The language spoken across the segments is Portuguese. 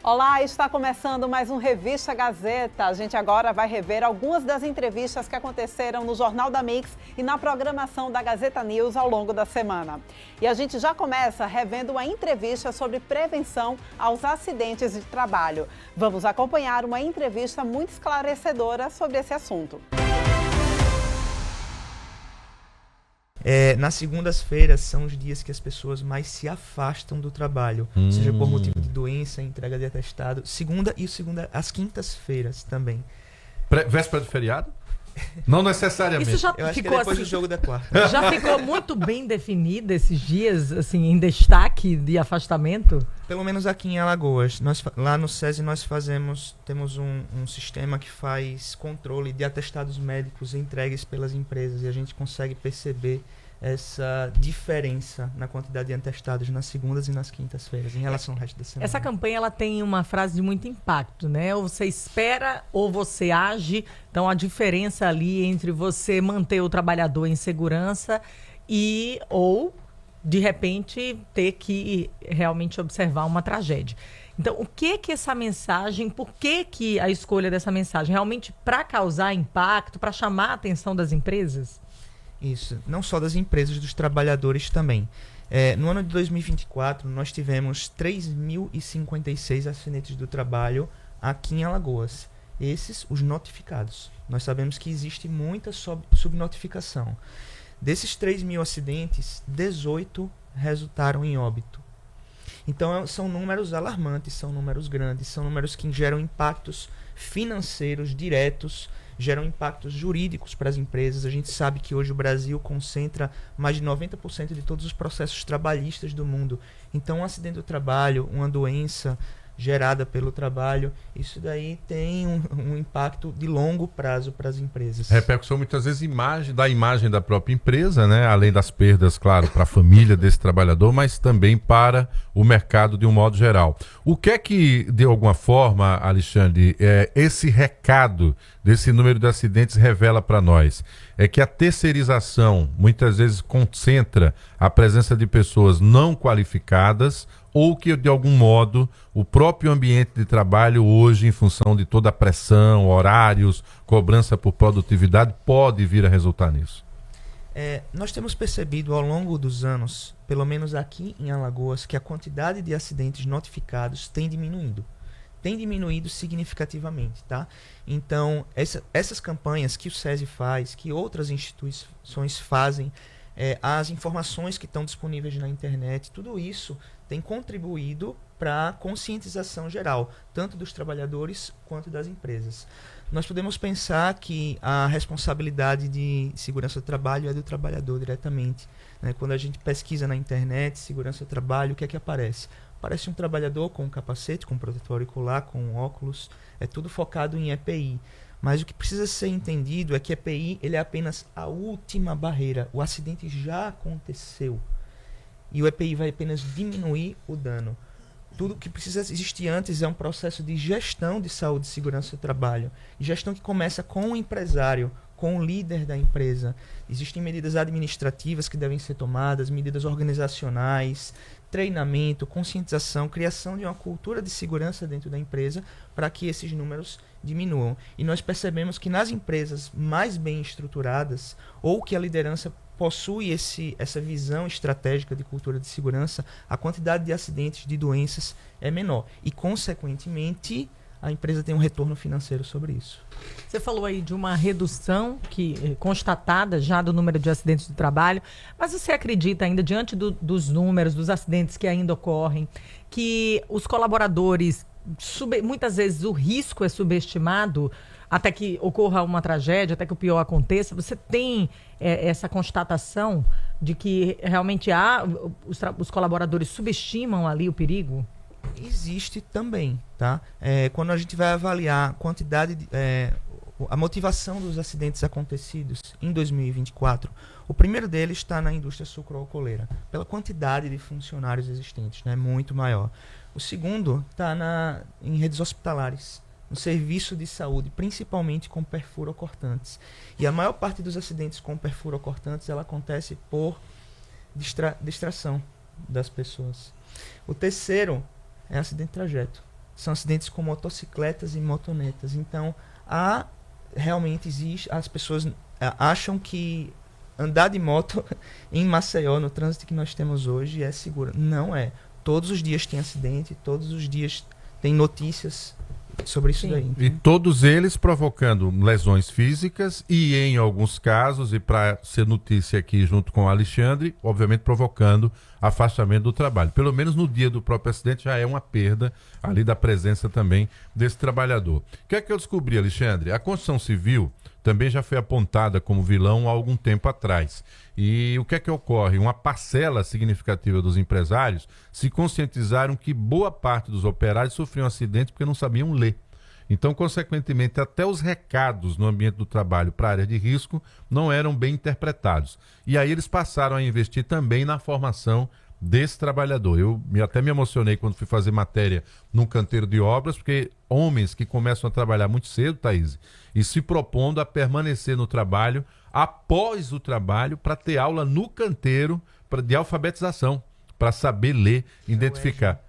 Olá, está começando mais um Revista Gazeta. A gente agora vai rever algumas das entrevistas que aconteceram no Jornal da Mix e na programação da Gazeta News ao longo da semana. E a gente já começa revendo uma entrevista sobre prevenção aos acidentes de trabalho. Vamos acompanhar uma entrevista muito esclarecedora sobre esse assunto. Nas segundas-feiras são os dias que as pessoas mais se afastam do trabalho, seja por motivo de doença, entrega de atestado. As quintas-feiras também. Véspera de feriado? Não necessariamente. Isso já Eu acho que ficou é depois assim, do jogo da quarta. já ficou muito bem definido esses dias, assim, em destaque de afastamento? Pelo menos aqui em Alagoas. Lá no SESI nós temos um sistema que faz controle de atestados médicos entregues pelas empresas e a gente consegue perceber essa diferença na quantidade de atestados nas segundas e nas quintas-feiras em relação ao resto da semana. Essa campanha ela tem uma frase de muito impacto, né? Ou você espera ou você age. Então a diferença ali entre você manter o trabalhador em segurança ou de repente ter que realmente observar uma tragédia. Então, o que essa mensagem, por que a escolha dessa mensagem? Realmente para causar impacto, para chamar a atenção das empresas? Isso, não só das empresas, dos trabalhadores também. No ano de 2024, nós tivemos 3.056 acidentes do trabalho aqui em Alagoas. Esses, os notificados. Nós sabemos que existe muita subnotificação. Desses 3.000 acidentes, 18 resultaram em óbito. Então, são números alarmantes, são números grandes, são números que geram impactos financeiros diretos, geram impactos jurídicos para as empresas. A gente sabe que hoje o Brasil concentra mais de 90% de todos os processos trabalhistas do mundo. Então, um acidente do trabalho, uma doença gerada pelo trabalho, isso daí tem um impacto de longo prazo para as empresas. Repercussão muitas vezes da imagem da própria empresa, né? Além das perdas, claro, para a família desse trabalhador, mas também para o mercado de um modo geral. O que é que, de alguma forma, Alexandre, esse recado desse número de acidentes revela para nós? É que a terceirização muitas vezes concentra a presença de pessoas não qualificadas ou que, de algum modo, o próprio ambiente de trabalho hoje, em função de toda a pressão, horários, cobrança por produtividade, pode vir a resultar nisso? Nós temos percebido ao longo dos anos, pelo menos aqui em Alagoas, que a quantidade de acidentes notificados tem diminuído. Tem diminuído significativamente, tá? Então, essas campanhas que o SESI faz, que outras instituições fazem, as informações que estão disponíveis na internet, tudo isso tem contribuído para a conscientização geral, tanto dos trabalhadores quanto das empresas. Nós podemos pensar que a responsabilidade de segurança do trabalho é do trabalhador diretamente, né? Quando a gente pesquisa na internet segurança do trabalho, o que é que aparece? Aparece um trabalhador com um capacete, com um protetor auricular, com óculos, é tudo focado em EPI. Mas o que precisa ser entendido é que EPI ele é apenas a última barreira. O acidente já aconteceu. E o EPI vai apenas diminuir o dano. Tudo que precisa existir antes é um processo de gestão de saúde e segurança do trabalho. Gestão que começa com o empresário, com o líder da empresa. Existem medidas administrativas que devem ser tomadas, medidas organizacionais, treinamento, conscientização, criação de uma cultura de segurança dentro da empresa para que esses números diminuam. E nós percebemos que nas empresas mais bem estruturadas, ou que a liderança possui essa visão estratégica de cultura de segurança, a quantidade de acidentes, de doenças é menor. E, consequentemente, a empresa tem um retorno financeiro sobre isso. Você falou aí de uma redução constatada já do número de acidentes do trabalho, mas você acredita ainda, diante dos números, dos acidentes que ainda ocorrem, que os colaboradores, muitas vezes o risco é subestimado até que ocorra uma tragédia, até que o pior aconteça? Você tem essa constatação de que realmente os colaboradores subestimam ali o perigo? Existe também, tá? Quando a gente vai avaliar a quantidade a motivação dos acidentes acontecidos em 2024, o primeiro deles está na indústria sucroalcooleira, pela quantidade de funcionários existentes, né? Muito maior. O segundo está em redes hospitalares, no serviço de saúde, principalmente com perfurocortantes. E a maior parte dos acidentes com perfurocortantes ela acontece por distração das pessoas. O terceiro é acidente de trajeto. são acidentes com motocicletas e motonetas. Então, realmente existe, as pessoas acham que andar de moto em Maceió, no trânsito que nós temos hoje, é seguro. Não é. Todos os dias tem acidente, todos os dias tem notícias sobre isso daí. E todos eles provocando lesões físicas e, em alguns casos, e para ser notícia aqui junto com o Alexandre, obviamente provocando afastamento do trabalho. Pelo menos no dia do próprio acidente já é uma perda ali da presença também desse trabalhador. O que é que eu descobri, Alexandre? A construção civil também já foi apontada como vilão há algum tempo atrás. E o que é que ocorre? Uma parcela significativa dos empresários se conscientizaram que boa parte dos operários sofriam acidentes porque não sabiam ler. Então, consequentemente, até os recados no ambiente do trabalho para a área de risco não eram bem interpretados. E aí eles passaram a investir também na formação desse trabalhador. Eu até me emocionei quando fui fazer matéria num canteiro de obras, porque homens que começam a trabalhar muito cedo, Thaís, e se propondo a permanecer no trabalho após o trabalho para ter aula no canteiro de alfabetização, para saber ler, identificar.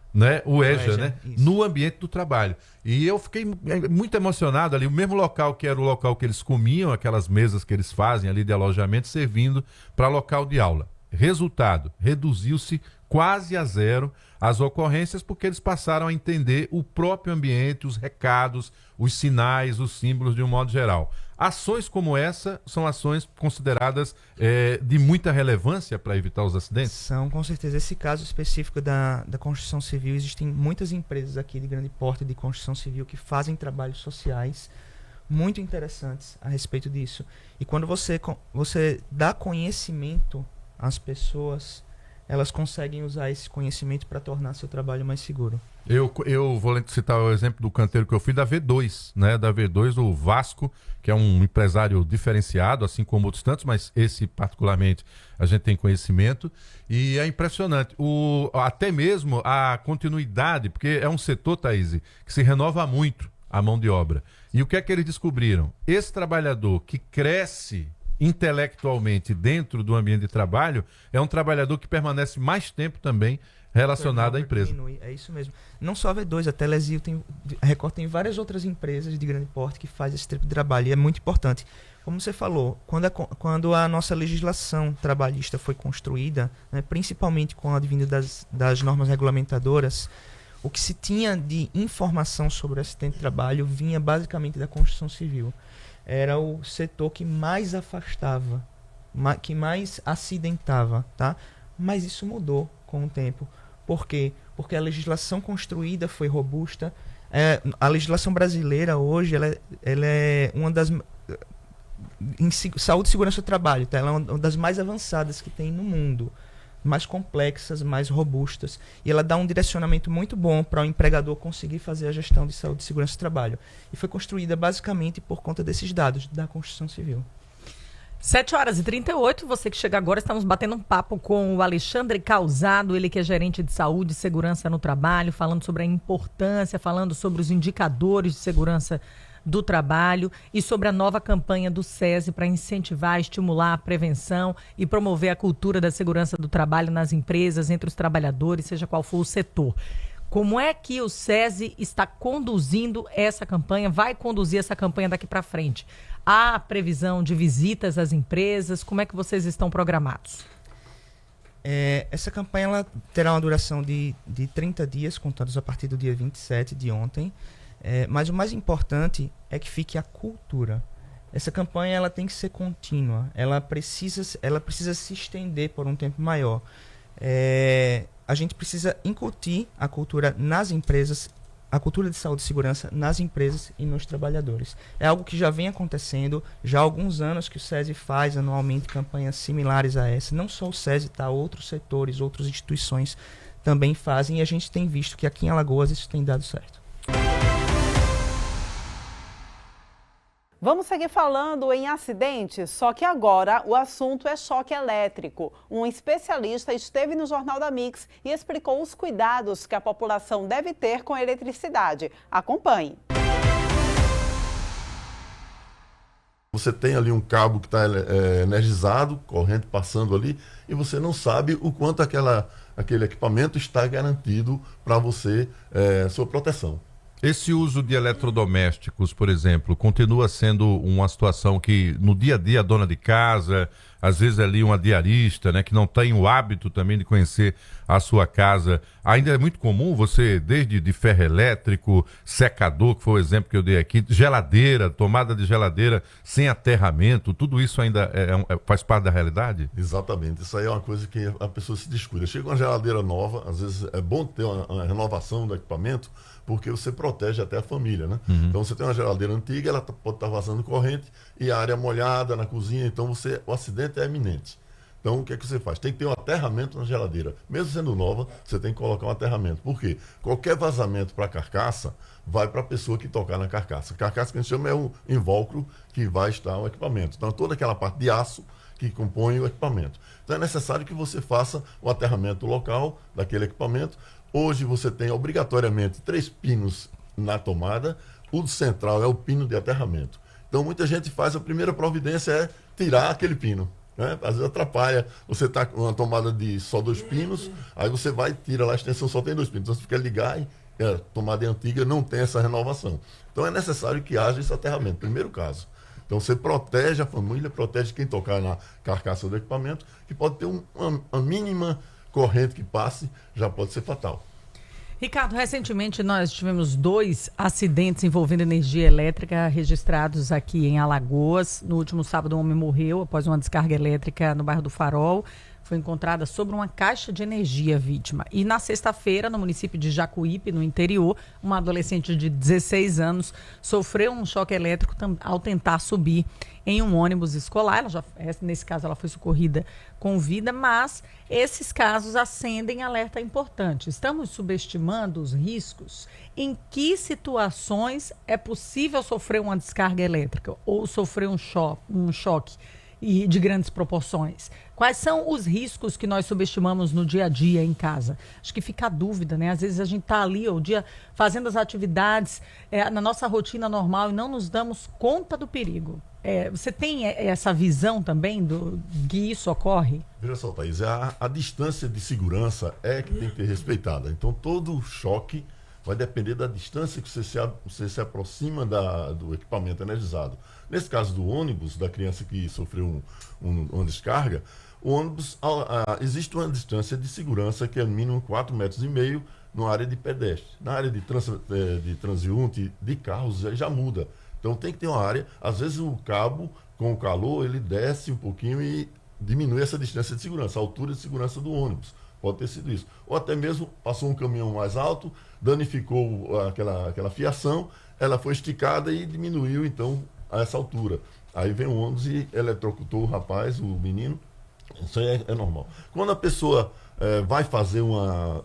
O EJA, né? No ambiente do trabalho. E eu fiquei muito emocionado ali, o mesmo local que era o local que eles comiam, aquelas mesas que eles fazem ali de alojamento, servindo para local de aula. Resultado, reduziu-se quase a zero as ocorrências porque eles passaram a entender o próprio ambiente, os recados, os sinais, os símbolos de um modo geral. Ações como essa são ações consideradas de muita relevância para evitar os acidentes? São, com certeza. Esse caso específico da construção civil, existem muitas empresas aqui de grande porte de construção civil que fazem trabalhos sociais muito interessantes a respeito disso. E quando você dá conhecimento às pessoas, elas conseguem usar esse conhecimento para tornar seu trabalho mais seguro. Eu vou citar o exemplo do canteiro que eu fui da V2, né? Da V2, o Vasco, que é um empresário diferenciado, assim como outros tantos, mas esse particularmente a gente tem conhecimento. E é impressionante. Até mesmo a continuidade, porque é um setor, Thaís, que se renova muito a mão de obra. E o que é que eles descobriram? Esse trabalhador que cresce intelectualmente dentro do ambiente de trabalho é um trabalhador que permanece mais tempo também relacionado à empresa. Diminui, é isso mesmo. Não só a V2, a Telesio a Record tem várias outras empresas de grande porte que fazem esse tipo de trabalho e é muito importante. Como você falou, quando a nossa legislação trabalhista foi construída, né, principalmente com o advindo das normas regulamentadoras, o que se tinha de informação sobre o acidente de trabalho vinha basicamente da construção civil. Era o setor que mais afastava, que mais acidentava, tá? Mas isso mudou com o tempo. Por quê? Porque a legislação construída foi robusta. A legislação brasileira hoje, ela é uma das... Em saúde e segurança do trabalho, tá? Ela é uma das mais avançadas que tem no mundo. Mais complexas, mais robustas. E ela dá um direcionamento muito bom para o empregador conseguir fazer a gestão de saúde e segurança do trabalho. E foi construída basicamente por conta desses dados da construção civil. 7h38, você que chega agora, estamos batendo um papo com o Alexandre Causado, ele que é gerente de saúde e segurança no trabalho, falando sobre a importância, falando sobre os indicadores de segurança do trabalho e sobre a nova campanha do SESI para incentivar, estimular a prevenção e promover a cultura da segurança do trabalho nas empresas, entre os trabalhadores, seja qual for o setor. Como é que o SESI está conduzindo essa campanha, vai conduzir essa campanha daqui para frente? Há previsão de visitas às empresas? Como é que vocês estão programados? Essa campanha ela terá uma duração de 30 dias, contados a partir do dia 27 de ontem. Mas o mais importante é que fique a cultura. Essa campanha ela tem que ser contínua. Ela precisa se estender por um tempo maior. A gente precisa incutir a cultura nas empresas, a cultura de saúde e segurança nas empresas e nos trabalhadores. É algo que já vem acontecendo, já há alguns anos que o SESI faz anualmente campanhas similares a essa. Não só o SESI, tá? Outros setores, outras instituições também fazem e a gente tem visto que aqui em Alagoas isso tem dado certo. Vamos seguir falando em acidentes, só que agora o assunto é choque elétrico. Um especialista esteve no Jornal da Mix e explicou os cuidados que a população deve ter com a eletricidade. Acompanhe. Você tem ali um cabo que está energizado, corrente passando ali, e você não sabe o quanto aquele equipamento está garantido para você, sua proteção. Esse uso de eletrodomésticos, por exemplo, continua sendo uma situação que no dia a dia a dona de casa, às vezes ali uma diarista, né, que não tem o hábito também de conhecer a sua casa, ainda é muito comum você, desde de ferro elétrico, secador, que foi o exemplo que eu dei aqui, geladeira, tomada de geladeira sem aterramento, tudo isso ainda faz parte da realidade? Exatamente, isso aí é uma coisa que a pessoa se descuida. Chega uma geladeira nova, às vezes é bom ter uma renovação do equipamento, porque você protege até a família, né? Então você tem uma geladeira antiga, ela pode estar vazando corrente e a área molhada na cozinha, então o acidente é iminente. Então o que é que você faz? Tem que ter um aterramento na geladeira. Mesmo sendo nova, você tem que colocar um aterramento. Por quê? Qualquer vazamento para a carcaça vai para a pessoa que tocar na carcaça. A carcaça que a gente chama é um invólucro que vai estar o equipamento. Então toda aquela parte de aço que compõe o equipamento. Então é necessário que você faça o aterramento local daquele equipamento. Hoje você tem obrigatoriamente 3 pinos na tomada, o central é o pino de aterramento. Então muita gente faz, a primeira providência é tirar aquele pino, né? Às vezes atrapalha, você está com uma tomada de só 2 pinos, aí você vai e tira lá, a extensão só tem 2 pinos, então você fica ligar e a tomada antiga não tem essa renovação. Então é necessário que haja esse aterramento, primeiro caso. Então você protege a família, protege quem tocar na carcaça do equipamento, que pode ter uma mínima corrente que passe, já pode ser fatal. Ricardo, recentemente nós tivemos 2 acidentes envolvendo energia elétrica registrados aqui em Alagoas. No último sábado, um homem morreu após uma descarga elétrica no bairro do Farol. Foi encontrada sobre uma caixa de energia a vítima. E na sexta-feira, no município de Jacuípe, no interior, uma adolescente de 16 anos sofreu um choque elétrico ao tentar subir em um ônibus escolar. Nesse caso, ela foi socorrida com vida, mas esses casos acendem alerta importante. Estamos subestimando os riscos? Em que situações é possível sofrer uma descarga elétrica ou sofrer um choque e de grandes proporções? Quais são os riscos que nós subestimamos no dia a dia em casa? Acho que fica a dúvida, né? Às vezes a gente está ali o dia fazendo as atividades na nossa rotina normal e não nos damos conta do perigo. Você tem essa visão também que isso ocorre? Veja só, Thaís, a distância de segurança é que tem que ser respeitada. Então todo choque vai depender da distância que você se aproxima do equipamento energizado. Nesse caso do ônibus, da criança que sofreu uma descarga, o ônibus, existe uma distância de segurança que é no mínimo 4,5 metros na área de pedestre. Na área de transeunte, de carros, já muda. Então tem que ter uma área, às vezes o cabo, com o calor, ele desce um pouquinho e diminui essa distância de segurança, a altura de segurança do ônibus. Pode ter sido isso. Ou até mesmo passou um caminhão mais alto, danificou aquela fiação, ela foi esticada e diminuiu, então, a essa altura. Aí vem o ônibus e eletrocutou o rapaz, o menino. Isso aí é normal. Quando a pessoa vai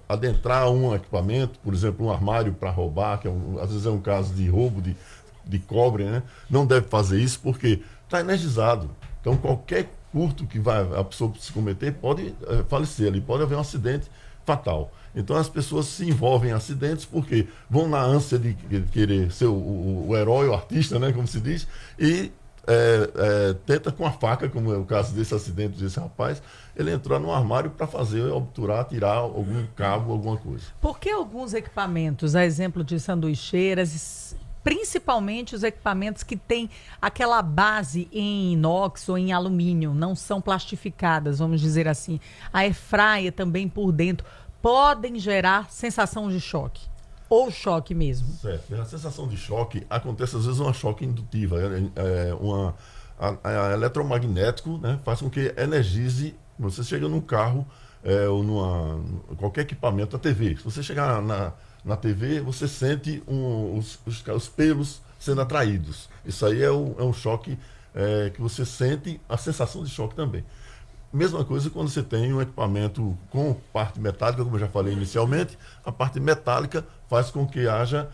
adentrar um equipamento, por exemplo, um armário para roubar, que às vezes é um caso de roubo de cobre, né? Não deve fazer isso porque está energizado. Então qualquer curto que a pessoa se cometer pode falecer ali, pode haver um acidente fatal. Então as pessoas se envolvem em acidentes porque vão na ânsia de querer ser o herói, o artista, né, como se diz, e tenta com a faca, como é o caso desse acidente desse rapaz, ele entrou no armário para obturar, tirar algum cabo, alguma coisa. Por que alguns equipamentos, a exemplo de sanduicheiras, principalmente os equipamentos que têm aquela base em inox ou em alumínio, não são plastificadas, vamos dizer assim, a airfryer também por dentro, podem gerar sensação de choque? Ou choque mesmo? Certo. A sensação de choque acontece às vezes uma choque indutiva. A eletromagnético, né, faz com que energize. Você chega num carro ou qualquer equipamento, a TV. Se você chegar na TV, você sente os pelos sendo atraídos. Isso aí é um choque que você sente, a sensação de choque também. Mesma coisa quando você tem um equipamento com parte metálica, como eu já falei inicialmente, a parte metálica faz com que haja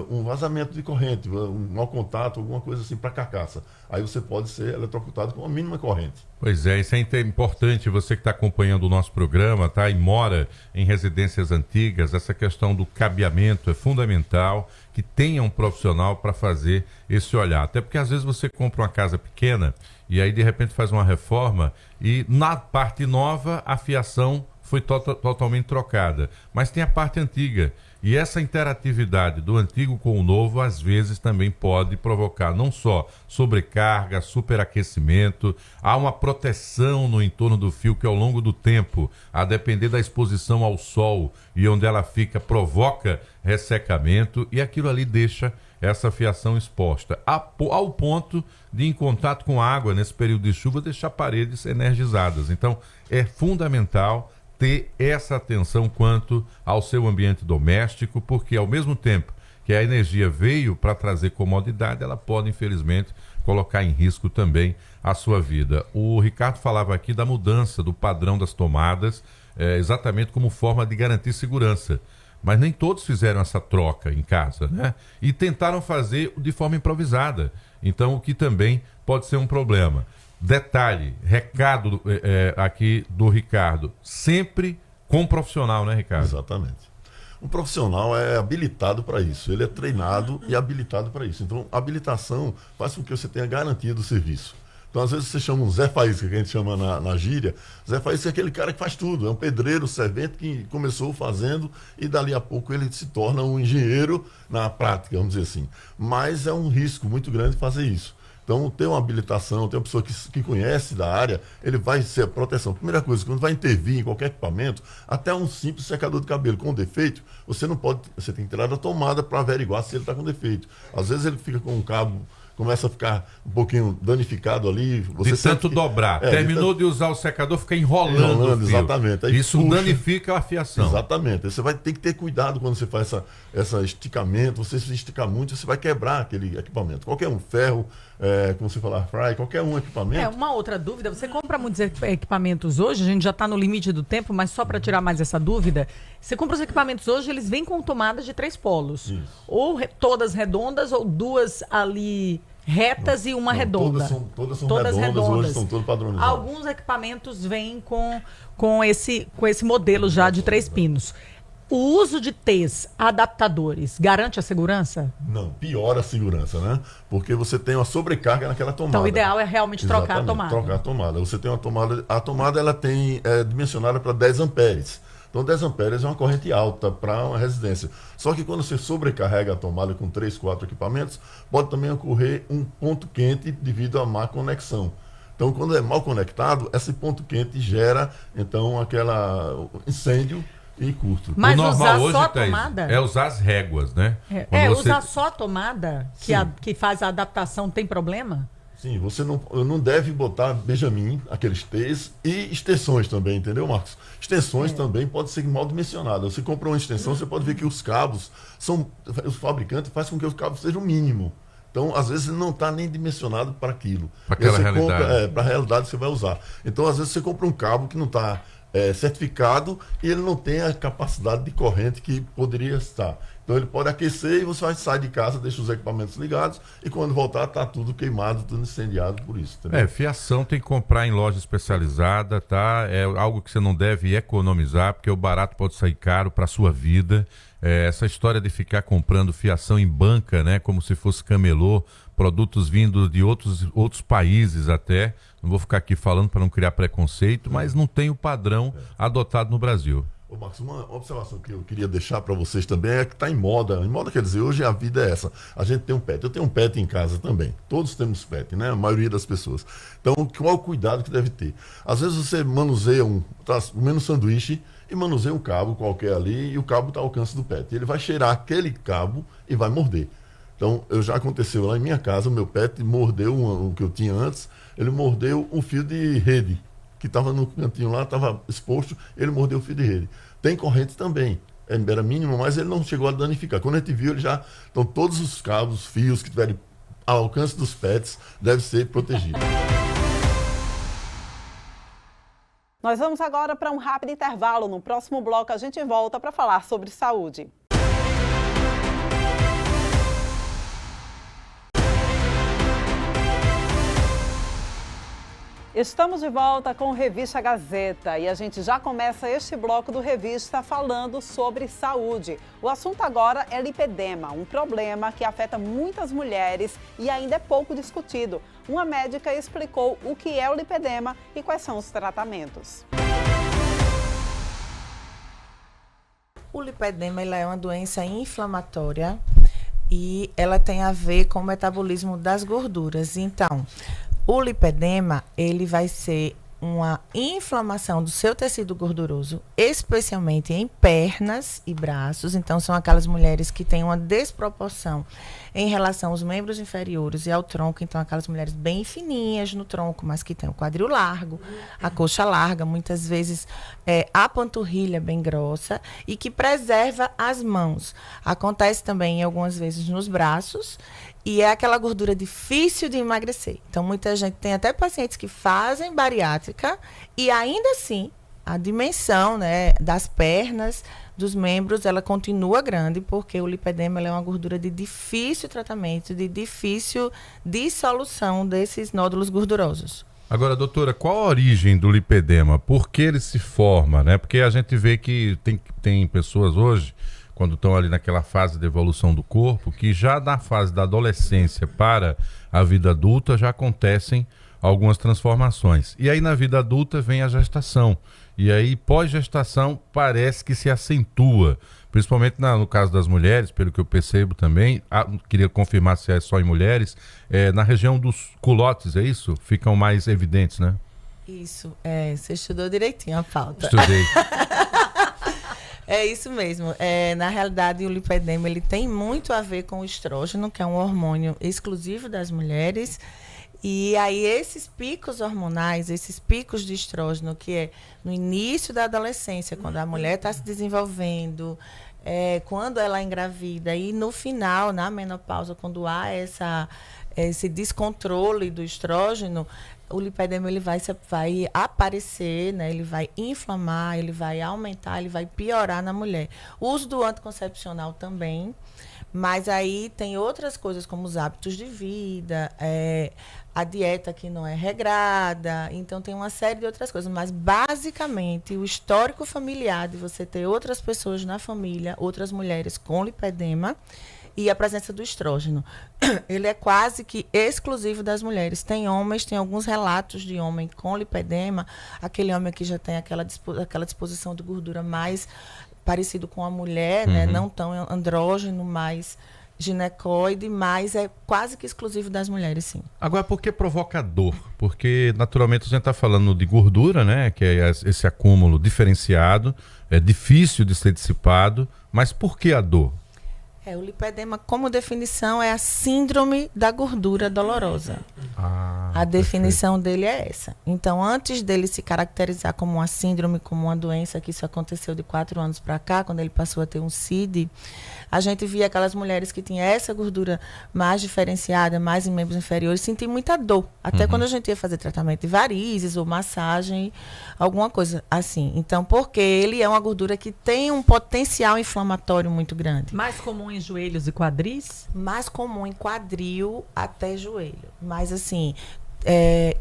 um vazamento de corrente, um mau contato, alguma coisa assim para a carcaça. Aí você pode ser eletrocutado com a mínima corrente. Pois é, isso é importante, você que está acompanhando o nosso programa, tá, e mora em residências antigas, essa questão do cabeamento é fundamental, que tenha um profissional para fazer esse olhar. Até porque às vezes você compra uma casa pequena e aí de repente faz uma reforma e na parte nova a fiação foi totalmente trocada. Mas tem a parte antiga. E essa interatividade do antigo com o novo, às vezes, também pode provocar não só sobrecarga, superaquecimento, há uma proteção no entorno do fio que, ao longo do tempo, a depender da exposição ao sol e onde ela fica, provoca ressecamento, e aquilo ali deixa essa fiação exposta, ao ponto de, em contato com a água, nesse período de chuva, deixar paredes energizadas. Então, é fundamental ter essa atenção quanto ao seu ambiente doméstico, porque ao mesmo tempo que a energia veio para trazer comodidade, ela pode, infelizmente, colocar em risco também a sua vida. O Ricardo falava aqui da mudança do padrão das tomadas, exatamente como forma de garantir segurança. Mas nem todos fizeram essa troca em casa, né? E tentaram fazer de forma improvisada. Então, o que também pode ser um problema. Detalhe, recado aqui do Ricardo, sempre com um profissional, né, Ricardo? Exatamente. Um profissional é habilitado para isso, ele é treinado e habilitado para isso. Então, a habilitação faz com que você tenha garantia do serviço. Então, às vezes, você chama um Zé Faísca, que a gente chama na gíria. Zé Faísca é aquele cara que faz tudo, é um pedreiro, servente que começou fazendo e dali a pouco ele se torna um engenheiro na prática, vamos dizer assim. Mas é um risco muito grande fazer isso. Então, ter uma habilitação, ter uma pessoa que conhece da área, ele vai ser a proteção. Primeira coisa, quando vai intervir em qualquer equipamento, até um simples secador de cabelo com defeito, você tem que tirar da tomada para averiguar se ele está com defeito. Às vezes ele fica com um cabo, começa a ficar um pouquinho danificado ali. Você de tanto dobrar. Terminou de usar o secador, fica enrolando o fio. Exatamente. Aí isso puxa, danifica a fiação. Exatamente. Você vai ter que ter cuidado quando você faz essa esticamento. Você se esticar muito, você vai quebrar aquele equipamento. Qualquer um, ferro, como você falar, fry, qualquer um equipamento. Uma outra dúvida, você compra muitos equipamentos hoje, a gente já está no limite do tempo, mas só para tirar mais essa dúvida, você compra os equipamentos hoje, eles vêm com tomadas de 3 polos. Isso. Ou todas redondas, ou 2 ali retas e uma redonda. Todas são redondas, hoje estão todas padronizadas. Alguns equipamentos vêm com esse modelo já de 3 pinos. O uso de T's adaptadores garante a segurança? Não, piora a segurança, né? Porque você tem uma sobrecarga naquela tomada. Então o ideal é realmente trocar a tomada. Trocar a tomada. Você tem uma tomada, a tomada ela é dimensionada para 10 amperes. Então 10 amperes é uma corrente alta para uma residência. Só que quando você sobrecarrega a tomada com 3, 4 equipamentos, pode também ocorrer um ponto quente devido à má conexão. Então, quando é mal conectado, esse ponto quente gera, então, aquele incêndio e curto. Mas o normal usar hoje, só a Thaís, tomada? é usar as réguas, né? Usar só a tomada que faz a adaptação tem problema? Sim, você não deve botar Benjamin, aqueles T's, e extensões também, entendeu, Marcos? Extensões também podem ser mal dimensionadas. Você compra uma extensão, você pode ver que os cabos os fabricantes fazem com que os cabos sejam o mínimo. Então, às vezes, não está nem dimensionado para aquilo. Para aquela realidade. Para a realidade que você vai usar. Então, às vezes, você compra um cabo que não está certificado e ele não tem a capacidade de corrente que poderia estar. Então ele pode aquecer e você vai sair de casa, deixa os equipamentos ligados e quando voltar está tudo queimado, tudo incendiado por isso. Entendeu? Fiação tem que comprar em loja especializada, tá? É algo que você não deve economizar, porque o barato pode sair caro para a sua vida. Essa história de ficar comprando fiação em banca, né? Como se fosse camelô, produtos vindo de outros países até. Não vou ficar aqui falando para não criar preconceito, mas não tem o padrão adotado no Brasil. Ô Marcos, uma observação que eu queria deixar para vocês também é que está em moda. Em moda quer dizer, hoje a vida é essa. A gente tem um pet. Eu tenho um pet em casa também. Todos temos pet, né? A maioria das pessoas. Então, qual o cuidado que deve ter? Às vezes você manuseia comendo um sanduíche e manuseia um cabo qualquer ali e o cabo está ao alcance do pet. Ele vai cheirar aquele cabo e vai morder. Então, já aconteceu lá em minha casa, o meu pet mordeu o que eu tinha antes, ele mordeu um fio de rede, que estava no cantinho lá, estava exposto, ele mordeu o fio de rede. Tem corrente também, era mínimo, mas ele não chegou a danificar. Quando a gente viu, então todos os cabos, os fios que tiverem ao alcance dos pets, devem ser protegidos. Nós vamos agora para um rápido intervalo. No próximo bloco a gente volta para falar sobre saúde. Estamos de volta com o Revista Gazeta e a gente já começa este bloco do Revista falando sobre saúde. O assunto agora é lipedema, um problema que afeta muitas mulheres e ainda é pouco discutido. Uma médica explicou o que é o lipedema e quais são os tratamentos. O lipedema ele é uma doença inflamatória e ela tem a ver com o metabolismo das gorduras. Então, o lipedema ele vai ser uma inflamação do seu tecido gorduroso, especialmente em pernas e braços. Então, são aquelas mulheres que têm uma desproporção em relação aos membros inferiores e ao tronco. Então, aquelas mulheres bem fininhas no tronco, mas que têm o quadril largo, a coxa larga, muitas vezes a panturrilha bem grossa e que preserva as mãos. Acontece também algumas vezes nos braços. E é aquela gordura difícil de emagrecer. Então, muita gente tem até pacientes que fazem bariátrica e ainda assim, a dimensão, né, das pernas, dos membros, ela continua grande, porque o lipedema ela é uma gordura de difícil tratamento, de difícil dissolução desses nódulos gordurosos. Agora, doutora, qual a origem do lipedema? Por que ele se forma, né? Porque a gente vê que tem pessoas hoje, quando estão ali naquela fase de evolução do corpo, que já na fase da adolescência para a vida adulta já acontecem algumas transformações. E aí na vida adulta vem a gestação. E aí pós-gestação parece que se acentua, principalmente no caso das mulheres, pelo que eu percebo também, queria confirmar se é só em mulheres, na região dos culotes, é isso? Ficam mais evidentes, né? Isso, você estudou direitinho a pauta. Estudei. É isso mesmo. Na realidade, o lipedema ele tem muito a ver com o estrógeno, que é um hormônio exclusivo das mulheres. E aí, esses picos hormonais, esses picos de estrógeno, que é no início da adolescência, quando a mulher está se desenvolvendo, quando ela engravida, e no final, na menopausa, quando há esse descontrole do estrógeno, o lipedema ele vai aparecer, né? Ele vai inflamar, ele vai aumentar, ele vai piorar na mulher. O uso do anticoncepcional também, mas aí tem outras coisas como os hábitos de vida, a dieta que não é regrada, então tem uma série de outras coisas, mas basicamente o histórico familiar de você ter outras pessoas na família, outras mulheres com lipedema, e a presença do estrógeno. Ele é quase que exclusivo das mulheres. Tem homens, tem alguns relatos de homem com lipedema, aquele homem que já tem aquela disposição de gordura mais parecido com a mulher, né? Não tão andrógeno, mais ginecoide, mas é quase que exclusivo das mulheres, sim. Agora, por que provoca dor? Porque, naturalmente, a gente está falando de gordura, né? Que é esse acúmulo diferenciado, é difícil de ser dissipado, mas por que a dor? O lipedema, como definição, é a síndrome da gordura dolorosa. A definição dele é essa. Então, antes dele se caracterizar como uma síndrome, como uma doença, que isso aconteceu de 4 anos para cá, quando ele passou a ter um CID, a gente via aquelas mulheres que tinham essa gordura mais diferenciada, mais em membros inferiores, sentir muita dor. Até quando a gente ia fazer tratamento de varizes ou massagem, alguma coisa assim. Então, porque ele é uma gordura que tem um potencial inflamatório muito grande. Mais comum em joelhos e quadris? Mais comum em quadril até joelho. Mas, assim,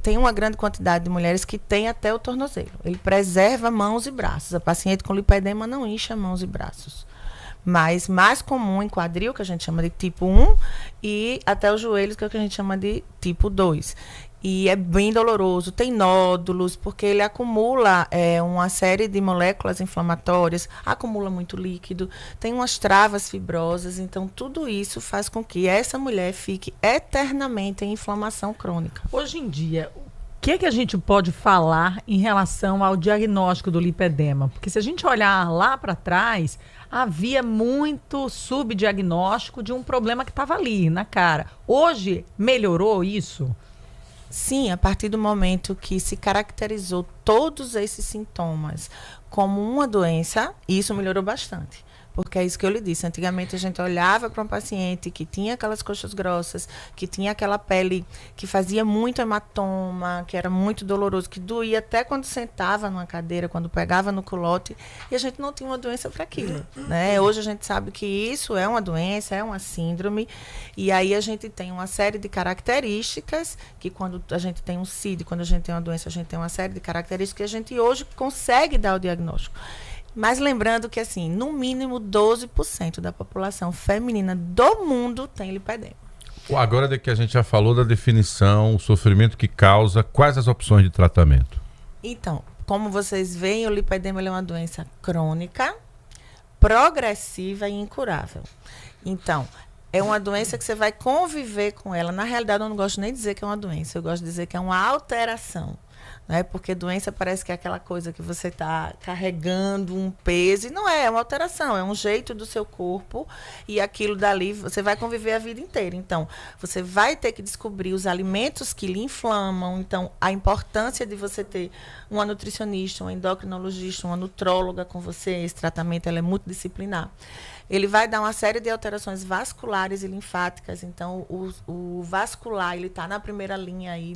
tem uma grande quantidade de mulheres que tem até o tornozelo. Ele preserva mãos e braços. A paciente com lipedema não incha mãos e braços. Mas mais comum em quadril, que a gente chama de tipo 1, e até os joelhos, que é o que a gente chama de tipo 2. E é bem doloroso, tem nódulos, porque ele acumula uma série de moléculas inflamatórias, acumula muito líquido, tem umas travas fibrosas, então tudo isso faz com que essa mulher fique eternamente em inflamação crônica. Hoje em dia, o que a gente pode falar em relação ao diagnóstico do lipedema? Porque se a gente olhar lá para trás, havia muito subdiagnóstico de um problema que estava ali, na cara. Hoje, melhorou isso? Sim, a partir do momento que se caracterizou todos esses sintomas como uma doença, isso melhorou bastante. Porque é isso que eu lhe disse. Antigamente a gente olhava para um paciente que tinha aquelas coxas grossas, que tinha aquela pele que fazia muito hematoma, que era muito doloroso, que doía até quando sentava numa cadeira, quando pegava no culote, e a gente não tinha uma doença para aquilo, né? Hoje a gente sabe que isso é uma doença, é uma síndrome, e aí a gente tem uma série de características, que quando a gente tem um CID, quando a gente tem uma doença, a gente tem uma série de características que a gente hoje consegue dar o diagnóstico. Mas lembrando que, assim, no mínimo 12% da população feminina do mundo tem lipedema. Agora que a gente já falou da definição, o sofrimento que causa, quais as opções de tratamento? Então, como vocês veem, o lipedema é uma doença crônica, progressiva e incurável. Então, é uma doença que você vai conviver com ela. Na realidade, eu não gosto nem de dizer que é uma doença, eu gosto de dizer que é uma alteração. Né? Porque doença parece que é aquela coisa que você está carregando um peso, e não é uma alteração, é um jeito do seu corpo, e aquilo dali você vai conviver a vida inteira. Então, você vai ter que descobrir os alimentos que lhe inflamam, então a importância de você ter uma nutricionista, uma endocrinologista, uma nutróloga com você. Esse tratamento ela é multidisciplinar. Ele vai dar uma série de alterações vasculares e linfáticas. Então, o vascular, ele está na primeira linha aí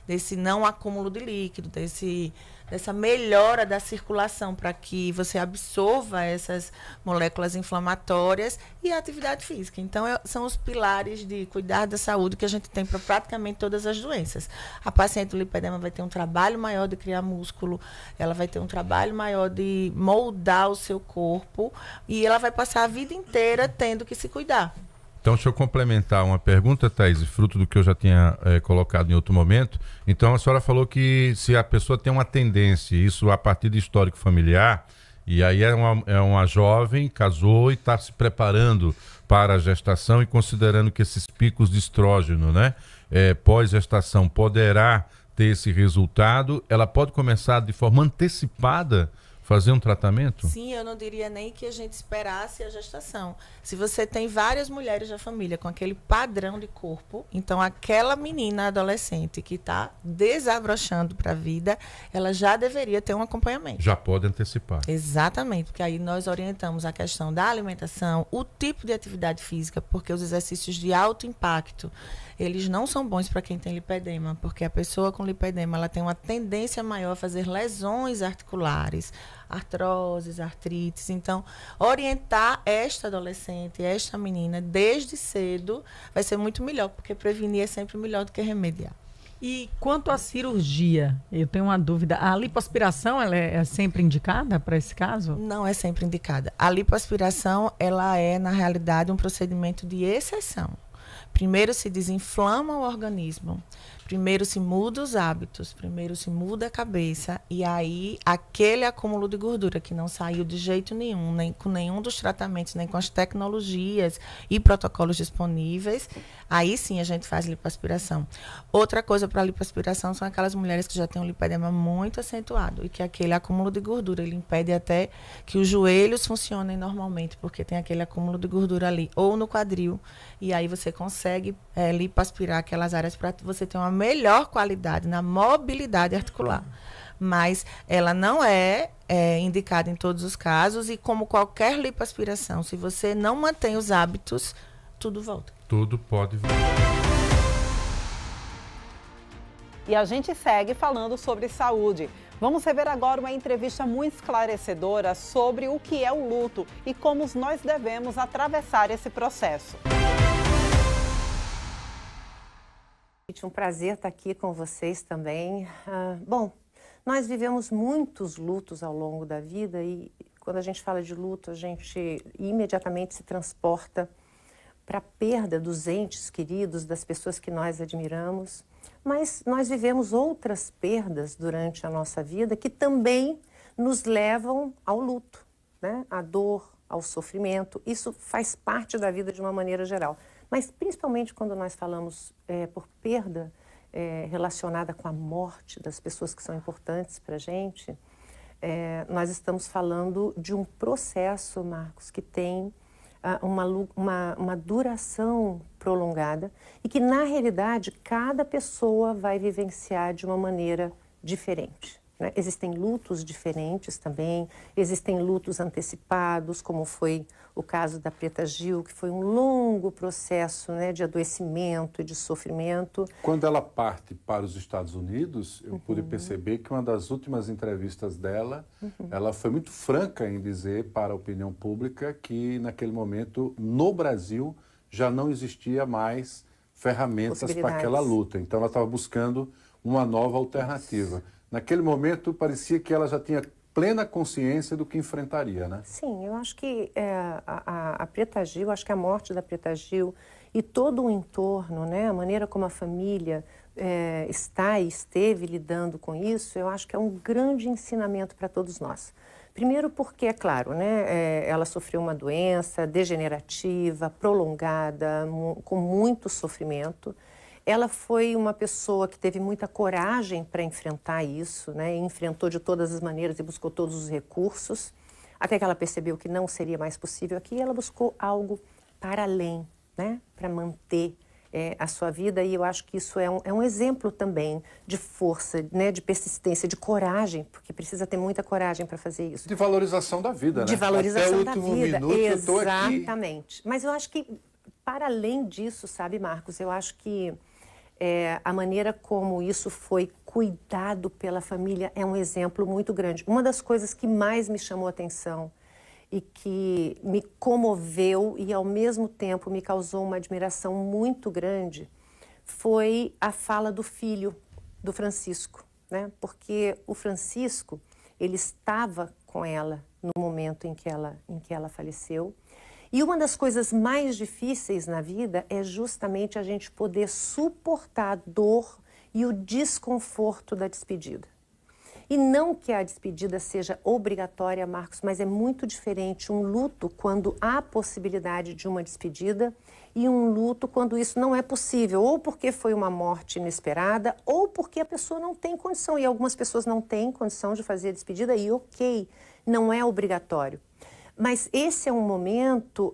desse não acúmulo de líquido, dessa melhora da circulação para que você absorva essas moléculas inflamatórias, e a atividade física. Então, são os pilares de cuidar da saúde que a gente tem para praticamente todas as doenças. A paciente do lipedema vai ter um trabalho maior de criar músculo, ela vai ter um trabalho maior de moldar o seu corpo, e ela vai passar a vida inteira tendo que se cuidar. Então, deixa eu complementar uma pergunta, Thaís, fruto do que eu já tinha colocado em outro momento. Então, a senhora falou que se a pessoa tem uma tendência, isso a partir de histórico familiar, e aí é uma jovem, casou e está se preparando para a gestação e considerando que esses picos de estrógeno, né, pós-gestação, poderá ter esse resultado, ela pode começar de forma antecipada fazer um tratamento? Sim, eu não diria nem que a gente esperasse a gestação. Se você tem várias mulheres da família com aquele padrão de corpo, então aquela menina adolescente que está desabrochando para a vida, ela já deveria ter um acompanhamento. Já pode antecipar. Exatamente, porque aí nós orientamos a questão da alimentação, o tipo de atividade física, porque os exercícios de alto impacto, eles não são bons para quem tem lipedema, porque a pessoa com lipedema ela tem uma tendência maior a fazer lesões articulares, artroses, artrites. Então, orientar esta adolescente, esta menina, desde cedo, vai ser muito melhor, porque prevenir é sempre melhor do que remediar. E quanto à cirurgia, eu tenho uma dúvida. A lipoaspiração ela é sempre indicada para esse caso? Não é sempre indicada. A lipoaspiração ela é, na realidade, um procedimento de exceção. Primeiro se desinflama o organismo, primeiro se muda os hábitos, primeiro se muda a cabeça, e aí aquele acúmulo de gordura que não saiu de jeito nenhum, nem com nenhum dos tratamentos, nem com as tecnologias e protocolos disponíveis, aí sim a gente faz lipoaspiração. Outra coisa para lipoaspiração são aquelas mulheres que já têm um lipedema muito acentuado, e que aquele acúmulo de gordura, ele impede até que os joelhos funcionem normalmente, porque tem aquele acúmulo de gordura ali, ou no quadril, e aí você consegue lipoaspirar aquelas áreas para você ter uma melhor qualidade na mobilidade articular. Mas ela não é indicada em todos os casos, e como qualquer lipoaspiração, se você não mantém os hábitos, tudo volta. Tudo pode vir. E a gente segue falando sobre saúde. Vamos rever agora uma entrevista muito esclarecedora sobre o que é o luto e como nós devemos atravessar esse processo. Um prazer estar aqui com vocês também. Bom, nós vivemos muitos lutos ao longo da vida, e quando a gente fala de luto, a gente imediatamente se transporta para a perda dos entes queridos, das pessoas que nós admiramos. Mas nós vivemos outras perdas durante a nossa vida que também nos levam ao luto, né? À dor, ao sofrimento. Isso faz parte da vida de uma maneira geral. Mas principalmente quando nós falamos por perda relacionada com a morte das pessoas que são importantes para a gente, nós estamos falando de um processo, Marcos, que tem uma duração prolongada e que, na realidade, cada pessoa vai vivenciar de uma maneira diferente. Né? Existem lutos diferentes também, existem lutos antecipados, como foi o caso da Preta Gil, que foi um longo processo, né, de adoecimento e de sofrimento. Quando ela parte para os Estados Unidos, eu pude perceber que uma das últimas entrevistas dela, ela foi muito franca em dizer para a opinião pública que, naquele momento, no Brasil, já não existia mais ferramentas para aquela luta. Então, ela estava buscando uma nova alternativa. Naquele momento, parecia que ela já tinha plena consciência do que enfrentaria, né? Sim, eu acho que a Preta Gil, acho que a morte da Preta Gil e todo o entorno, né, a maneira como a família está e esteve lidando com isso, eu acho que é um grande ensinamento para todos nós. Primeiro porque, é claro, né, ela sofreu uma doença degenerativa, prolongada, com muito sofrimento. Ela foi uma pessoa que teve muita coragem para enfrentar isso, né, enfrentou de todas as maneiras e buscou todos os recursos, até que ela percebeu que não seria mais possível aqui, e ela buscou algo para além, né, para manter a sua vida, e eu acho que isso é um exemplo também de força, né, de persistência, de coragem, porque precisa ter muita coragem para fazer isso. De valorização da vida, né? De valorização da vida, minuto, exatamente. Mas eu acho que, para além disso, sabe, Marcos, eu acho que a maneira como isso foi cuidado pela família é um exemplo muito grande. Uma das coisas que mais me chamou a atenção e que me comoveu e, ao mesmo tempo, me causou uma admiração muito grande, foi a fala do filho do Francisco, né? Porque o Francisco, ele estava com ela no momento em que ela faleceu. E uma das coisas mais difíceis na vida é justamente a gente poder suportar a dor e o desconforto da despedida. E não que a despedida seja obrigatória, Marcos, mas é muito diferente um luto quando há possibilidade de uma despedida e um luto quando isso não é possível, ou porque foi uma morte inesperada, ou porque a pessoa não tem condição. E algumas pessoas não têm condição de fazer a despedida e ok, não é obrigatório. Mas esse é um momento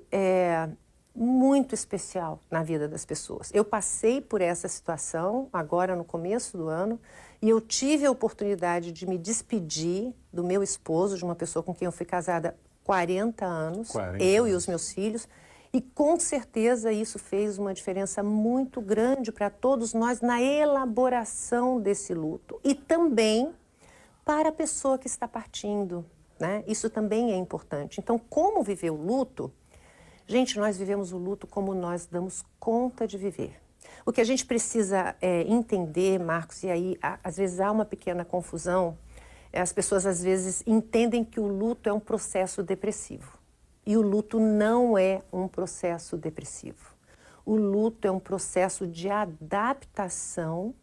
muito especial na vida das pessoas. Eu passei por essa situação agora no começo do ano e eu tive a oportunidade de me despedir do meu esposo, de uma pessoa com quem eu fui casada 40 anos, eu e os meus filhos, e com certeza isso fez uma diferença muito grande para todos nós na elaboração desse luto e também para a pessoa que está partindo, né? Isso também é importante. Então, como viver o luto? Gente, nós vivemos o luto como nós damos conta de viver. O que a gente precisa entender, Marcos, e aí às vezes há uma pequena confusão, as pessoas às vezes entendem que o luto é um processo depressivo. E o luto não é um processo depressivo. O luto é um processo de adaptação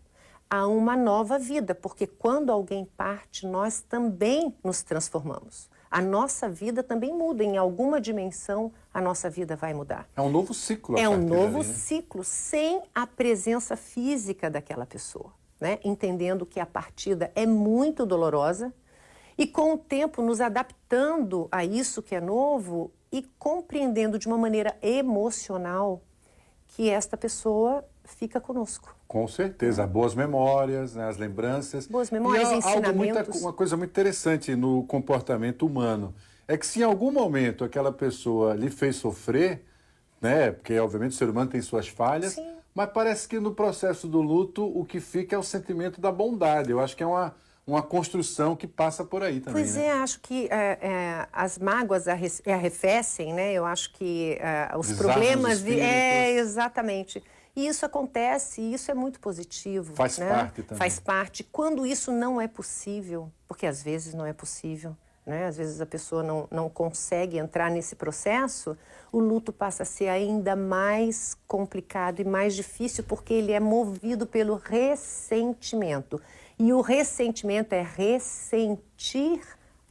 a uma nova vida, porque quando alguém parte, nós também nos transformamos. A nossa vida também muda, em alguma dimensão a nossa vida vai mudar. É um novo ciclo. É um novo ciclo, sem a presença física daquela pessoa, né? Entendendo que a partida é muito dolorosa e com o tempo nos adaptando a isso que é novo e compreendendo de uma maneira emocional que esta pessoa fica conosco. Com certeza, boas memórias, né, as lembranças. Boas memórias, ensinamentos. Uma coisa muito interessante no comportamento humano é que se em algum momento aquela pessoa lhe fez sofrer, né, porque obviamente o ser humano tem suas falhas, sim, mas parece que no processo do luto o que fica é o sentimento da bondade. Eu acho que é uma construção que passa por aí também. Pois né? acho que as mágoas arrefecem, né? Eu acho que os Desarma problemas... os espíritos. Exatamente. E isso acontece, e isso é muito positivo. Faz né? parte também. Faz parte. Quando isso não é possível, porque às vezes não é possível, né? Às vezes a pessoa não consegue entrar nesse processo, o luto passa a ser ainda mais complicado e mais difícil, porque ele é movido pelo ressentimento. E o ressentimento é ressentir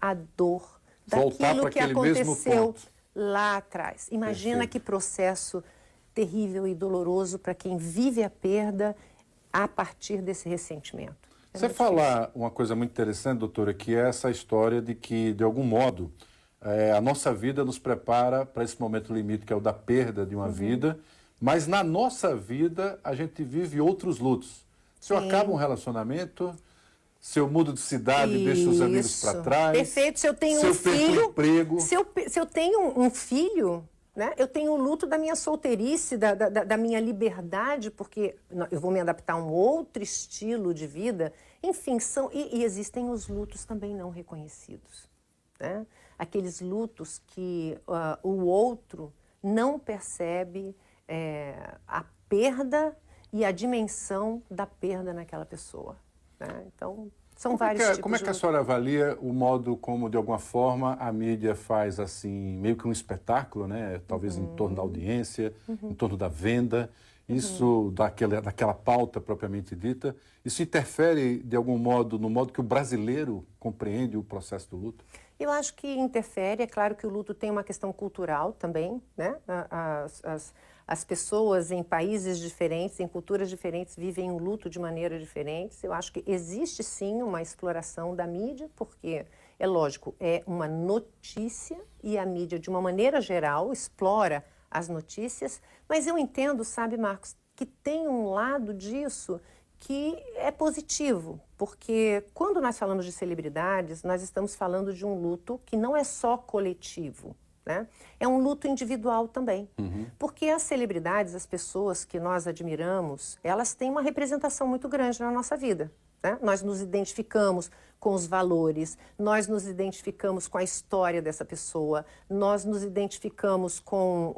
a dor daquilo que aconteceu lá atrás. Imagina Perfeito. que processo terrível e doloroso para quem vive a perda a partir desse ressentimento. Você falar uma coisa muito interessante, doutora, que é essa história de que, de algum modo, a nossa vida nos prepara para esse momento limite, que é o da perda de uma vida, mas na nossa vida a gente vive outros lutos. Se eu acabo um relacionamento, se eu mudo de cidade e deixo os amigos para trás. Perfeito. Se eu tenho se um eu perco filho, o emprego. se eu tenho um filho, né, eu tenho o luto da minha solteirice, da minha liberdade, porque eu vou me adaptar a um outro estilo de vida. Enfim, e existem os lutos também não reconhecidos, né? Aqueles lutos que o outro não percebe a perda e a dimensão da perda naquela pessoa, né? Então, são vários tipos Como é que de a senhora avalia o modo como, de alguma forma, a mídia faz, assim, meio que um espetáculo, né? Talvez em torno da audiência, em torno da venda, isso daquela pauta propriamente dita, isso interfere de algum modo no modo que o brasileiro compreende o processo do luto? Eu acho que interfere. É claro que o luto tem uma questão cultural também, né? As pessoas em países diferentes, em culturas diferentes, vivem o luto de maneira diferente. Eu acho que existe sim uma exploração da mídia, porque, é lógico, é uma notícia e a mídia, de uma maneira geral, explora as notícias, mas eu entendo, sabe, Marcos, que tem um lado disso que é positivo, porque quando nós falamos de celebridades, nós estamos falando de um luto que não é só coletivo, né? É um luto individual também, porque as celebridades, as pessoas que nós admiramos, elas têm uma representação muito grande na nossa vida, né? Nós nos identificamos com os valores, nós nos identificamos com a história dessa pessoa, nós nos identificamos com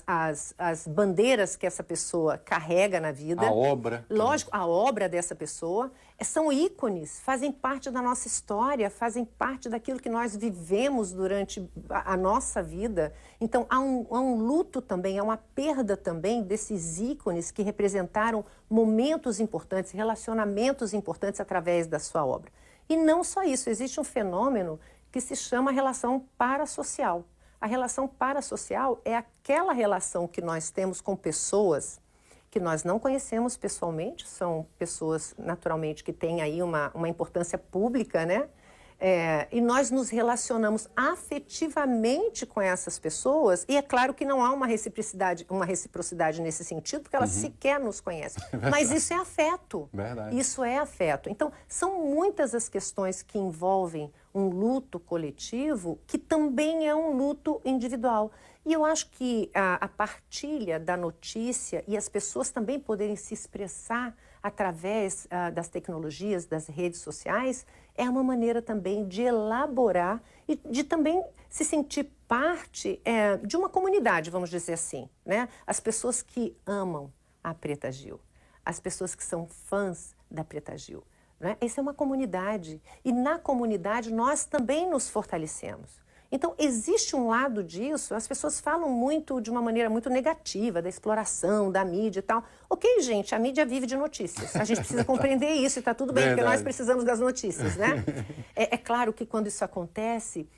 as bandeiras que essa pessoa carrega na vida. A obra. Lógico, a obra dessa pessoa. São ícones, fazem parte da nossa história, fazem parte daquilo que nós vivemos durante a nossa vida. Então, há um luto também, há uma perda também desses ícones que representaram momentos importantes, relacionamentos importantes através da sua obra. E não só isso, existe um fenômeno que se chama relação parasocial. A relação parasocial é aquela relação que nós temos com pessoas que nós não conhecemos pessoalmente, são pessoas, naturalmente, que têm aí uma importância pública, né? E nós nos relacionamos afetivamente com essas pessoas, e é claro que não há uma reciprocidade nesse sentido, porque elas sequer nos conhecem. Mas isso é afeto. Verdade. Isso é afeto. Então, são muitas as questões que envolvem um luto coletivo, que também é um luto individual. E eu acho que a partilha da notícia e as pessoas também poderem se expressar através das tecnologias, das redes sociais, é uma maneira também de elaborar e de também se sentir parte de uma comunidade, vamos dizer assim, né? As pessoas que amam a Preta Gil, as pessoas que são fãs da Preta Gil, né? Essa é uma comunidade e na comunidade nós também nos fortalecemos. Então, existe um lado disso, as pessoas falam muito de uma maneira muito negativa, da exploração, da mídia e tal. Ok, gente, a mídia vive de notícias. A gente precisa compreender isso e está tudo bem, porque nós precisamos das notícias, né? É claro que quando isso acontece,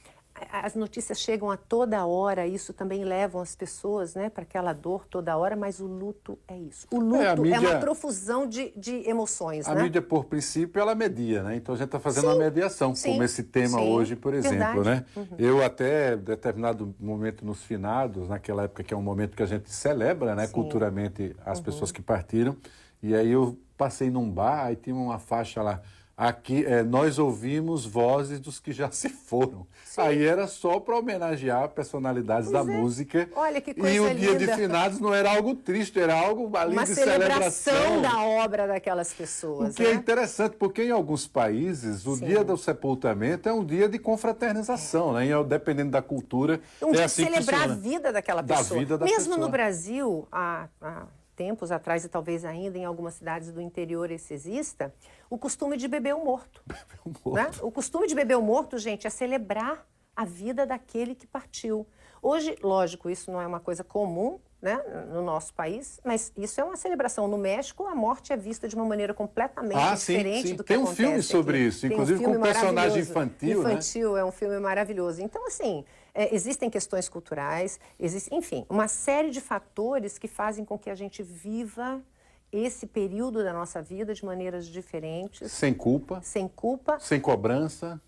as notícias chegam a toda hora, isso também leva as pessoas, né, para aquela dor toda hora, mas o luto é isso. O luto é uma profusão de emoções, A né? mídia, por princípio, ela media, né? Então a gente está fazendo uma mediação, como esse tema hoje, por exemplo, né? Eu até, em determinado momento nos finados, naquela época que é um momento que a gente celebra, né, culturalmente as pessoas que partiram, e aí eu passei num bar, aí tinha uma faixa lá, aqui, nós ouvimos vozes dos que já se foram. Sim. Aí era só para homenagear personalidades da música. Olha que coisa linda. E o dia linda. de finados não era algo triste, era algo ali uma de celebração. Celebração da obra daquelas pessoas. O que é interessante, porque em alguns países o dia do sepultamento é um dia de confraternização, né? E, dependendo da cultura. Um dia assim de celebrar a vida daquela pessoa. Mesmo no Brasil, há tempos atrás, e talvez ainda em algumas cidades do interior isso exista, o costume de beber o morto. Né? O costume de beber o morto, gente, é celebrar a vida daquele que partiu. Hoje, lógico, isso não é uma coisa comum, né, no nosso país, mas isso é uma celebração. No México, a morte é vista de uma maneira completamente diferente do que tem um acontece filme sobre aqui. isso, inclusive com um personagem infantil, né? É um filme maravilhoso. Então, assim, existem questões culturais, enfim, uma série de fatores que fazem com que a gente viva esse período da nossa vida de maneiras diferentes. Sem culpa. Sem culpa. Sem cobrança.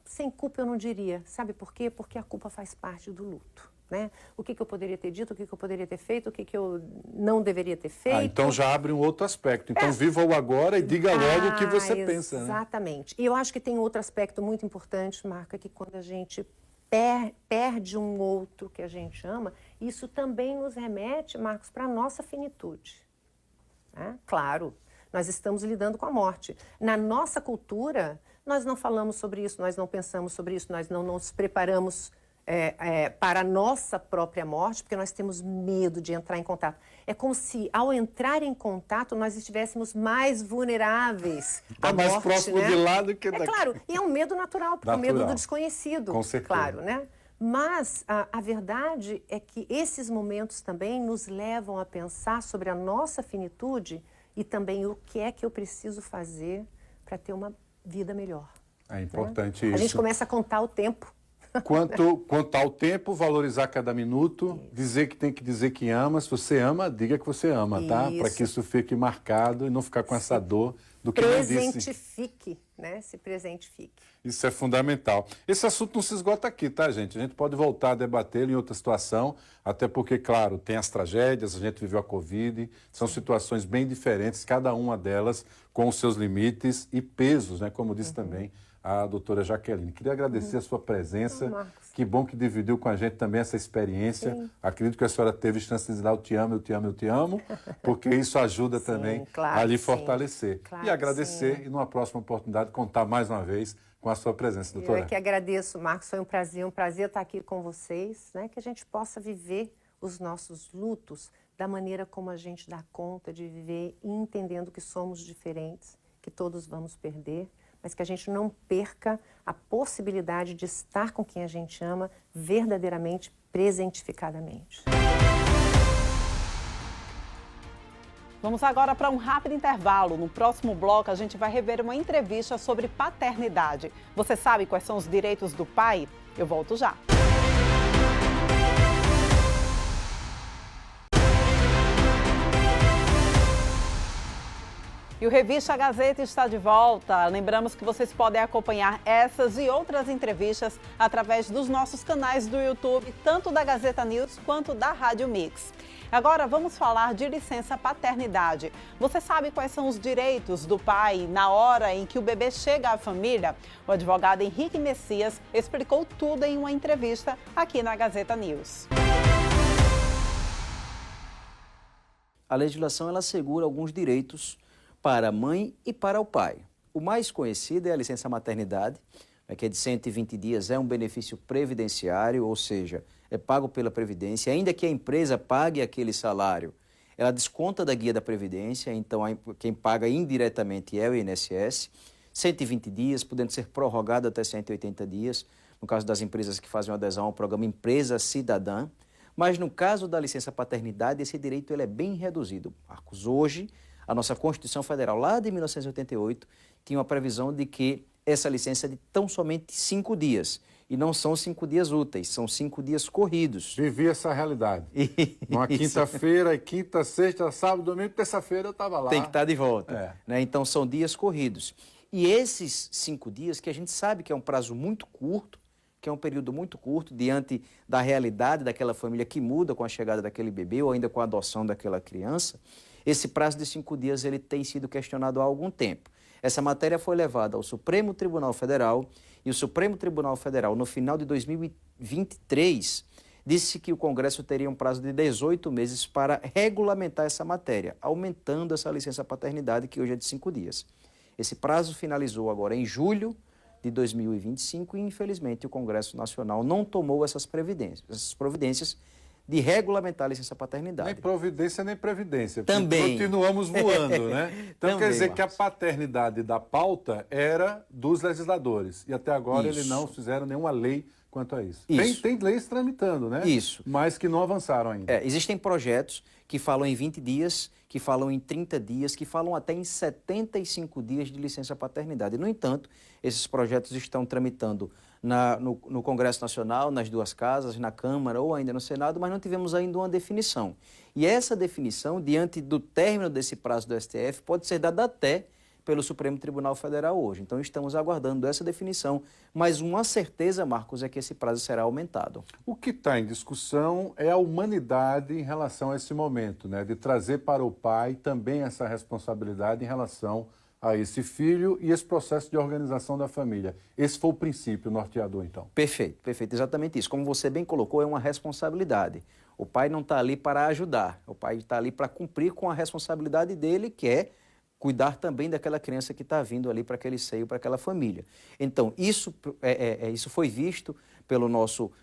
Sem culpa eu não diria. Sabe por quê? Porque a culpa faz parte do luto. Né? O que eu poderia ter dito, o que eu poderia ter feito, o que eu não deveria ter feito. Então já abre um outro aspecto. Então viva o agora e diga logo o que você pensa. Exatamente. Né? E eu acho que tem outro aspecto muito importante, Marca, que quando a gente perde um outro que a gente ama, isso também nos remete, Marcos, para a nossa finitude. Né? Claro, nós estamos lidando com a morte. Na nossa cultura, nós não falamos sobre isso, nós não pensamos sobre isso, nós não nos preparamos para a nossa própria morte, porque nós temos medo de entrar em contato. É como se, ao entrar em contato, nós estivéssemos mais vulneráveis à mais morte, próximo né? de lá do que daqui. Claro, e é um medo natural, porque é o medo do desconhecido. Com certeza. Claro, né? Mas a verdade é que esses momentos também nos levam a pensar sobre a nossa finitude e também o que é que eu preciso fazer para ter uma vida melhor. É importante A isso. gente começa a contar o tempo. Quanto ao tempo, valorizar cada minuto, dizer que tem que dizer que ama. Se você ama, diga que você ama, tá? Para que isso fique marcado e não ficar com essa dor do que não disse. Presentifique, né? Se presentifique. Isso é fundamental. Esse assunto não se esgota aqui, tá, gente? A gente pode voltar a debatê-lo em outra situação, até porque, claro, tem as tragédias, a gente viveu a Covid, são situações bem diferentes, cada uma delas com os seus limites e pesos, né? Como disse também a doutora Jaqueline. Queria agradecer a sua presença. Que bom que dividiu com a gente também essa experiência. Sim. Acredito que a senhora teve chance de dizer eu te amo, eu te amo, eu te amo, porque isso ajuda também claro a lhe que sim. fortalecer. Claro E agradecer que e numa próxima oportunidade contar mais uma vez com a sua presença, doutora. Eu é que agradeço, Marcos. Foi um prazer estar aqui com vocês, né? Que a gente possa viver os nossos lutos da maneira como a gente dá conta de viver, entendendo que somos diferentes, que todos vamos perder, mas que a gente não perca a possibilidade de estar com quem a gente ama verdadeiramente, presentificadamente. Vamos agora para um rápido intervalo. No próximo bloco, a gente vai rever uma entrevista sobre paternidade. Você sabe quais são os direitos do pai? Eu volto já. E o Revista Gazeta está de volta. Lembramos que vocês podem acompanhar essas e outras entrevistas através dos nossos canais do YouTube, tanto da Gazeta News quanto da Rádio Mix. Agora vamos falar de licença paternidade. Você sabe quais são os direitos do pai na hora em que o bebê chega à família? O advogado Henrique Messias explicou tudo em uma entrevista aqui na Gazeta News. A legislação ela assegura alguns direitos para a mãe e para o pai. O mais conhecido é a licença maternidade, que é de 120 dias, é um benefício previdenciário, ou seja, é pago pela Previdência, ainda que a empresa pague aquele salário, ela desconta da guia da Previdência, então quem paga indiretamente é o INSS, 120 dias, podendo ser prorrogado até 180 dias, no caso das empresas que fazem adesão ao programa Empresa Cidadã, mas no caso da licença paternidade, esse direito ele é bem reduzido. Marcos, hoje, a nossa Constituição Federal, lá de 1988, tinha uma previsão de que essa licença é de tão somente 5 dias. E não são 5 dias úteis, são 5 dias corridos. Vivi essa realidade. Numa quinta-feira, quinta, sexta, sábado, domingo, terça-feira eu estava lá. Tem que estar de volta. Né? Então, são dias corridos. E esses 5 dias, que a gente sabe que é um prazo muito curto, que é um período muito curto, diante da realidade daquela família que muda com a chegada daquele bebê ou ainda com a adoção daquela criança, esse prazo de 5 dias ele tem sido questionado há algum tempo. Essa matéria foi levada ao Supremo Tribunal Federal e o Supremo Tribunal Federal, no final de 2023, disse que o Congresso teria um prazo de 18 meses para regulamentar essa matéria, aumentando essa licença paternidade, que hoje é de 5 dias. Esse prazo finalizou agora em julho de 2025 e, infelizmente, o Congresso Nacional não tomou essas providências de regulamentar a licença paternidade. Nem providência, nem previdência. Também. Continuamos voando, né? Então Também, quer dizer Marcos, que a paternidade da pauta era dos legisladores. E até agora eles não fizeram nenhuma lei quanto a isso. Tem leis tramitando, né? Isso. Mas que não avançaram ainda. Existem projetos que falam em 20 dias, que falam em 30 dias, que falam até em 75 dias de licença paternidade. No entanto, esses projetos estão tramitando no Congresso Nacional, nas duas casas, na Câmara ou ainda no Senado, mas não tivemos ainda uma definição. E essa definição, diante do término desse prazo do STF, pode ser dada até pelo Supremo Tribunal Federal hoje. Então, estamos aguardando essa definição, mas uma certeza, Marcos, é que esse prazo será aumentado. O que está em discussão é a humanidade em relação a esse momento, né? De trazer para o pai também essa responsabilidade em relação a esse filho e esse processo de organização da família. Esse foi o princípio norteador, então. Perfeito, exatamente isso. Como você bem colocou, é uma responsabilidade. O pai não está ali para ajudar, o pai está ali para cumprir com a responsabilidade dele, que é cuidar também daquela criança que está vindo ali para aquele seio, para aquela família. Então, isso foi visto pelo nosso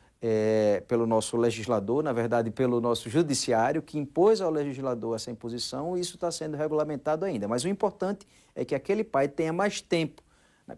legislador, na verdade, pelo nosso judiciário, que impôs ao legislador essa imposição, e isso está sendo regulamentado ainda. Mas o importante é que aquele pai tenha mais tempo,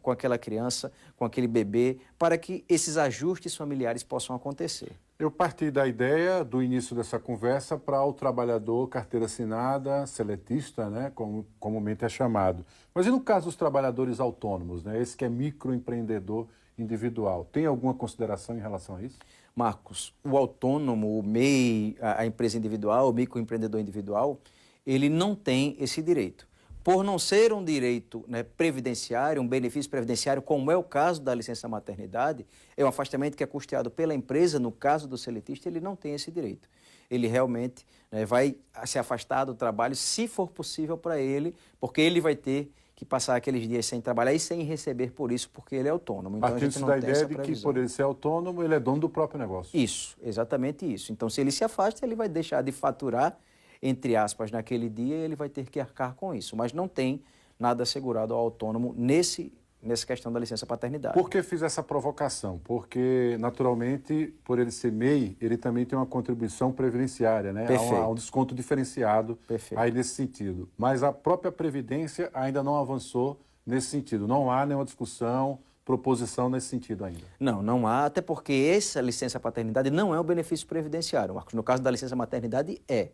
com aquela criança, com aquele bebê, para que esses ajustes familiares possam acontecer. Eu parti da ideia do início dessa conversa para o trabalhador carteira assinada, seletista, né, como comumente é chamado. Mas e no caso dos trabalhadores autônomos, né, esse que é microempreendedor individual, tem alguma consideração em relação a isso? Marcos, o autônomo, o MEI, a empresa individual, o microempreendedor individual, ele não tem esse direito. Por não ser um direito, né, previdenciário, um benefício previdenciário, como é o caso da licença maternidade, é um afastamento que é custeado pela empresa, no caso do seletista, ele não tem esse direito. Ele realmente, né, vai se afastar do trabalho, se for possível para ele, porque ele vai ter que passar aqueles dias sem trabalhar e sem receber por isso, porque ele é autônomo. Então, Partindo da ideia de que, por ele ser autônomo, ele é dono do próprio negócio. Isso, exatamente isso. Então, se ele se afasta, ele vai deixar de faturar, entre aspas, naquele dia, ele vai ter que arcar com isso. Mas não tem nada assegurado ao autônomo nessa questão da licença paternidade. Por que fiz essa provocação? Porque, naturalmente, por ele ser MEI, ele também tem uma contribuição previdenciária, né? Há um desconto diferenciado aí nesse sentido. Mas a própria Previdência ainda não avançou nesse sentido. Não há nenhuma discussão, proposição nesse sentido ainda. Não há, até porque essa licença paternidade não é um benefício previdenciário, Marcos. No caso da licença maternidade, é.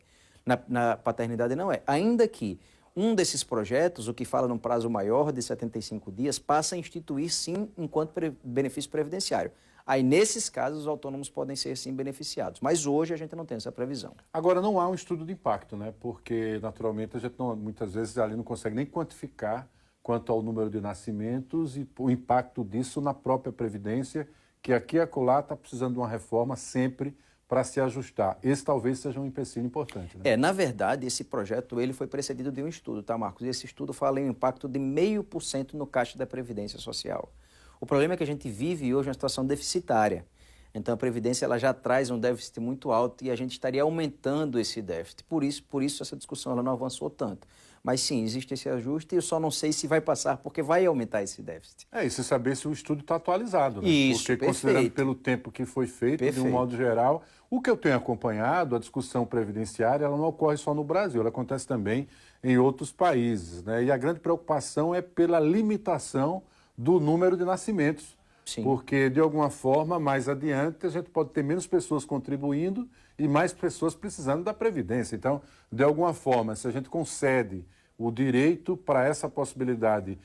Na paternidade não é. Ainda que um desses projetos, o que fala num prazo maior de 75 dias, passa a instituir, sim, enquanto benefício previdenciário. Aí, nesses casos, os autônomos podem ser, sim, beneficiados. Mas hoje a gente não tem essa previsão. Agora, não há um estudo de impacto, né? Porque, naturalmente, a gente muitas vezes ali não consegue nem quantificar quanto ao número de nascimentos e o impacto disso na própria Previdência, que aqui e acolá está precisando de uma reforma sempre para se ajustar. Esse talvez seja um empecilho importante, né? Na verdade, esse projeto ele foi precedido de um estudo, tá, Marcos? E esse estudo fala em um impacto de 0,5% no caixa da Previdência Social. O problema é que a gente vive hoje uma situação deficitária. Então, a Previdência ela já traz um déficit muito alto e a gente estaria aumentando esse déficit. Por isso essa discussão ela não avançou tanto. Mas sim, existe esse ajuste e eu só não sei se vai passar porque vai aumentar esse déficit. E se saber se o estudo está atualizado, né? Isso, porque considerando pelo tempo que foi feito, de um modo geral, o que eu tenho acompanhado, a discussão previdenciária, ela não ocorre só no Brasil, ela acontece também em outros países, né? E a grande preocupação é pela limitação do número de nascimentos. Sim. Porque, de alguma forma, mais adiante, a gente pode ter menos pessoas contribuindo e mais pessoas precisando da Previdência. Então, de alguma forma, se a gente concede o direito para essa possibilidade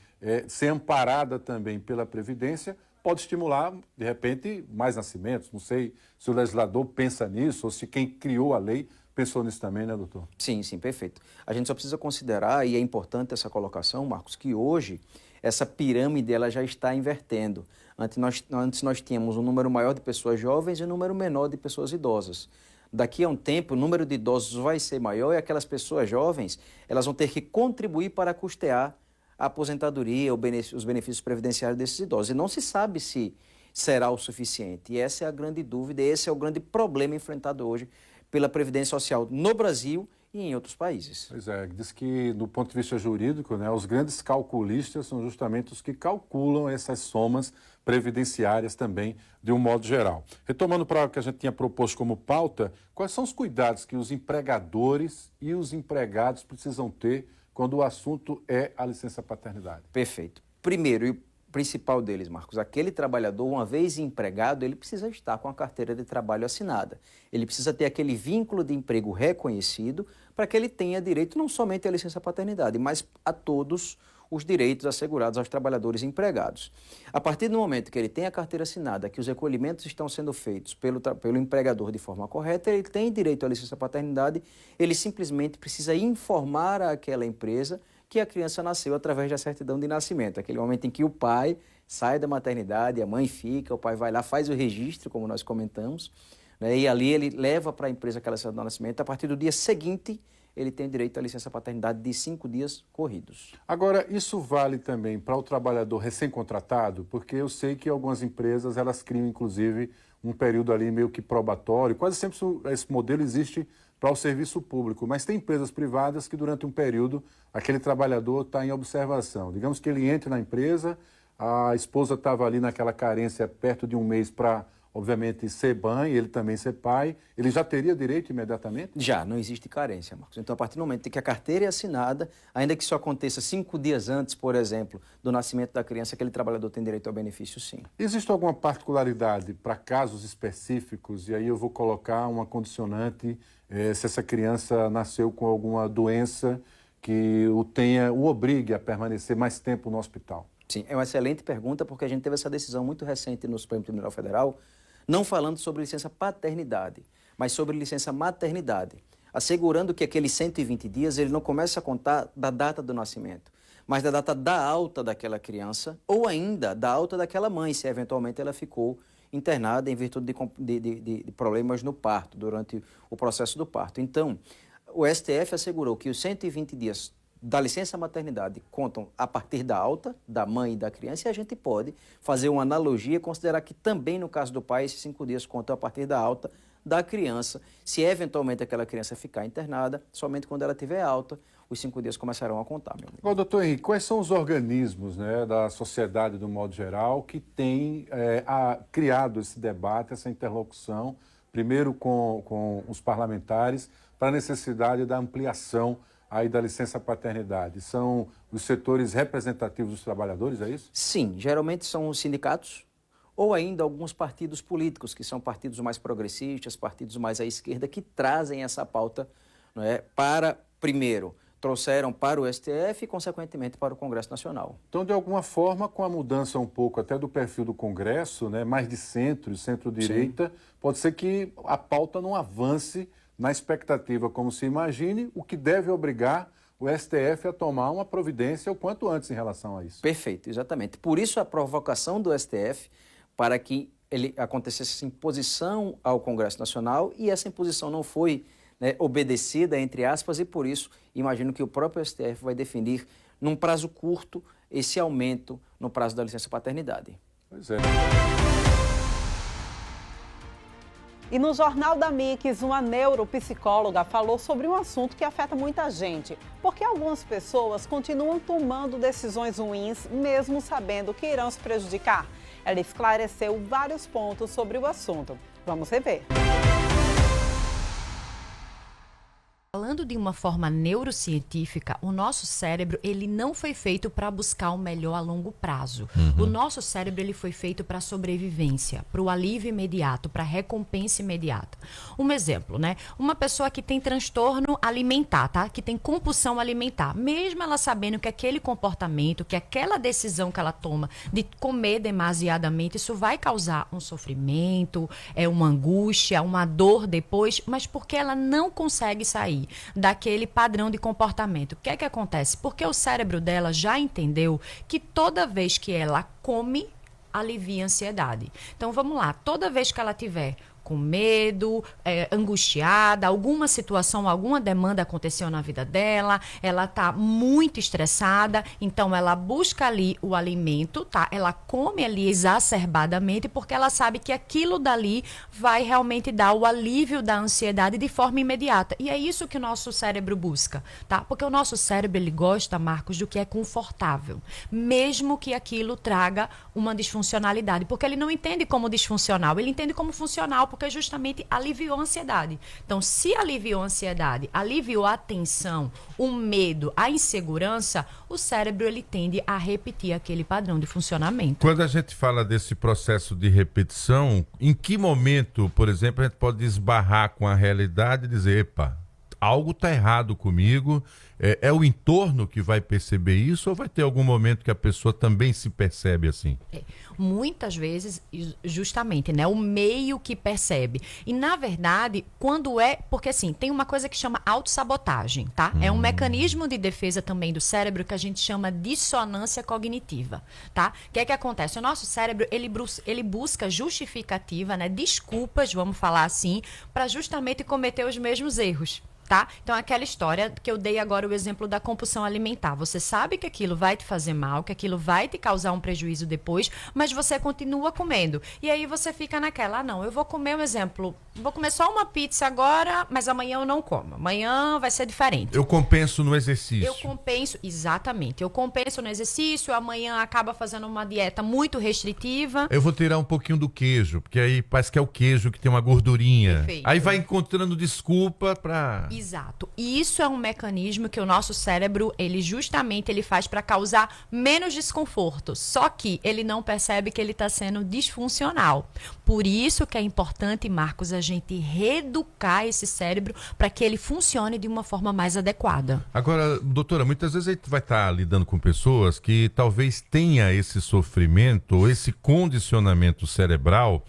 ser amparada também pela Previdência, pode estimular, de repente, mais nascimentos. Não sei se o legislador pensa nisso ou se quem criou a lei pensou nisso também, né, doutor? Sim, perfeito. A gente só precisa considerar, e é importante essa colocação, Marcos, que hoje essa pirâmide ela já está invertendo. Antes nós tínhamos um número maior de pessoas jovens e um número menor de pessoas idosas. Daqui a um tempo, o número de idosos vai ser maior e aquelas pessoas jovens elas vão ter que contribuir para custear a aposentadoria, os benefícios previdenciários desses idosos. E não se sabe se será o suficiente. E essa é a grande dúvida, esse é o grande problema enfrentado hoje pela Previdência Social no Brasil e em outros países. Pois é, diz que do ponto de vista jurídico, né, os grandes calculistas são justamente os que calculam essas somas previdenciárias também, de um modo geral. Retomando para o que a gente tinha proposto como pauta, quais são os cuidados que os empregadores e os empregados precisam ter quando o assunto é a licença paternidade? Perfeito. Primeiro, e o principal deles, Marcos, aquele trabalhador, uma vez empregado, ele precisa estar com a carteira de trabalho assinada. Ele precisa ter aquele vínculo de emprego reconhecido para que ele tenha direito não somente à licença paternidade, mas a todos os direitos assegurados aos trabalhadores empregados. A partir do momento que ele tem a carteira assinada, que os recolhimentos estão sendo feitos pelo empregador de forma correta, ele tem direito à licença paternidade, ele simplesmente precisa informar àquela empresa que a criança nasceu através da certidão de nascimento, aquele momento em que o pai sai da maternidade, a mãe fica, o pai vai lá, faz o registro, como nós comentamos, né, e ali ele leva para a empresa aquela certidão de nascimento. A partir do dia seguinte, ele tem direito à licença paternidade de 5 dias corridos. Agora, isso vale também para o trabalhador recém-contratado? Porque eu sei que algumas empresas, elas criam, inclusive, um período ali meio que probatório. Quase sempre esse modelo existe para o serviço público, mas tem empresas privadas que durante um período aquele trabalhador está em observação. Digamos que ele entra na empresa, a esposa estava ali naquela carência perto de um mês para obviamente, ser mãe, ele também ser pai, ele já teria direito imediatamente? Já, não existe carência, Marcos. Então, a partir do momento em que a carteira é assinada, ainda que isso aconteça 5 dias antes, por exemplo, do nascimento da criança, aquele trabalhador tem direito ao benefício, sim. Existe alguma particularidade para casos específicos, e aí eu vou colocar uma condicionante, se essa criança nasceu com alguma doença que o obrigue a permanecer mais tempo no hospital? Sim, é uma excelente pergunta, porque a gente teve essa decisão muito recente no Supremo Tribunal Federal, não falando sobre licença paternidade, mas sobre licença maternidade, assegurando que aqueles 120 dias ele não começa a contar da data do nascimento, mas da data da alta daquela criança ou ainda da alta daquela mãe, se eventualmente ela ficou internada em virtude de problemas no parto, durante o processo do parto. Então, o STF assegurou que os 120 dias da licença maternidade contam a partir da alta da mãe e da criança, e a gente pode fazer uma analogia e considerar que também no caso do pai esses 5 dias contam a partir da alta da criança. Se eventualmente aquela criança ficar internada, somente quando ela estiver alta, os 5 dias começarão a contar, meu amigo. Agora, doutor Henrique, quais são os organismos, né, da sociedade, do modo geral, que têm criado esse debate, essa interlocução, primeiro com os parlamentares, para a necessidade da ampliação aí da licença paternidade? São os setores representativos dos trabalhadores, é isso? Sim, geralmente são os sindicatos ou ainda alguns partidos políticos, que são partidos mais progressistas, partidos mais à esquerda, que trazem essa pauta, não é, primeiro, trouxeram para o STF e, consequentemente, para o Congresso Nacional. Então, de alguma forma, com a mudança um pouco até do perfil do Congresso, né, mais de centro-direita, pode ser que a pauta não avance na expectativa, como se imagine, o que deve obrigar o STF a tomar uma providência o quanto antes em relação a isso. Perfeito, exatamente. Por isso a provocação do STF para que ele acontecesse essa imposição ao Congresso Nacional, e essa imposição não foi, né, obedecida, entre aspas, e por isso imagino que o próprio STF vai definir, num prazo curto, esse aumento no prazo da licença paternidade. Pois é. E no Jornal da Mix, uma neuropsicóloga falou sobre um assunto que afeta muita gente, porque algumas pessoas continuam tomando decisões ruins, mesmo sabendo que irão se prejudicar. Ela esclareceu vários pontos sobre o assunto. Vamos rever. Falando de uma forma neurocientífica, o nosso cérebro ele não foi feito para buscar o melhor a longo prazo. O nosso cérebro ele foi feito para sobrevivência, para o alívio imediato, para recompensa imediata. Um exemplo, né? Uma pessoa que tem transtorno alimentar, tá? Que tem compulsão alimentar, mesmo ela sabendo que aquele comportamento, que aquela decisão que ela toma de comer demasiadamente, isso vai causar um sofrimento, uma angústia, uma dor depois, mas porque ela não consegue sair daquele padrão de comportamento. O que é que acontece? Porque o cérebro dela já entendeu que toda vez que ela come, alivia a ansiedade. Então vamos lá, toda vez que ela tiver com medo, angustiada, alguma situação, alguma demanda aconteceu na vida dela, ela está muito estressada, então ela busca ali o alimento, tá? Ela come ali exacerbadamente porque ela sabe que aquilo dali vai realmente dar o alívio da ansiedade de forma imediata. E é isso que o nosso cérebro busca, tá? Porque o nosso cérebro, ele gosta, Marcos, do que é confortável, mesmo que aquilo traga uma disfuncionalidade, porque ele não entende como disfuncional, ele entende como funcional, porque justamente aliviou a ansiedade. Então, se aliviou a ansiedade, aliviou a tensão, o medo, a insegurança, o cérebro ele tende a repetir aquele padrão de funcionamento. Quando a gente fala desse processo de repetição, em que momento, por exemplo, a gente pode esbarrar com a realidade e dizer, epa, algo está errado comigo? É o entorno que vai perceber isso ou vai ter algum momento que a pessoa também se percebe assim? Muitas vezes, justamente, né? O meio que percebe. E, na verdade, quando porque assim, tem uma coisa que chama autossabotagem, tá? É um mecanismo de defesa também do cérebro que a gente chama dissonância cognitiva, tá? O que é que acontece? O nosso cérebro, ele busca justificativa, né? Desculpas, vamos falar assim, para justamente cometer os mesmos erros. Tá? Então, aquela história que eu dei agora, o exemplo da compulsão alimentar. Você sabe que aquilo vai te fazer mal, que aquilo vai te causar um prejuízo depois, mas você continua comendo. E aí você fica naquela, não, eu vou comer, um exemplo, vou comer só uma pizza agora, mas amanhã eu não como. Amanhã vai ser diferente. Eu compenso no exercício. Eu compenso, exatamente. Eu compenso no exercício, amanhã acaba fazendo uma dieta muito restritiva. Eu vou tirar um pouquinho do queijo, porque aí parece que é o queijo que tem uma gordurinha. Perfeito. Aí vai encontrando desculpa para... Exato. E isso é um mecanismo que o nosso cérebro, ele faz para causar menos desconforto. Só que ele não percebe que ele está sendo disfuncional. Por isso que é importante, Marcos, a gente reeducar esse cérebro para que ele funcione de uma forma mais adequada. Agora, doutora, muitas vezes a gente vai estar lidando com pessoas que talvez tenha esse sofrimento, ou esse condicionamento cerebral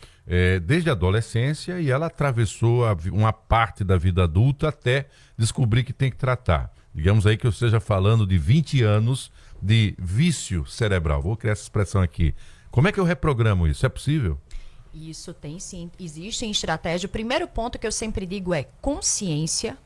desde a adolescência, e ela atravessou uma parte da vida adulta até descobrir que tem que tratar. Digamos aí que eu esteja falando de 20 anos de vício cerebral. Vou criar essa expressão aqui. Como é que eu reprogramo isso? É possível? Isso tem sim. Existe estratégia. O primeiro ponto que eu sempre digo é consciência,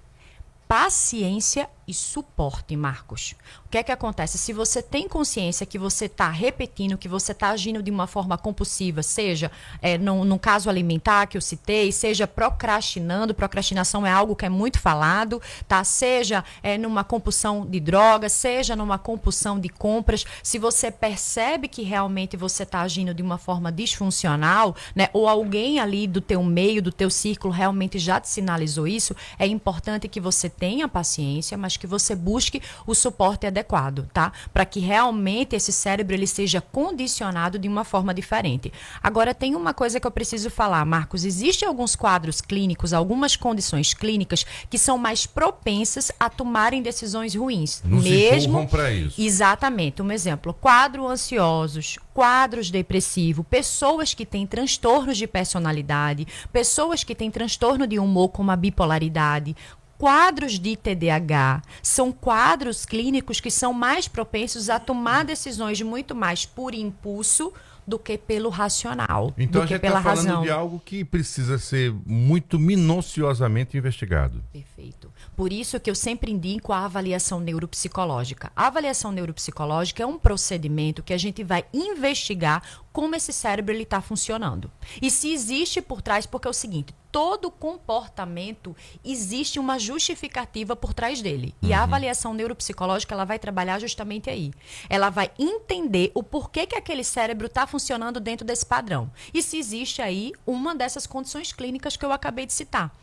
paciência e suporte, Marcos. O que é que acontece? Se você tem consciência que você está repetindo, que você está agindo de uma forma compulsiva, seja no caso alimentar que eu citei, seja procrastinando, procrastinação é algo que é muito falado, tá? Seja numa compulsão de drogas, seja numa compulsão de compras, se você percebe que realmente você está agindo de uma forma disfuncional, né? Ou alguém ali do teu meio, do teu círculo realmente já te sinalizou isso, é importante que você tenha paciência, mas que você busque o suporte adequado, tá? Para que realmente esse cérebro ele seja condicionado de uma forma diferente. Agora, tem uma coisa que eu preciso falar, Marcos. Existem alguns quadros clínicos, algumas condições clínicas que são mais propensas a tomarem decisões ruins. Nos empurram para isso. Exatamente. Um exemplo, quadros ansiosos, quadros depressivos, pessoas que têm transtornos de personalidade, pessoas que têm transtorno de humor como a bipolaridade, quadros de TDAH, são quadros clínicos que são mais propensos a tomar decisões muito mais por impulso do que pelo racional, então do que a gente pela está falando razão. de algo que precisa ser muito minuciosamente investigado. Perfeito. Por isso que eu sempre indico a avaliação neuropsicológica. A avaliação neuropsicológica é um procedimento que a gente vai investigar como esse cérebro está funcionando. E se existe por trás, porque é o seguinte, todo comportamento existe uma justificativa por trás dele. E a avaliação neuropsicológica ela vai trabalhar justamente aí. Ela vai entender o porquê que aquele cérebro está funcionando dentro desse padrão. E se existe aí uma dessas condições clínicas que eu acabei de citar.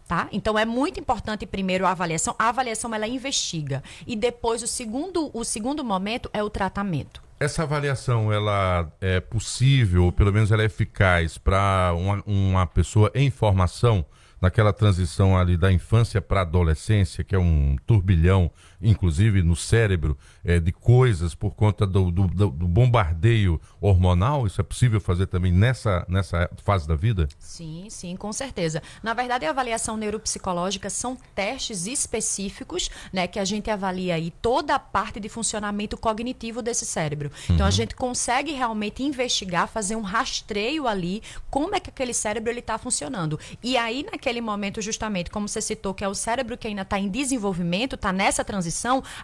Tá? Então, é muito importante, primeiro, a avaliação. A avaliação, ela investiga. E depois, o segundo momento é o tratamento. Essa avaliação, ela é possível, ou pelo menos ela é eficaz para uma pessoa em formação, naquela transição ali da infância para a adolescência, que é um turbilhão, inclusive no cérebro, de coisas por conta do bombardeio hormonal? Isso é possível fazer também nessa fase da vida? Sim, sim, com certeza. Na verdade, a avaliação neuropsicológica são testes específicos, né, que a gente avalia aí toda a parte de funcionamento cognitivo desse cérebro. Então, a gente consegue realmente investigar, fazer um rastreio ali, como é que aquele cérebro está funcionando. E aí, naquele momento, justamente, como você citou, que é o cérebro que ainda está em desenvolvimento, está nessa transição,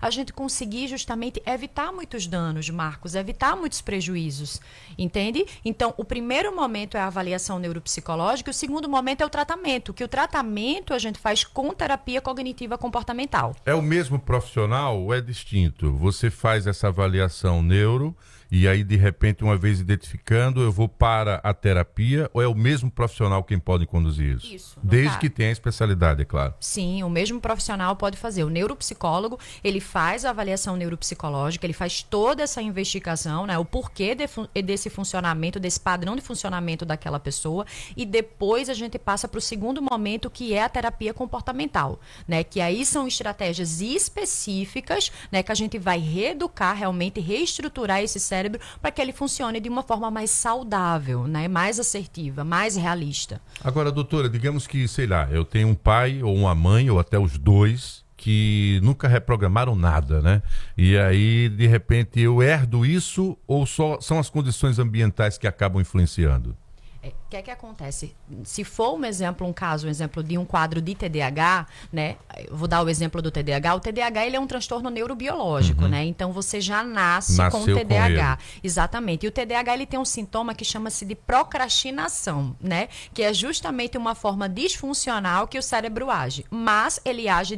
a gente conseguir justamente evitar muitos danos, Marcos, evitar muitos prejuízos, entende? Então, o primeiro momento é a avaliação neuropsicológica, o segundo momento é o tratamento, que o tratamento a gente faz com terapia cognitiva comportamental. É o mesmo profissional ou é distinto? Você faz essa avaliação neuro e aí, de repente, uma vez identificando, eu vou para a terapia, ou é o mesmo profissional quem pode conduzir isso? Isso. Desde que tenha a especialidade, é claro. Sim, o mesmo profissional pode fazer. O neuropsicólogo, ele faz a avaliação neuropsicológica, ele faz toda essa investigação, né? O porquê desse funcionamento, desse padrão de funcionamento daquela pessoa, e depois a gente passa para o segundo momento, que é a terapia comportamental, né? Que aí são estratégias específicas, né? Que a gente vai reeducar, realmente reestruturar esse cérebro para que ele funcione de uma forma mais saudável, né? Mais assertiva, mais realista. Agora, doutora, digamos que, sei lá, eu tenho um pai ou uma mãe, ou até os dois, que nunca reprogramaram nada, né? E aí, de repente, eu herdo isso ou só são as condições ambientais que acabam influenciando? O que é que acontece? Se for um exemplo de um quadro de TDAH, né? Eu vou dar o exemplo do TDAH. O TDAH ele é um transtorno neurobiológico, né? Então você já nasceu com o TDAH. Exatamente. E o TDAH ele tem um sintoma que chama-se de procrastinação, né? Que é justamente uma forma disfuncional que o cérebro age. Mas ele age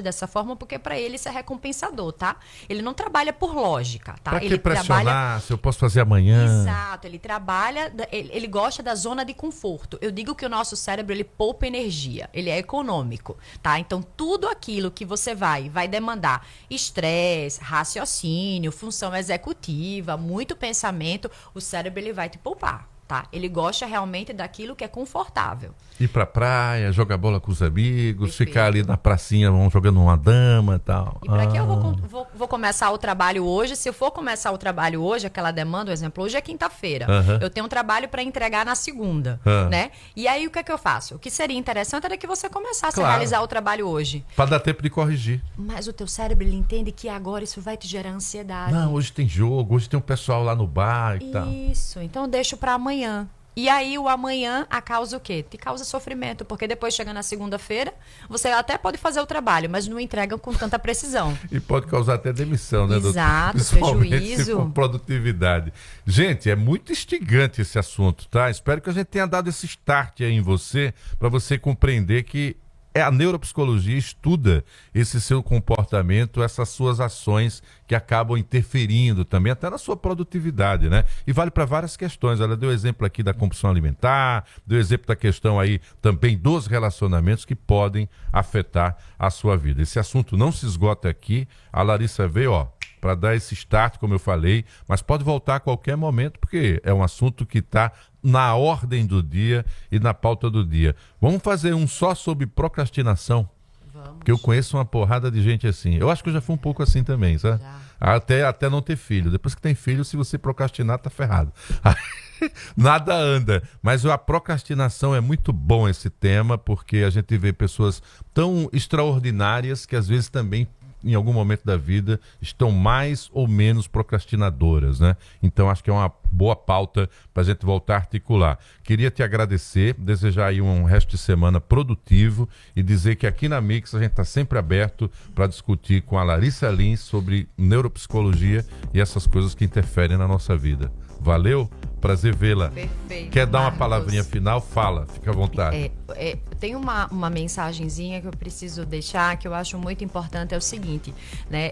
dessa forma porque para ele isso é recompensador, tá? Ele não trabalha por lógica, tá? Pra que ele pressionar se eu posso fazer amanhã? Exato, ele trabalha, ele gosta da zona de conforto. Eu digo que o nosso cérebro, ele poupa energia, ele é econômico, tá? Então, tudo aquilo que você vai demandar estresse, raciocínio, função executiva, muito pensamento, o cérebro, ele vai te poupar, tá? Ele gosta realmente daquilo que é confortável. Ir pra praia, jogar bola com os amigos, ficar ali na pracinha, vamos jogando uma dama e tal. E para que eu vou começar o trabalho hoje? Se eu for começar o trabalho hoje, aquela demanda, um exemplo, hoje é quinta-feira. Eu tenho um trabalho para entregar na segunda, né? E aí o que é que eu faço? O que seria interessante era que você começasse a realizar o trabalho hoje. Para dar tempo de corrigir. Mas o teu cérebro, ele entende que agora isso vai te gerar ansiedade. Não, hoje tem jogo, hoje tem um pessoal lá no bar e tal. Isso, então eu deixo para amanhã. E aí o amanhã a causa o quê? Te causa sofrimento, porque depois chega na segunda-feira, você até pode fazer o trabalho, mas não entrega com tanta precisão. E pode causar até demissão, né, Exato, doutor? prejuízo. Se for produtividade. Gente, é muito instigante esse assunto, tá? Espero que a gente tenha dado esse start aí em você, para você compreender que a neuropsicologia estuda esse seu comportamento, essas suas ações que acabam interferindo também até na sua produtividade, né? E vale para várias questões. Ela deu exemplo aqui da compulsão alimentar, deu exemplo da questão aí também dos relacionamentos que podem afetar a sua vida. Esse assunto não se esgota aqui. A Larissa veio, para dar esse start, como eu falei, mas pode voltar a qualquer momento, porque é um assunto que está na ordem do dia e na pauta do dia. Vamos fazer um só sobre procrastinação? Vamos. Porque eu conheço uma porrada de gente assim. Eu acho que eu já fui um pouco assim também, sabe? Até não ter filho. Depois que tem filho, se você procrastinar, tá ferrado. Nada anda. Mas a procrastinação é muito bom esse tema, porque a gente vê pessoas tão extraordinárias que às vezes também em algum momento da vida, estão mais ou menos procrastinadoras, né? Então, acho que é uma boa pauta para a gente voltar a articular. Queria te agradecer, desejar aí um resto de semana produtivo e dizer que aqui na Mix a gente está sempre aberto para discutir com a Larissa Lins sobre neuropsicologia e essas coisas que interferem na nossa vida. Valeu? Prazer vê-la. Perfeito. Quer dar uma palavrinha final? Fala, fica à vontade. Tem uma mensagenzinha que eu preciso deixar, que eu acho muito importante, é o seguinte, né?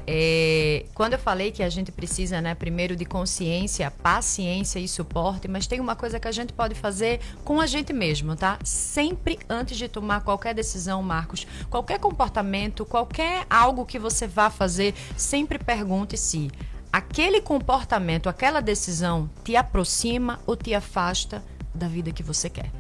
Quando eu falei que a gente precisa, né, primeiro de consciência, paciência e suporte, mas tem uma coisa que a gente pode fazer com a gente mesmo, tá? Sempre antes de tomar qualquer decisão, Marcos, qualquer comportamento, qualquer algo que você vá fazer, sempre pergunte se aquele comportamento, aquela decisão te aproxima ou te afasta da vida que você quer.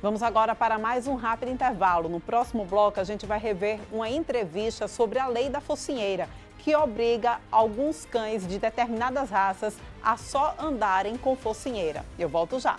Vamos agora para mais um rápido intervalo. No próximo bloco, a gente vai rever uma entrevista sobre a lei da focinheira, que obriga alguns cães de determinadas raças a só andarem com focinheira. Eu volto já.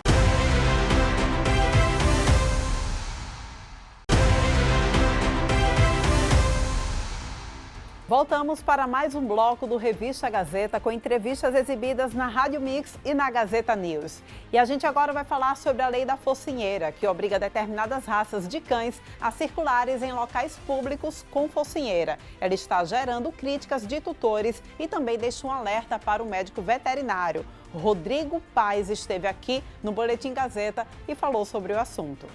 Voltamos para mais um bloco do Revista Gazeta com entrevistas exibidas na Rádio Mix e na Gazeta News. E a gente agora vai falar sobre a lei da focinheira, que obriga determinadas raças de cães a circulares em locais públicos com focinheira. Ela está gerando críticas de tutores e também deixa um alerta para o médico veterinário. Rodrigo Paes esteve aqui no Boletim Gazeta e falou sobre o assunto.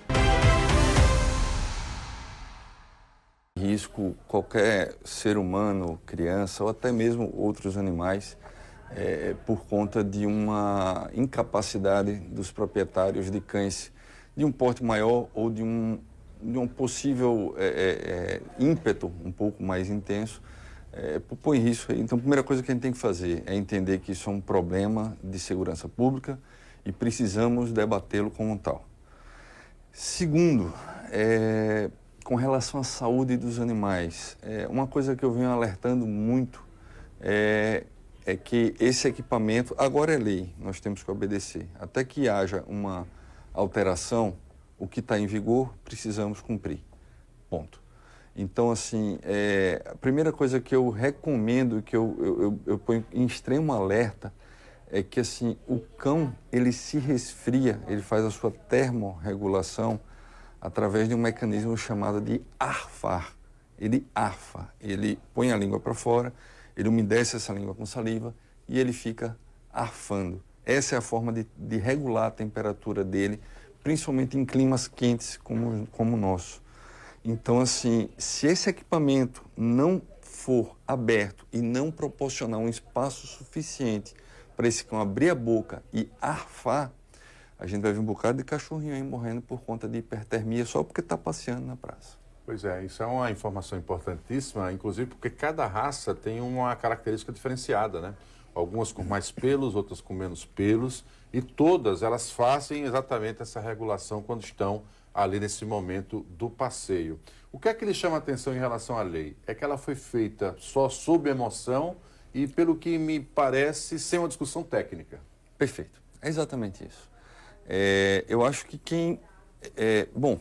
Risco qualquer ser humano, criança ou até mesmo outros animais por conta de uma incapacidade dos proprietários de cães de um porte maior ou de um possível ímpeto um pouco mais intenso, põe risco. Então, a primeira coisa que a gente tem que fazer é entender que isso é um problema de segurança pública e precisamos debatê-lo como tal. Segundo, com relação à saúde dos animais, uma coisa que eu venho alertando muito é que esse equipamento, agora é lei, nós temos que obedecer. Até que haja uma alteração, o que está em vigor, precisamos cumprir. Ponto. Então, assim, a primeira coisa que eu recomendo, que eu ponho em extremo alerta, é que assim, o cão, ele se resfria, ele faz a sua termorregulação através de um mecanismo chamado de arfar. Ele arfa, ele põe a língua para fora, ele umedece essa língua com saliva e ele fica arfando. Essa é a forma de regular a temperatura dele, principalmente em climas quentes como o nosso. Então, assim, se esse equipamento não for aberto e não proporcionar um espaço suficiente para esse cão abrir a boca e arfar, a gente vai ver um bocado de cachorrinho aí morrendo por conta de hipertermia só porque está passeando na praça. Pois é, isso é uma informação importantíssima, inclusive porque cada raça tem uma característica diferenciada, né? Algumas com mais pelos, outras com menos pelos, e todas elas fazem exatamente essa regulação quando estão ali nesse momento do passeio. O que é que lhe chama a atenção em relação à lei? É que ela foi feita só sob emoção e, pelo que me parece, sem uma discussão técnica. Perfeito, é exatamente isso. Eu acho que bom,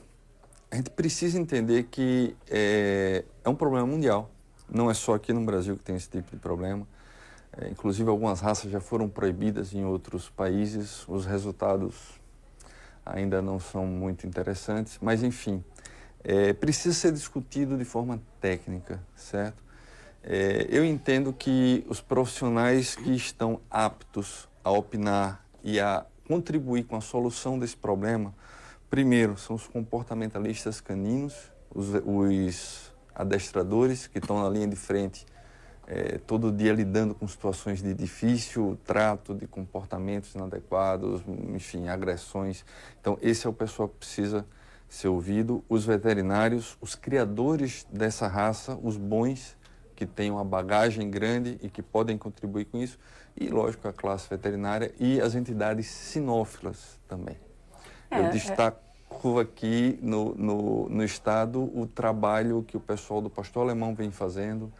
a gente precisa entender que é um problema mundial. Não é só aqui no Brasil que tem esse tipo de problema. Inclusive, algumas raças já foram proibidas em outros países. Os resultados ainda não são muito interessantes. Mas, enfim, precisa ser discutido de forma técnica, certo? Eu entendo que os profissionais que estão aptos a opinar e a contribuir com a solução desse problema, primeiro, são os comportamentalistas caninos, os adestradores que estão na linha de frente todo dia lidando com situações de difícil trato, de comportamentos inadequados, enfim, agressões. Então, esse é o pessoal que precisa ser ouvido. Os veterinários, os criadores dessa raça, os bons, que têm uma bagagem grande e que podem contribuir com isso. E, lógico, a classe veterinária e as entidades sinófilas também. Eu destaco aqui no estado o trabalho que o pessoal do Pastor Alemão vem fazendo.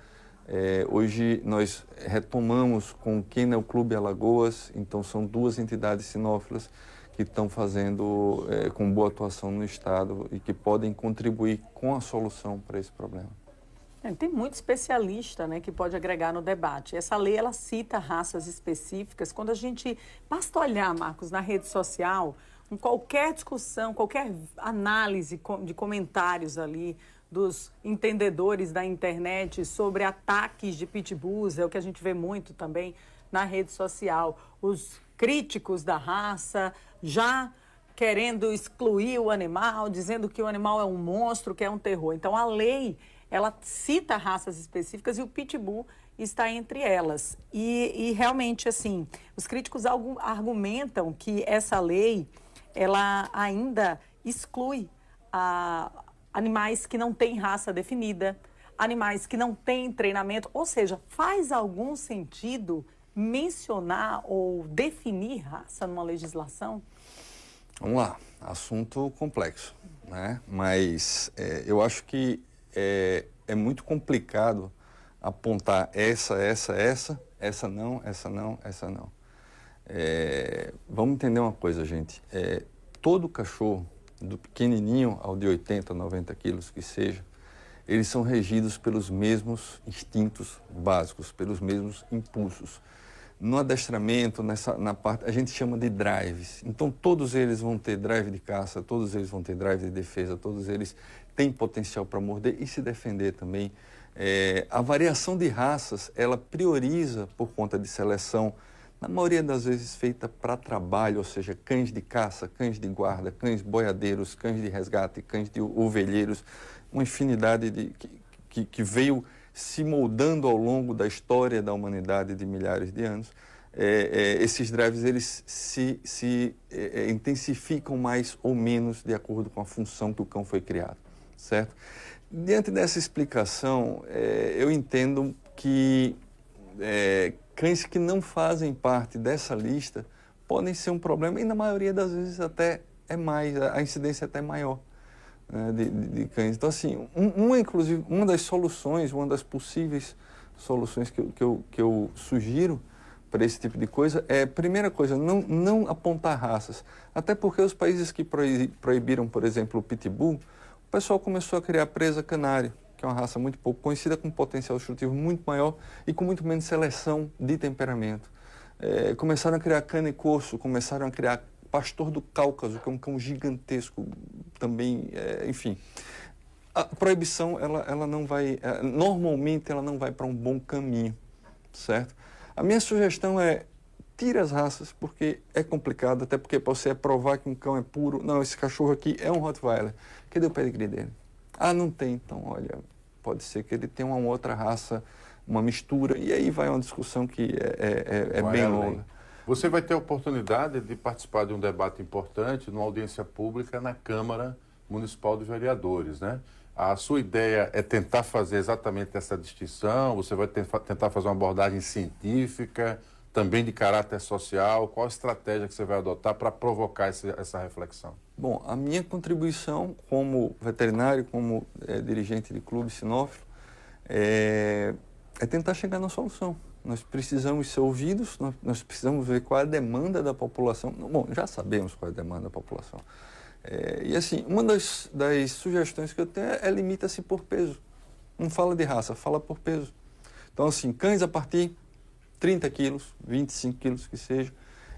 Hoje nós retomamos com o Kennel Clube Alagoas, então são duas entidades sinófilas que estão fazendo com boa atuação no estado e que podem contribuir com a solução para esse problema. Tem muito especialista, né, que pode agregar no debate. Essa lei, ela cita raças específicas. Quando a gente basta olhar, Marcos, na rede social, em qualquer discussão, qualquer análise de comentários ali dos entendedores da internet sobre ataques de pitbulls, é o que a gente vê muito também na rede social. Os críticos da raça já querendo excluir o animal, dizendo que o animal é um monstro, que é um terror. Então, a lei, ela cita raças específicas e o pitbull está entre elas. E realmente, assim, os críticos argumentam que essa lei, ela ainda exclui animais que não têm raça definida, animais que não têm treinamento, ou seja, faz algum sentido mencionar ou definir raça numa legislação? Vamos lá, assunto complexo, né? Mas eu acho que é muito complicado apontar essa não, essa não, essa não. Vamos entender uma coisa, gente. Todo cachorro, do pequenininho ao de 80, 90 quilos que seja, eles são regidos pelos mesmos instintos básicos, pelos mesmos impulsos. No adestramento, na parte, a gente chama de drives. Então, todos eles vão ter drive de caça, todos eles vão ter drive de defesa, todos eles têm potencial para morder e se defender também. A variação de raças, ela prioriza, por conta de seleção, na maioria das vezes feita para trabalho, ou seja, cães de caça, cães de guarda, cães boiadeiros, cães de resgate, cães de ovelheiros, uma infinidade que veio se moldando ao longo da história da humanidade de milhares de anos. Esses drives eles se intensificam mais ou menos de acordo com a função que o cão foi criado, certo? Diante dessa explicação, eu entendo que cães que não fazem parte dessa lista podem ser um problema e na maioria das vezes até é mais, a incidência é até maior, né, de cães. Então, assim, inclusive, uma das soluções, uma das possíveis soluções que eu sugiro para esse tipo de coisa primeira coisa, não apontar raças. Até porque os países que proibiram, por exemplo, o pitbull, o pessoal começou a criar presa canário, que é uma raça muito pouco conhecida, com potencial destrutivo muito maior e com muito menos seleção de temperamento. Começaram a criar cana e corso, começaram a criar pastor do Cáucaso, que é um cão gigantesco também, enfim. A proibição, ela não vai, normalmente ela não vai para um bom caminho, certo? A minha sugestão é, tire as raças, porque é complicado, até porque para você provar que um cão é puro, não, esse cachorro aqui é um Rottweiler, cadê o pedigree dele? Ah, não tem, então olha, pode ser que ele tenha uma outra raça, uma mistura, e aí vai uma discussão que é bem longa. Você vai ter a oportunidade de participar de um debate importante, numa audiência pública na Câmara Municipal de Vereadores, né? A sua ideia é tentar fazer exatamente essa distinção? Você vai tentar fazer uma abordagem científica, também de caráter social? Qual a estratégia que você vai adotar para provocar essa reflexão? Bom, a minha contribuição como veterinário, como dirigente de clube sinófilo, é tentar chegar na solução. Nós precisamos ser ouvidos, nós precisamos ver qual é a demanda da população. Bom, já sabemos qual é a demanda da população. E assim, uma das sugestões que eu tenho limita-se por peso. Não fala de raça, fala por peso. Então assim, cães a partir de 30 quilos, 25 quilos que seja,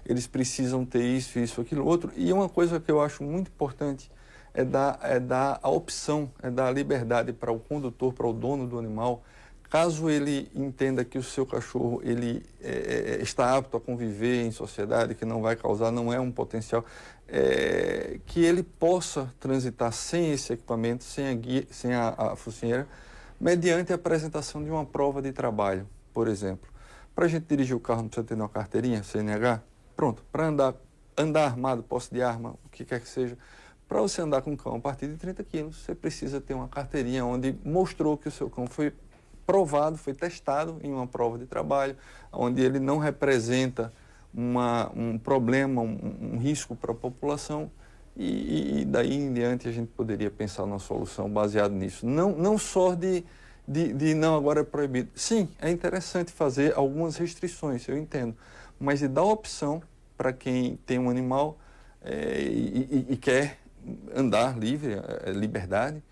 eles precisam ter isso, aquilo, outro. E uma coisa que eu acho muito importante é dar a opção, é dar a liberdade para o condutor, para o dono do animal, caso ele entenda que o seu cachorro ele está apto a conviver em sociedade, que não vai causar, não é um potencial, que ele possa transitar sem esse equipamento, sem a guia, sem a focinheira, mediante a apresentação de uma prova de trabalho, por exemplo. Para a gente dirigir o carro não precisa ter uma carteirinha, CNH, pronto. Para andar armado, posse de arma, o que quer que seja, para você andar com um cão a partir de 30 quilos, você precisa ter uma carteirinha onde mostrou que o seu cão foi provado, foi testado em uma prova de trabalho, onde ele não representa um problema, um risco para a população, e daí em diante a gente poderia pensar numa solução baseada nisso. Não só de não, agora é proibido. Sim, é interessante fazer algumas restrições, eu entendo, mas de dar opção para quem tem um animal e quer andar livre, liberdade,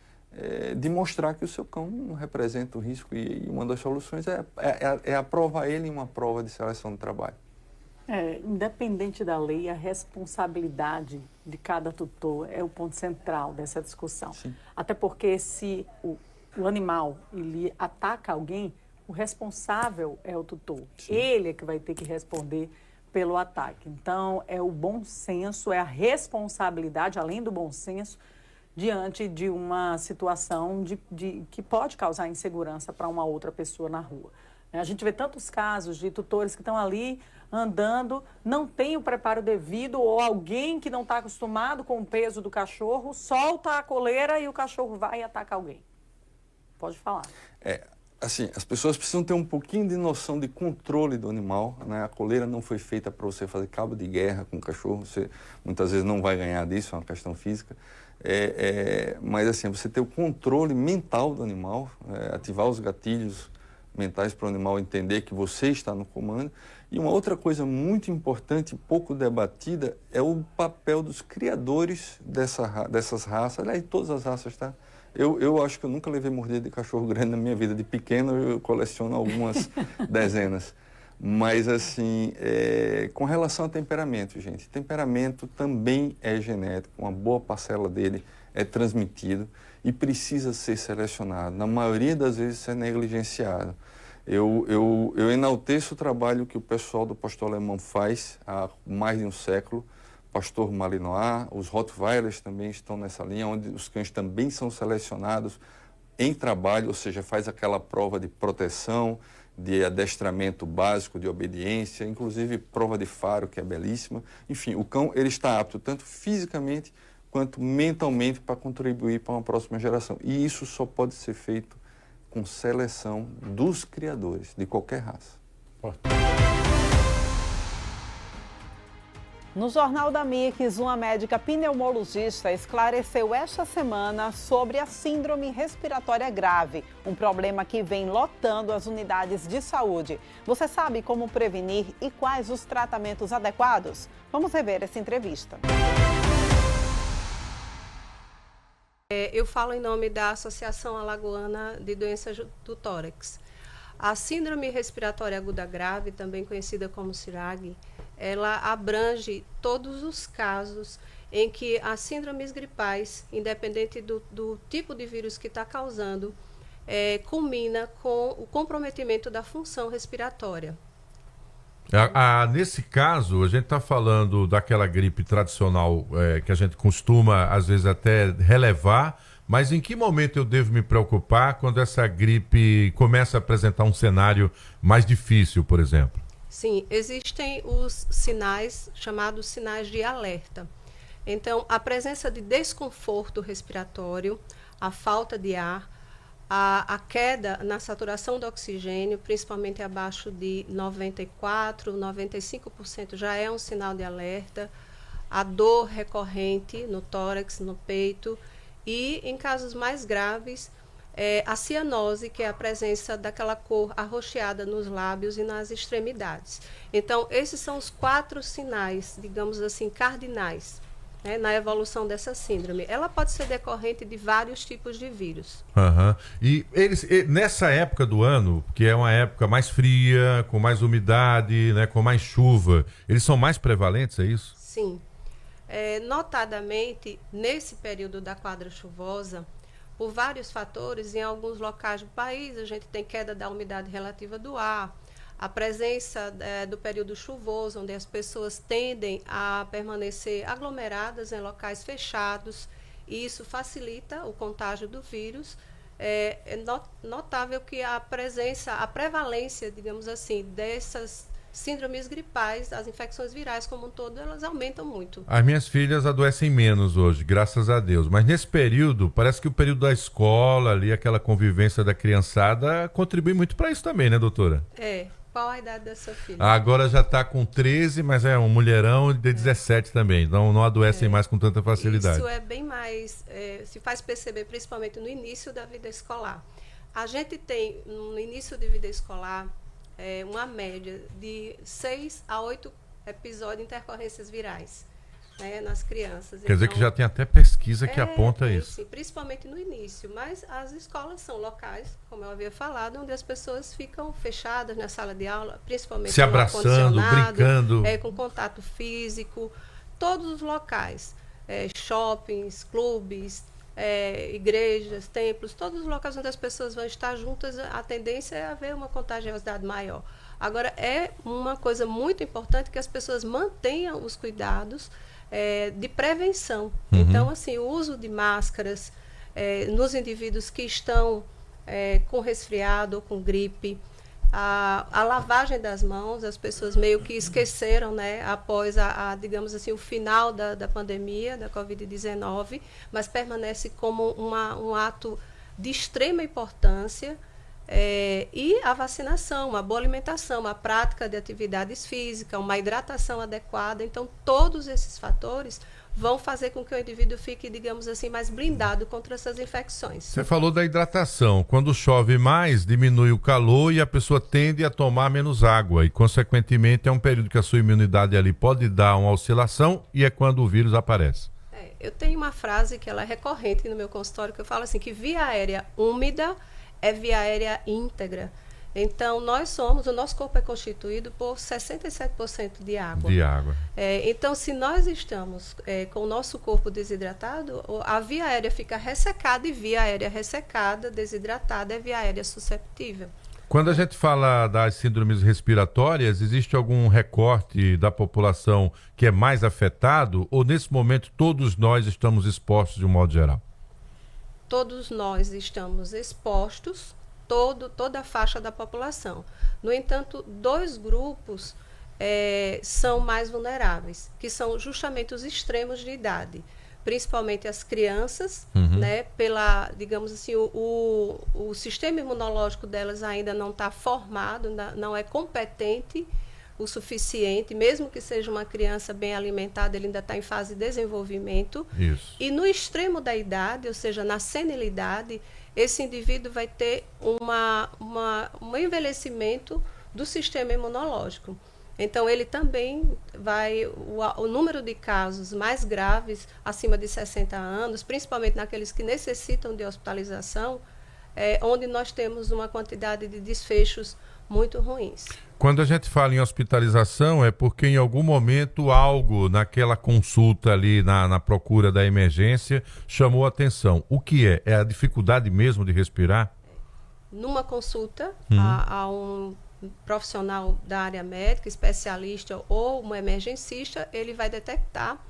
de mostrar que o seu cão não representa o risco, e uma das soluções é aprovar ele em uma prova de seleção de trabalho. Independente da lei, a responsabilidade de cada tutor é o ponto central dessa discussão. Sim. Até porque se o animal ele ataca alguém, o responsável é o tutor. Sim. Ele é que vai ter que responder pelo ataque. Então, é o bom senso, é a responsabilidade, além do bom senso, diante de uma situação que pode causar insegurança para uma outra pessoa na rua. A gente vê tantos casos de tutores que estão ali andando, não tem o preparo devido, ou alguém que não está acostumado com o peso do cachorro, solta a coleira e o cachorro vai e ataca alguém. Pode falar. Assim, as pessoas precisam ter um pouquinho de noção de controle do animal, né? A coleira não foi feita para você fazer cabo de guerra com o cachorro, você muitas vezes não vai ganhar disso, é uma questão física. Mas assim, você ter o controle mental do animal, ativar os gatilhos mentais para o animal entender que você está no comando. E uma outra coisa muito importante, pouco debatida, é o papel dos criadores dessas raças, aliás, todas as raças, tá? Eu acho que eu nunca levei mordida de cachorro grande na minha vida. De pequeno eu coleciono algumas dezenas. Mas assim, com relação a temperamento, gente, temperamento também é genético, uma boa parcela dele é transmitido e precisa ser selecionado. Na maioria das vezes é negligenciado. Eu enalteço o trabalho que o pessoal do pastor alemão faz há mais de um século, pastor Malinois, os Rottweilers também estão nessa linha, onde os cães também são selecionados em trabalho, ou seja, faz aquela prova de proteção, de adestramento básico, de obediência, inclusive prova de faro, que é belíssima. Enfim, o cão ele está apto tanto fisicamente quanto mentalmente para contribuir para uma próxima geração. E isso só pode ser feito com seleção dos criadores, de qualquer raça. No Jornal da Mix, uma médica pneumologista esclareceu esta semana sobre a síndrome respiratória grave, um problema que vem lotando as unidades de saúde. Você sabe como prevenir e quais os tratamentos adequados? Vamos rever essa entrevista. Eu falo em nome da Associação Alagoana de Doenças do Tórax. A síndrome respiratória aguda grave, também conhecida como CIRAG, ela abrange todos os casos em que as síndromes gripais, independente do tipo de vírus que está causando, culmina com o comprometimento da função respiratória. Nesse caso, a gente está falando daquela gripe tradicional que a gente costuma, às vezes, até relevar, mas em que momento eu devo me preocupar quando essa gripe começa a apresentar um cenário mais difícil, por exemplo? Sim, existem os sinais, chamados sinais de alerta. Então, a presença de desconforto respiratório, a falta de ar, a queda na saturação do oxigênio, principalmente abaixo de 94%, 95% já é um sinal de alerta. A dor recorrente no tórax, no peito. E, em casos mais graves, a cianose, que é a presença daquela cor arroxeada nos lábios e nas extremidades. Então, esses são os 4 sinais, digamos assim, cardinais, na evolução dessa síndrome. Ela pode ser decorrente de vários tipos de vírus. E nessa época do ano, que é uma época mais fria, com mais umidade, né, com mais chuva, eles são mais prevalentes, é isso? Sim. Notadamente, nesse período da quadra chuvosa, por vários fatores, em alguns locais do país, a gente tem queda da umidade relativa do ar, a presença do período chuvoso, onde as pessoas tendem a permanecer aglomeradas em locais fechados, e isso facilita o contágio do vírus. É notável que a prevalência, digamos assim, dessas síndromes gripais, as infecções virais como um todo, elas aumentam muito. As minhas filhas adoecem menos hoje, graças a Deus. Mas nesse período, parece que o período da escola, ali, aquela convivência da criançada, contribui muito para isso também, né, doutora? Qual a idade da sua filha? Agora já está com 13, mas é um mulherão de 17 também. Então não adoecem mais com tanta facilidade. Isso é bem mais, se faz perceber principalmente no início da vida escolar. A gente tem, no início de vida escolar, uma média de 6 a 8 episódios de intercorrências virais, nas crianças. Quer dizer que já tem até pesquisa que aponta isso. Sim, principalmente no início. Mas as escolas são locais, como eu havia falado, onde as pessoas ficam fechadas na sala de aula, principalmente se abraçando, brincando. Com contato físico. Todos os locais, shoppings, clubes, igrejas, templos, todos os locais onde as pessoas vão estar juntas, a tendência é haver uma contagiosidade maior. Agora, é uma coisa muito importante que as pessoas mantenham os cuidados de prevenção. Então, assim, o uso de máscaras nos indivíduos que estão com resfriado ou com gripe, a lavagem das mãos, as pessoas meio que esqueceram, após digamos assim, o final da pandemia, da Covid-19, mas permanece como um ato de extrema importância. E a vacinação, uma boa alimentação, a prática de atividades físicas, uma hidratação adequada. Então, todos esses fatores vão fazer com que o indivíduo fique, digamos assim, mais blindado contra essas infecções. Você falou da hidratação. Quando chove mais, diminui o calor e a pessoa tende a tomar menos água. E, consequentemente, é um período que a sua imunidade ali pode dar uma oscilação e é quando o vírus aparece. Eu tenho uma frase que ela é recorrente no meu consultório, que eu falo assim, que via aérea úmida é via aérea íntegra. Então, o nosso corpo é constituído por 67% de água. Então, se nós estamos com o nosso corpo desidratado, a via aérea fica ressecada, e via aérea ressecada, desidratada, é via aérea susceptível. Quando a gente fala das síndromes respiratórias, existe algum recorte da população que é mais afetado, ou nesse momento todos nós estamos expostos de um modo geral? Todos nós estamos expostos, toda a faixa da população. No entanto, 2 grupos são mais vulneráveis, que são justamente os extremos de idade, principalmente as crianças, digamos assim, o sistema imunológico delas ainda não está formado, não é competente o suficiente, mesmo que seja uma criança bem alimentada, ele ainda está em fase de desenvolvimento. Isso. E no extremo da idade, ou seja, na senilidade, esse indivíduo vai ter um envelhecimento do sistema imunológico. Então, ele também o número de casos mais graves, acima de 60 anos, principalmente naqueles que necessitam de hospitalização, onde nós temos uma quantidade de desfechos muito ruins. Quando a gente fala em hospitalização, é porque em algum momento algo naquela consulta ali, na procura da emergência, chamou a atenção. O que é? É a dificuldade mesmo de respirar? Numa consulta a um profissional da área médica, especialista ou um emergencista, ele vai detectar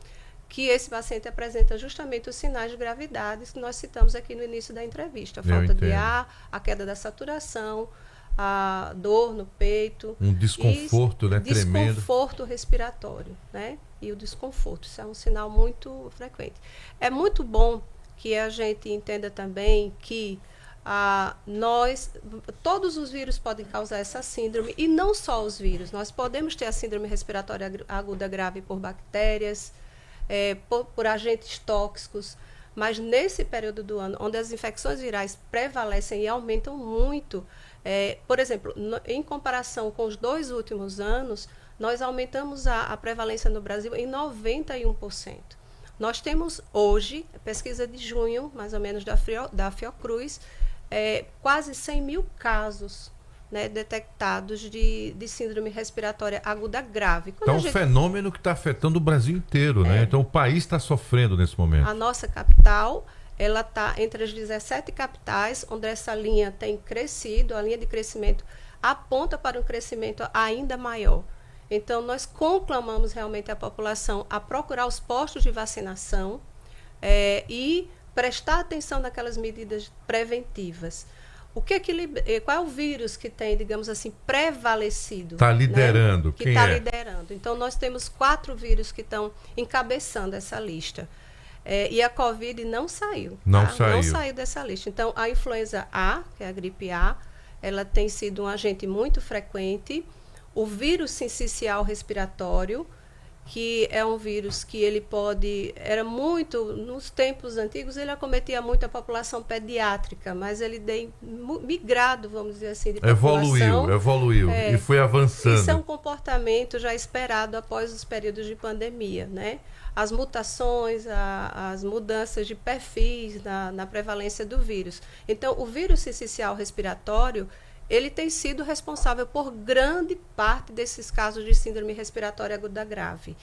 que esse paciente apresenta justamente os sinais de gravidade que nós citamos aqui no início da entrevista. Falta de ar, a queda da saturação, a dor no peito. Um desconforto, né? Tremendo. Desconforto respiratório, né? E o desconforto, isso é um sinal muito frequente. É muito bom que a gente entenda também que todos os vírus podem causar essa síndrome, e não só os vírus. Nós podemos ter a síndrome respiratória aguda grave por bactérias, por agentes tóxicos, mas nesse período do ano, onde as infecções virais prevalecem e aumentam muito, por exemplo, em comparação com os 2 últimos anos, nós aumentamos a prevalência no Brasil em 91%. Nós temos hoje, pesquisa de junho, mais ou menos, da Fiocruz, quase 100 mil casos, né, detectados de síndrome respiratória aguda grave. Então, um fenômeno que está afetando o Brasil inteiro, né? Então, o país está sofrendo nesse momento. A nossa capital, ela está entre as 17 capitais, onde essa linha tem crescido, a linha de crescimento aponta para um crescimento ainda maior. Então, nós conclamamos realmente a população a procurar os postos de vacinação e prestar atenção naquelas medidas preventivas. Qual é o vírus que tem, digamos assim, prevalecido? Está liderando. Né? Que está liderando. Então, nós temos 4 vírus que estão encabeçando essa lista. E a Covid não saiu. Não saiu dessa lista. Então, a influenza A, que é a gripe A, ela tem sido um agente muito frequente. O vírus sincicial respiratório, que é um vírus que ele nos tempos antigos, ele acometia muito a população pediátrica, mas ele tem migrado, vamos dizer assim, de população. Evoluiu e foi avançando. Isso é um comportamento já esperado após os períodos de pandemia, né? As mutações, as mudanças de perfis na prevalência do vírus. Então, o vírus sincicial respiratório, ele tem sido responsável por grande parte desses casos de síndrome respiratória aguda grave.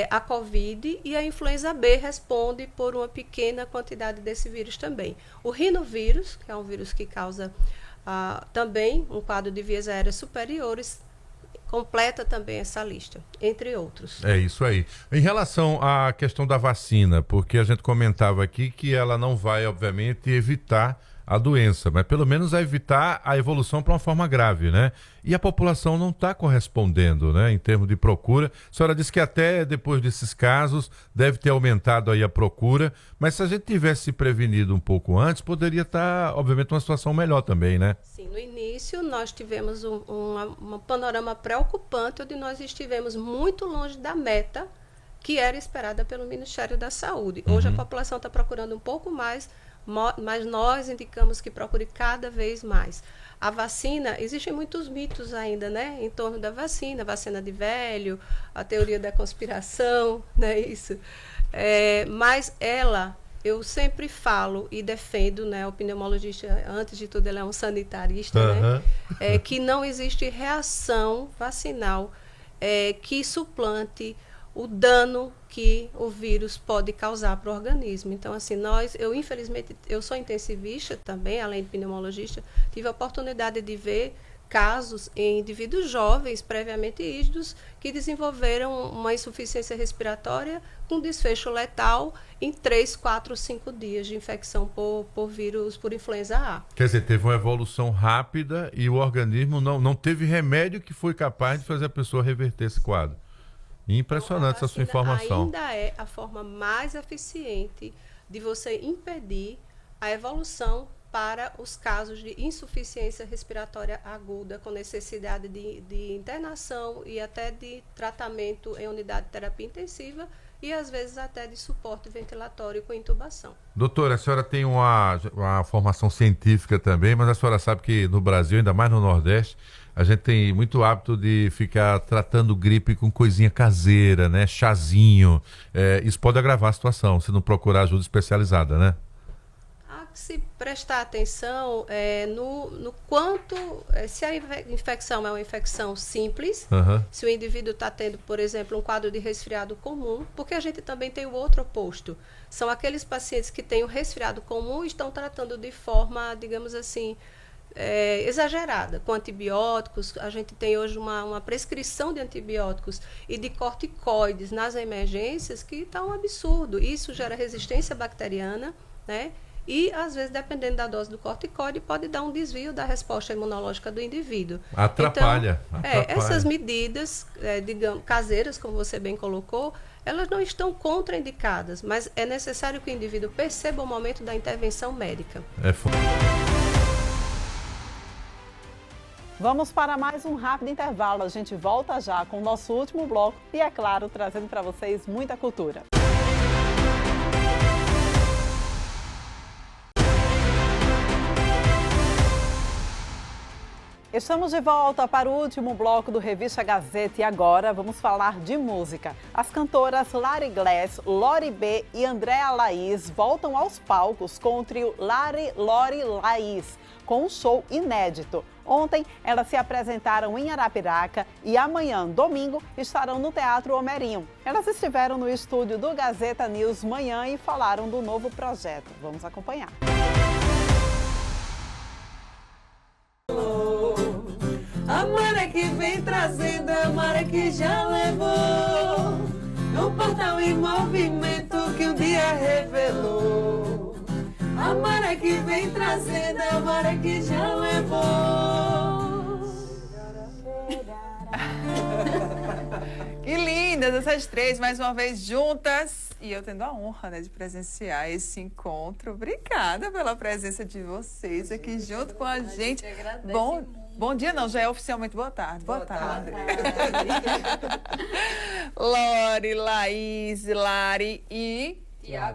A Covid e a influenza B responde por uma pequena quantidade desse vírus também. O rinovírus, que é um vírus que causa também um quadro de vias aéreas superiores, completa também essa lista, entre outros. É isso aí. Em relação à questão da vacina, porque a gente comentava aqui que ela não vai, obviamente, evitar a doença, mas pelo menos a evitar a evolução para uma forma grave, né? E a população não está correspondendo, né? Em termos de procura. A senhora disse que até depois desses casos deve ter aumentado aí a procura, mas se a gente tivesse se prevenido um pouco antes, poderia estar, obviamente, uma situação melhor também, né? Sim, no início nós tivemos um panorama preocupante, onde nós estivemos muito longe da meta que era esperada pelo Ministério da Saúde. Hoje a população está procurando um pouco mais, mas nós indicamos que procure cada vez mais. A vacina, existem muitos mitos ainda, né, em torno da vacina de velho, a teoria da conspiração, né, isso. Mas eu sempre falo e defendo, né, o pneumologista, antes de tudo, ele é um sanitarista, né, que não existe reação vacinal que suplante o dano que o vírus pode causar para o organismo. Então, assim, infelizmente, eu sou intensivista também, além de pneumologista, tive a oportunidade de ver casos em indivíduos jovens, previamente ígidos, que desenvolveram uma insuficiência respiratória com desfecho letal em 3, 4, 5 dias de infecção por vírus, por influenza A. Quer dizer, teve uma evolução rápida e o organismo não teve remédio que foi capaz de fazer a pessoa reverter esse quadro. Impressionante essa sua informação. Ainda é a forma mais eficiente de você impedir a evolução para os casos de insuficiência respiratória aguda, com necessidade de internação e até de tratamento em unidade de terapia intensiva e, às vezes, até de suporte ventilatório com intubação. Doutora, a senhora tem uma formação científica também, mas a senhora sabe que no Brasil, ainda mais no Nordeste, a gente tem muito hábito de ficar tratando gripe com coisinha caseira, né? Chazinho. Isso pode agravar a situação, se não procurar ajuda especializada, né? se prestar atenção no quanto, se a infecção é uma infecção simples, se o indivíduo está tendo, por exemplo, um quadro de resfriado comum, porque a gente também tem o outro oposto. São aqueles pacientes que têm o resfriado comum e estão tratando de forma, digamos assim, exagerada, com antibióticos. A gente tem hoje uma prescrição de antibióticos e de corticoides nas emergências que está um absurdo. Isso gera resistência bacteriana, né? E, às vezes, dependendo da dose do corticoide, pode dar um desvio da resposta imunológica do indivíduo. Atrapalha. Então, essas medidas, digamos, caseiras, como você bem colocou, elas não estão contraindicadas, mas é necessário que o indivíduo perceba o momento da intervenção médica. Vamos para mais um rápido intervalo. A gente volta já com o nosso último bloco e, é claro, trazendo para vocês muita cultura. Estamos de volta para o último bloco do Revista Gazeta e agora vamos falar de música. As cantoras Lari Glass, Lori B e Andréa Laís voltam aos palcos com o trio Lari, Lori, Laís, com um show inédito. Ontem, elas se apresentaram em Arapiraca e amanhã, domingo, estarão no Teatro Homerinho. Elas estiveram no estúdio do Gazeta News Manhã e falaram do novo projeto. Vamos acompanhar. A maré que vem trazendo é a maré que já levou no portal em movimento que um dia revelou. A maré que vem trazendo é a maré que já levou. Que lindas essas três, mais uma vez juntas. E eu tendo a honra, né, de presenciar esse encontro. Obrigada pela presença de vocês aqui junto com a gente. Bom dia, não, já é oficialmente boa tarde. Boa tarde. Lori, Laís, Lari e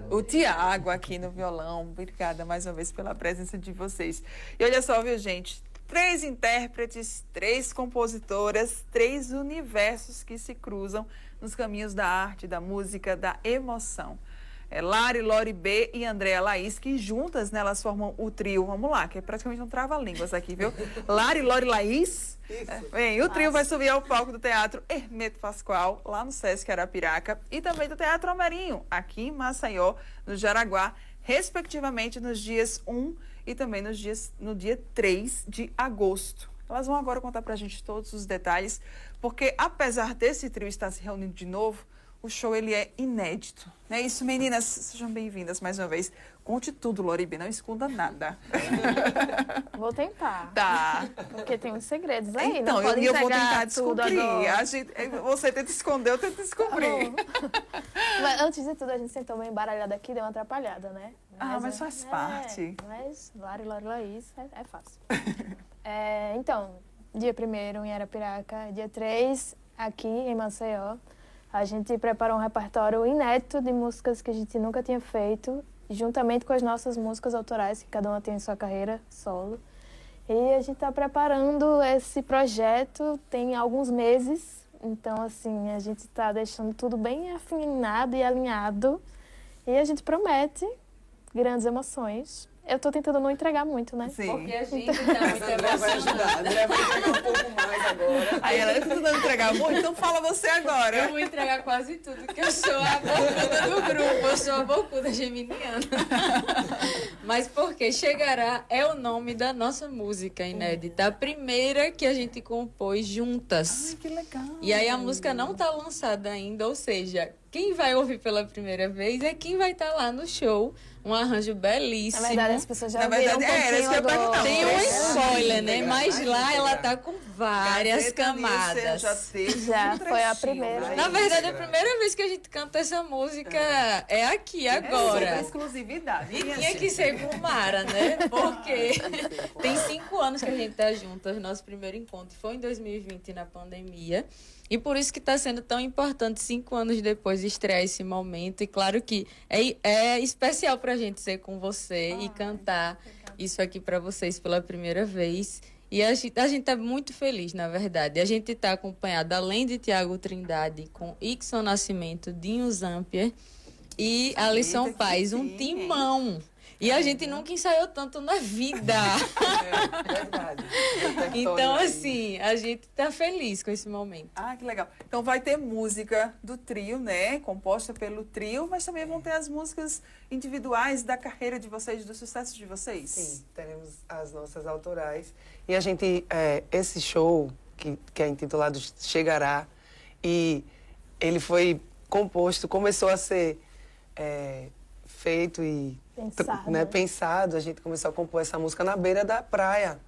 o Tiago aqui no violão. Obrigada mais uma vez pela presença de vocês. E olha só, viu, gente? 3 intérpretes, 3 compositoras, 3 universos que se cruzam nos caminhos da arte, da música, da emoção. Lari, Lori B e Andréa Laís, que juntas, né, elas formam o trio. Vamos lá, que é praticamente um trava-línguas aqui, viu? Lari, Lori, Laís. Bem, o trio vai subir ao palco do Teatro Hermeto Pascoal, lá no Sesc Arapiraca, e também do Teatro Homerinho, aqui em Maceió, no Jaraguá, respectivamente nos dias 1 e também no dia 3 de agosto. Elas vão agora contar pra gente todos os detalhes, porque apesar desse trio estar se reunindo de novo, o show ele é inédito. Não é isso, meninas? Sejam bem-vindas mais uma vez. Conte tudo, Lori B, não esconda nada. Vou tentar. Tá. Porque tem uns segredos aí. Então, não eu vou tentar tudo descobrir. Você tenta esconder, eu tento descobrir. Mas antes de tudo, a gente sentou meio embaralhado aqui, deu uma atrapalhada, né? Mas faz parte. Mas Lari, Lori, Laís é fácil. Então, dia 1º em Arapiraca, dia 3 aqui em Maceió. A gente preparou um repertório inédito de músicas que a gente nunca tinha feito, juntamente com as nossas músicas autorais, que cada uma tem sua carreira solo. E a gente está preparando esse projeto tem alguns meses, então, assim, a gente está deixando tudo bem afinado e alinhado. E a gente promete grandes emoções. Eu tô tentando não entregar muito, né? Sim. Porque a gente tá muito emocionada. Vai ajudar, André vai entregar um pouco mais agora. Aí ela, eu tô tentando entregar muito, então fala você agora. Eu vou entregar quase tudo, porque eu sou a bocuda do grupo, eu sou a bocuda geminiana. Mas porque Chegará é o nome da nossa música inédita, a primeira que a gente compôs juntas. Ai, que legal. E aí a música não tá lançada ainda, ou seja, quem vai ouvir pela primeira vez é quem vai estar lá no show. Um arranjo belíssimo. Na verdade, as pessoas já ouviram um pouquinho agora. Tem um spoiler, né? Mas lá ela tá com várias camadas. Já foi a primeira. Na verdade, a primeira vez que a gente canta essa música é aqui, agora. É exclusividade. E tinha que ser com Mara, né? Porque tem 5 anos que a gente tá juntas. Nosso primeiro encontro foi em 2020, na pandemia. E por isso que está sendo tão importante 5 anos depois estrear esse momento. E claro que é especial para a gente ser com você e cantar isso aqui para vocês pela primeira vez. E a gente está muito feliz, na verdade. A gente está acompanhado, além de Tiago Trindade, com Ixon Nascimento, Dinho Zampier e Alisson Paz, um timão. E a gente nunca ensaiou tanto na vida. É verdade. Então, assim, a gente tá feliz com esse momento. Ah, que legal. Então vai ter música do trio, né? Composta pelo trio, mas também vão ter as músicas individuais da carreira de vocês, do sucesso de vocês. Sim, teremos as nossas autorais. E a gente, esse show, que é intitulado Chegará, e ele foi composto, começou a ser feito e pensado. A gente começou a compor essa música na beira da praia.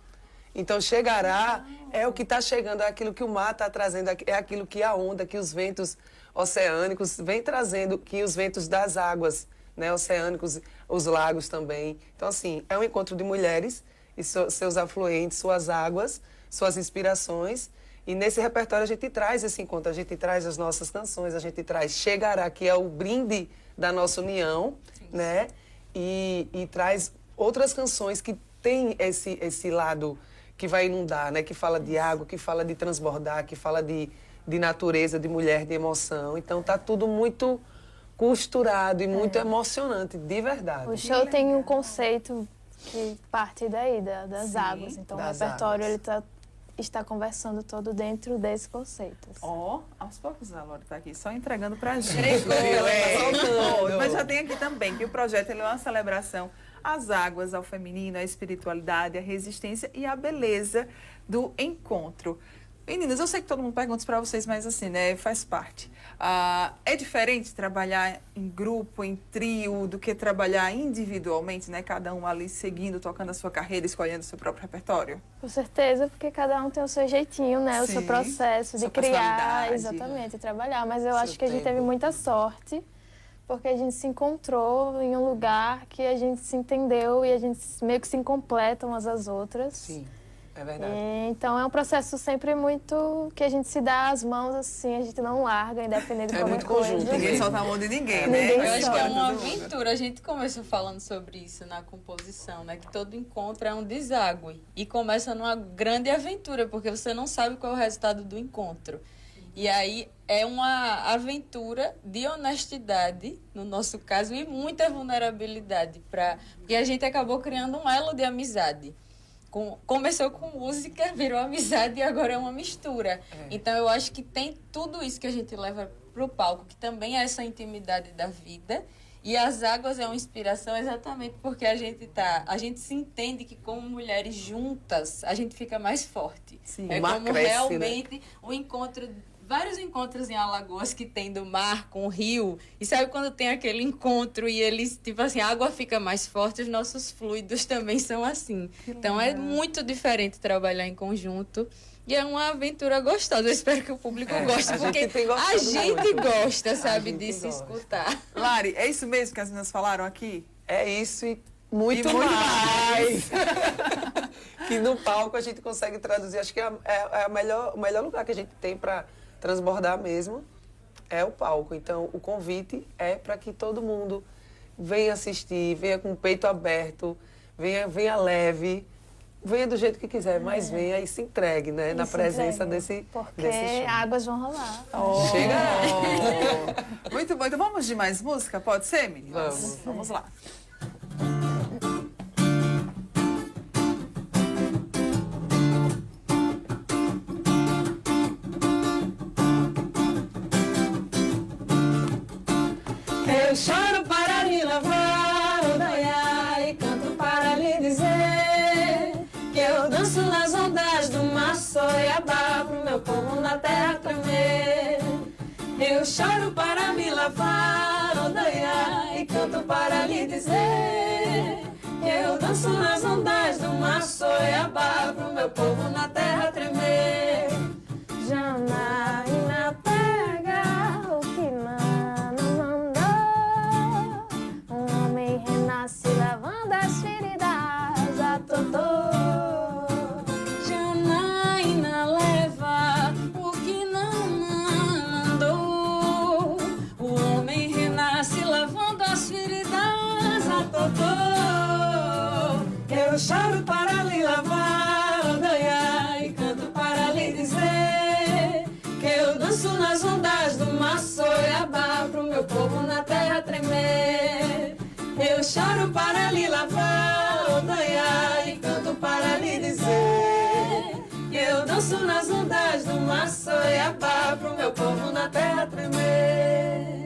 Então, chegará é o que está chegando, é aquilo que o mar está trazendo, é aquilo que a onda, que os ventos oceânicos vêm trazendo, que os ventos das águas, né, oceânicos, os lagos também. Então, assim, é um encontro de mulheres e seus afluentes, suas águas, suas inspirações. E nesse repertório a gente traz esse encontro, a gente traz as nossas canções, a gente traz Chegará, que é o brinde da nossa união, né? E traz outras canções que tem esse lado que vai inundar, né? Que fala de água, que fala de transbordar, que fala de natureza, de mulher, de emoção. Então tá tudo muito costurado e muito emocionante, de verdade. O show tem um conceito que parte daí, das águas. Então o repertório ele está conversando todo dentro desse conceito. Aos poucos a Laura está aqui só entregando pra gente. Soltando. Mas já tem aqui também que o projeto ele é uma celebração às águas, ao feminino, à espiritualidade, à resistência e à beleza do encontro. Meninas, eu sei que todo mundo pergunta isso para vocês, mas assim, né, faz parte. É diferente trabalhar em grupo, em trio, do que trabalhar individualmente, né? Cada um ali seguindo, tocando a sua carreira, escolhendo o seu próprio repertório? Com certeza, porque cada um tem o seu jeitinho, né? O seu processo de criar, exatamente, trabalhar. Mas eu acho que a gente teve muita sorte, porque a gente se encontrou em um lugar que a gente se entendeu e a gente meio que se completa umas às outras. Sim. É verdade. Então é um processo sempre muito que a gente se dá as mãos assim, a gente não larga, independente de qualquer coisa. Conjunto. Ninguém solta a mão de ninguém, né? Eu acho que é uma aventura. A gente começou falando sobre isso na composição, né? Que todo encontro é um deságue. E começa numa grande aventura, porque você não sabe qual é o resultado do encontro. E aí é uma aventura de honestidade, no nosso caso, e muita vulnerabilidade. Porque a gente acabou criando um elo de amizade. Começou com música, virou amizade e agora é uma mistura. Então eu acho que tem tudo isso que a gente leva pro palco, que também é essa intimidade da vida. E as águas é uma inspiração exatamente porque a gente se entende que como mulheres juntas, a gente fica mais forte. Sim, é o mar como cresce, realmente né? um encontro, vários encontros em Alagoas que tem do mar com o rio. E sabe quando tem aquele encontro e eles, tipo assim, a água fica mais forte, os nossos fluidos também são assim. Então é muito diferente trabalhar em conjunto. E é uma aventura gostosa. Eu espero que o público goste, porque a gente gosta, sabe, disso escutar. Lari, é isso mesmo que as meninas falaram aqui? É isso e muito mais. Que no palco a gente consegue traduzir. Acho que o melhor lugar que a gente tem para transbordar mesmo é o palco. Então, o convite é para que todo mundo venha assistir, venha com o peito aberto, venha leve, venha do jeito que quiser, mas venha e se entregue, né? Na presença desse show. Porque águas vão rolar. Chega! Muito bom. Então vamos de mais música? Pode ser, meninas? Vamos lá. Eu choro para lhe lavar o danhar e canto para lhe dizer que eu danço nas ondas do mar Soiabá pro meu povo na terra tremer. Eu choro para me lavar o danhar e canto para lhe dizer que eu danço nas ondas do mar Soiabá pro meu povo na terra tremer. Janaína pega o que renasce lavando as feridas a Totô. Janaína leva o que não mandou. O homem renasce lavando as feridas a Totô. Eu choro para lhe lavar o danhar e canto para lhe dizer que eu danço nas ondas do mar Soiabá pro meu povo na terra tremer. Eu choro para lhe lavar carnaval, odanhar e canto para lhe dizer que eu danço nas ondas do Maçoiabá pro meu povo na terra tremer.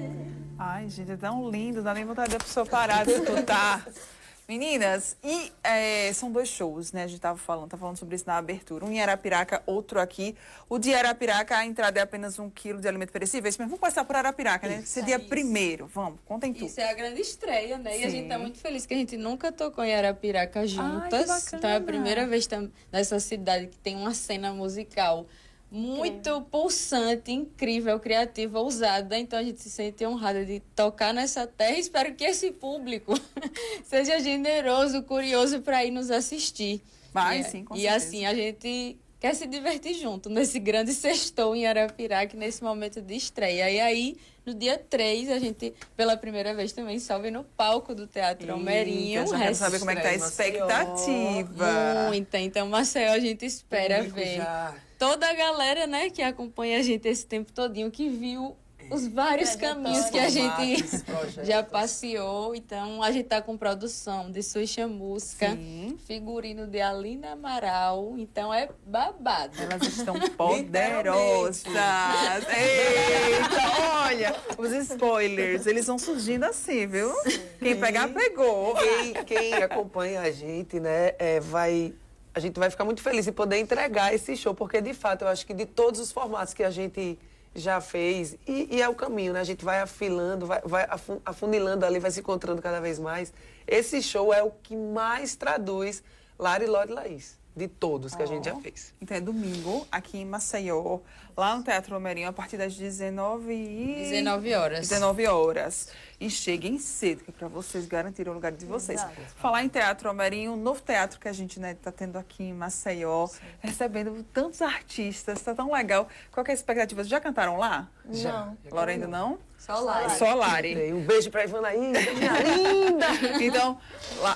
Ai, gente, é tão lindo, dá nem vontade da pessoa parar de escutar. Meninas, e são 2 shows, né? A gente tá falando sobre isso na abertura. Um em Arapiraca, outro aqui. O de Arapiraca, a entrada é apenas 1 quilo de alimento perecível. Mas vamos começar por Arapiraca, né? Esse dia primeiro. Vamos, contem tudo. Isso é a grande estreia, né? Sim. E a gente tá muito feliz que a gente nunca tocou em Arapiraca juntas. Então é a primeira vez nessa cidade que tem uma cena musical muito pulsante, incrível, criativa, ousada. Então a gente se sente honrada de tocar nessa terra e espero que esse público seja generoso, curioso para ir nos assistir. Vai, sim, com certeza. E assim, a gente quer se divertir junto nesse grande sextou em Arapiraca, nesse momento de estreia. E aí, no dia 3, a gente, pela primeira vez também, sobe no palco do Teatro Almerinho. Eu já quero saber como é que tá a expectativa. Muita. Então, Maceió, a gente espera ver toda a galera, né, que acompanha a gente esse tempo todinho, que viu os vários caminhos que a gente já passeou. Então, a gente tá com produção de Sui Chamusca, figurino de Alina Amaral. Então, é babado. Elas estão poderosas. Eita, olha, os spoilers, eles vão surgindo assim, viu? Quem pegar, pegou. Quem acompanha a gente, né, a gente vai ficar muito feliz em poder entregar esse show, porque, de fato, eu acho que de todos os formatos que a gente já fez, e é o caminho, né? A gente vai afilando, vai afunilando ali, vai se encontrando cada vez mais. Esse show é o que mais traduz Lari, Lore e Laís, de todos que a gente já fez. Então é domingo, aqui em Maceió, lá no Teatro Almerinho, a partir das 19 horas. 19 horas. E cheguem cedo, que é para vocês garantirem o lugar de vocês. Exato. Falar em Teatro Almerinho, um novo teatro que a gente tá tendo aqui em Maceió, recebendo tantos artistas, tá tão legal. Qual que é a expectativa? Vocês já cantaram lá? Já. Laura ainda não? Só Lari. Só Lari. Um beijo pra Ivanaída, minha linda! Então,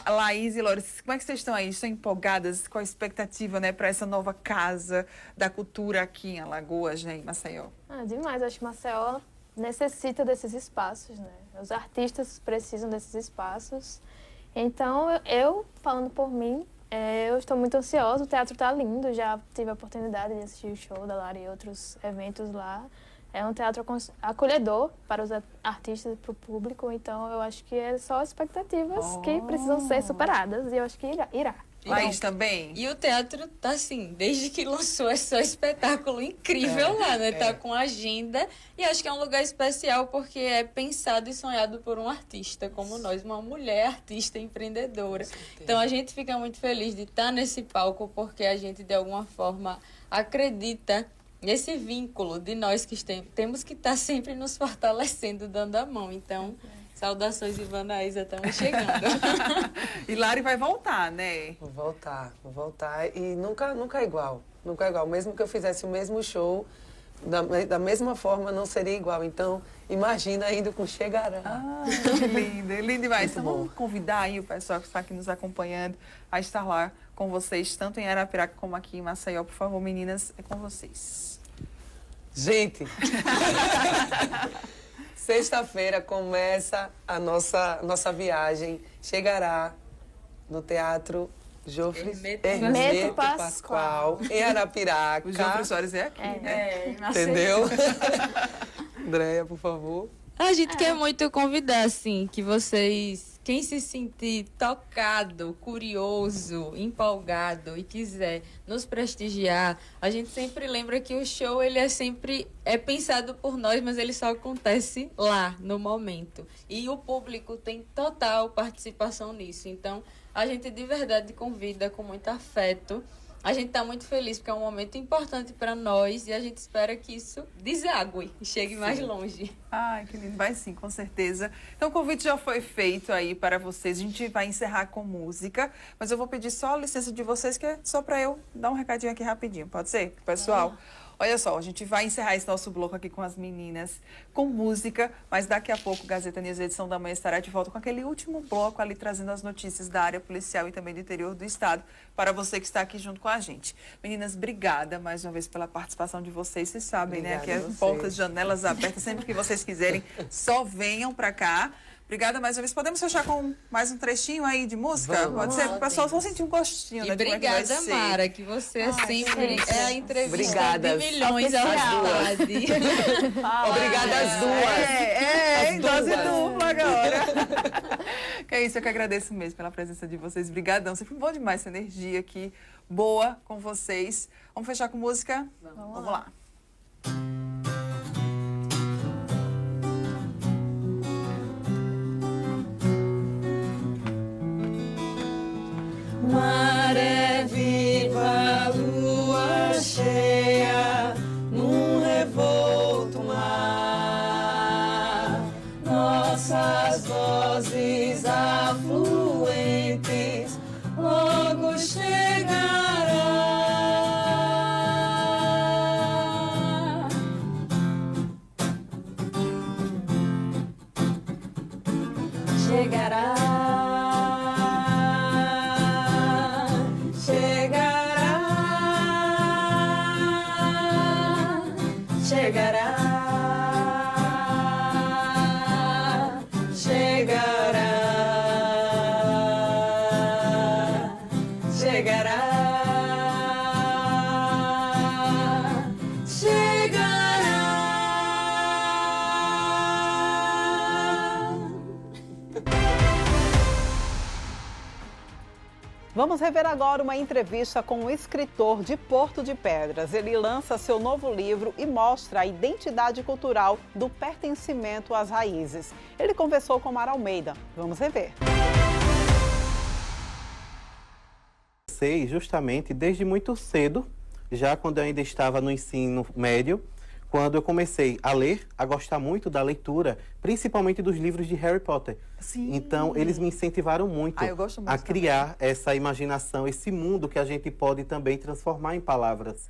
Laís e Laura, como é que vocês estão aí? Estão empolgadas? Qual a expectativa, né, para essa nova casa da cultura aqui em Alagoas, né, em Maceió? Demais. Acho que Maceió necessita desses espaços, né? Os artistas precisam desses espaços. Então, eu falando por mim, eu estou muito ansiosa. O teatro está lindo. Já tive a oportunidade de assistir o show da Lara e outros eventos lá. É um teatro acolhedor para os artistas e para o público. Então, eu acho que é só expectativas que precisam ser superadas. E eu acho que irá. Laís também? E o teatro tá assim, desde que lançou, é só espetáculo incrível lá, né? Tá com agenda e acho que é um lugar especial porque é pensado e sonhado por um artista como nós, uma mulher artista empreendedora. Então a gente fica muito feliz de estar nesse palco porque a gente de alguma forma acredita nesse vínculo de nós que temos que estar sempre nos fortalecendo, dando a mão. Então, saudações, Ivanaísa, estamos chegando. E Lari vai voltar, né? Vou voltar. E nunca é igual. Nunca é igual. Mesmo que eu fizesse o mesmo show, da mesma forma, não seria igual. Então, imagina ainda com Chegará. Lindo demais. Então, vamos convidar aí o pessoal que está aqui nos acompanhando a estar lá com vocês, tanto em Arapiraca como aqui em Maceió. Por favor, meninas, é com vocês. Gente, sexta-feira começa a nossa viagem. Chegará no Teatro Hermeto Pascoal, em Arapiraca. O Jofre Soares é aqui, né? Entendeu? Andréia, por favor. A gente quer muito convidar, assim, que vocês, quem se sentir tocado, curioso, empolgado e quiser nos prestigiar, a gente sempre lembra que o show, ele é pensado por nós, mas ele só acontece lá, no momento. E o público tem total participação nisso. Então, a gente de verdade convida com muito afeto. A gente está muito feliz porque é um momento importante para nós e a gente espera que isso desague e chegue mais longe. Ai, que lindo. Vai sim, com certeza. Então, o convite já foi feito aí para vocês. A gente vai encerrar com música, mas eu vou pedir só a licença de vocês, que é só para eu dar um recadinho aqui rapidinho. Pode ser, pessoal? Olha só, a gente vai encerrar esse nosso bloco aqui com as meninas, com música, mas daqui a pouco, Gazeta News, edição da manhã, estará de volta com aquele último bloco ali, trazendo as notícias da área policial e também do interior do estado, para você que está aqui junto com a gente. Meninas, obrigada mais uma vez pela participação de vocês. Vocês sabem, né, que é portas, janelas abertas, sempre que vocês quiserem, só venham para cá. Obrigada mais uma vez. Podemos fechar com mais um trechinho aí de música? Pode ser? O pessoal só sentir um gostinho, né? E obrigada, Mara, que você sempre é a entrevista Obrigada. de milhões à vontade. Obrigada às duas. Dose dupla agora. Que é isso, eu que agradeço mesmo pela presença de vocês. Obrigadão, sempre bom demais essa energia aqui, boa com vocês. Vamos fechar com música? Vamos lá. Maré viva, lua cheia, num revolto mar. Nossas vozes afluentes logo chegará. Chegará. Vamos rever agora uma entrevista com um escritor de Porto de Pedras. Ele lança seu novo livro e mostra a identidade cultural do pertencimento às raízes. Ele conversou com Mara Almeida. Vamos rever. Sei justamente desde muito cedo, já quando eu ainda estava no ensino médio, quando eu comecei a ler, a gostar muito da leitura, principalmente dos livros de Harry Potter. Sim. Então, eles me incentivaram muito, eu gosto muito a criar essa imaginação, esse mundo que a gente pode também transformar em palavras.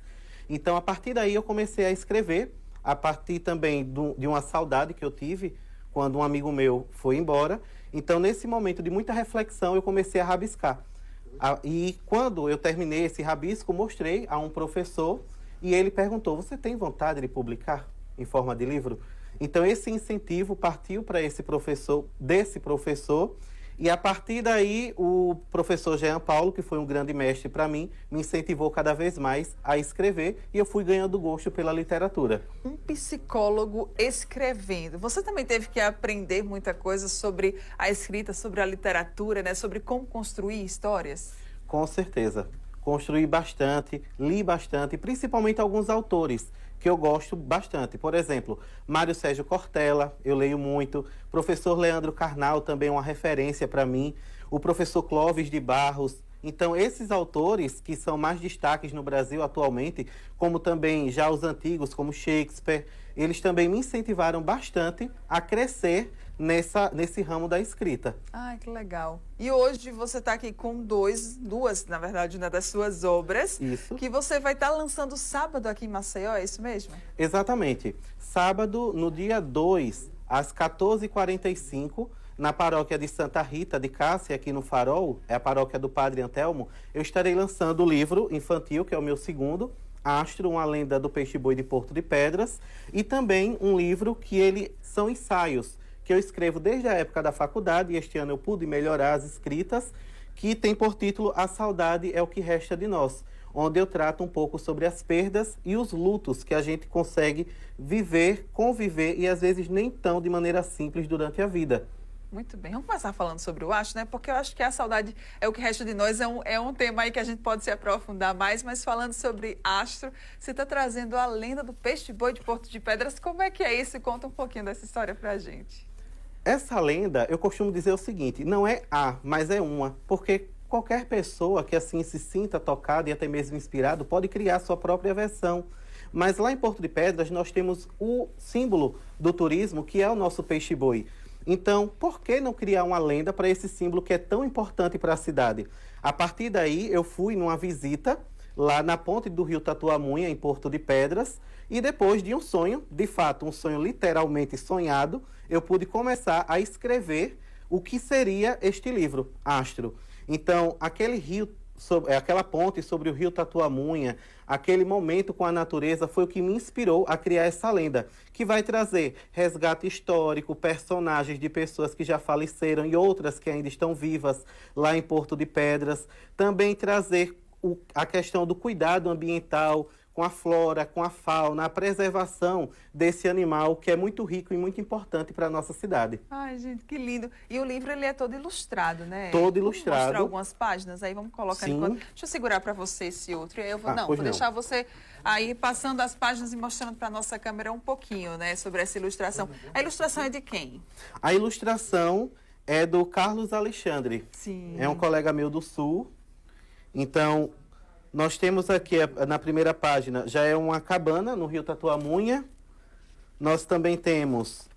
Então, a partir daí, eu comecei a escrever, a partir também de uma saudade que eu tive quando um amigo meu foi embora. Então, nesse momento de muita reflexão, eu comecei a rabiscar. E quando eu terminei esse rabisco, mostrei a um professor e ele perguntou: você tem vontade de publicar em forma de livro? Então, esse incentivo partiu para desse professor, e a partir daí, o professor Jean Paulo, que foi um grande mestre para mim, me incentivou cada vez mais a escrever, e eu fui ganhando gosto pela literatura. Um psicólogo escrevendo. Você também teve que aprender muita coisa sobre a escrita, sobre a literatura, né? Sobre como construir histórias? Com certeza. Construí bastante, li bastante, principalmente alguns autores que eu gosto bastante. Por exemplo, Mário Sérgio Cortella, eu leio muito. Professor Leandro Carnal, também é uma referência para mim. O professor Clóvis de Barros. Então, esses autores que são mais destaques no Brasil atualmente, como também já os antigos, como Shakespeare, eles também me incentivaram bastante a crescer nesse ramo da escrita. Ai, que legal. E hoje você está aqui com duas, na verdade, né, das suas obras. Isso. Que você vai estar lançando sábado aqui em Maceió, é isso mesmo? Exatamente. Sábado, no dia 2, às 14h45, na paróquia de Santa Rita de Cássia, aqui no Farol, é a paróquia do Padre Antelmo, eu estarei lançando o livro infantil, que é o meu segundo, Astro, uma lenda do peixe-boi de Porto de Pedras, e também um livro que são ensaios, que eu escrevo desde a época da faculdade, e este ano eu pude melhorar as escritas, que tem por título A Saudade é o que Resta de Nós, onde eu trato um pouco sobre as perdas e os lutos que a gente consegue viver, conviver e às vezes nem tão de maneira simples durante a vida. Muito bem, vamos começar falando sobre o astro, né? Porque eu acho que a saudade é o que resta de nós, é um tema aí que a gente pode se aprofundar mais, mas falando sobre astro, você está trazendo a lenda do peixe-boi de Porto de Pedras. Como é que é isso? Conta um pouquinho dessa história pra gente. Essa lenda, eu costumo dizer o seguinte, não é a, mas é uma, porque qualquer pessoa que assim se sinta tocada e até mesmo inspirado pode criar sua própria versão. Mas lá em Porto de Pedras nós temos o símbolo do turismo, que é o nosso peixe-boi. Então, por que não criar uma lenda para esse símbolo que é tão importante para a cidade? A partir daí, eu fui numa visita lá na ponte do rio Tatuamunha, em Porto de Pedras, e depois de um sonho, de fato, um sonho literalmente sonhado, eu pude começar a escrever o que seria este livro, Astro. Então, aquele rio aquela ponte sobre o rio Tatuamunha, aquele momento com a natureza foi o que me inspirou a criar essa lenda, que vai trazer resgate histórico, personagens de pessoas que já faleceram e outras que ainda estão vivas lá em Porto de Pedras. Também trazer a questão do cuidado ambiental, com a flora, com a fauna, a preservação desse animal que é muito rico e muito importante para a nossa cidade. Ai, gente, que lindo. E o livro, ele é todo ilustrado, né? Todo ilustrado. Vamos mostrar algumas páginas aí, vamos colocar Sim. enquanto... Deixa eu segurar para você esse outro. Eu vou, Pois vou deixar você aí passando as páginas e mostrando para a nossa câmera um pouquinho, né, sobre essa ilustração. A ilustração é de quem? A ilustração é do Carlos Alexandre. Sim. É um colega meu do Sul. Então, nós temos aqui, na primeira página, já é uma cabana no rio Tatuamunha. Nós também temos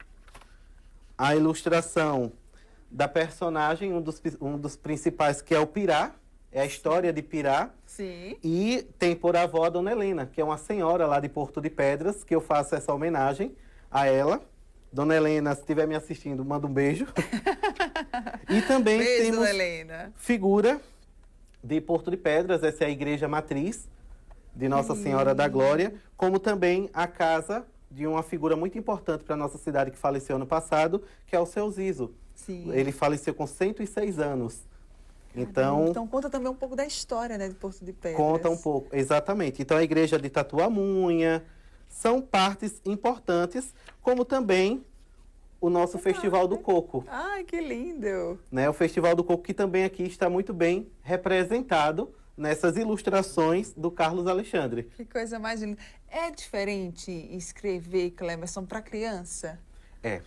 a ilustração da personagem, um dos principais, que é o Pirá. É a história de Pirá. Sim. E tem por avó a Dona Helena, que é uma senhora lá de Porto de Pedras, que eu faço essa homenagem a ela. Dona Helena, se estiver me assistindo, manda um beijo. E também Beijo, temos Dona Helena. figura de Porto de Pedras, essa é a igreja matriz de Nossa Senhora da Glória, como também a casa de uma figura muito importante para a nossa cidade que faleceu ano passado, que é o Seu Zizo. Sim. Ele faleceu com 106 anos. Então conta também um pouco da história, né, de Porto de Pedras. Conta um pouco, exatamente. Então a igreja de Tatuamunha são partes importantes, como também o nosso Festival do Coco. Ai, que lindo! Né? O Festival do Coco, que também aqui está muito bem representado nessas ilustrações do Carlos Alexandre. Que coisa mais linda. É diferente escrever, Clemerson, para criança? É.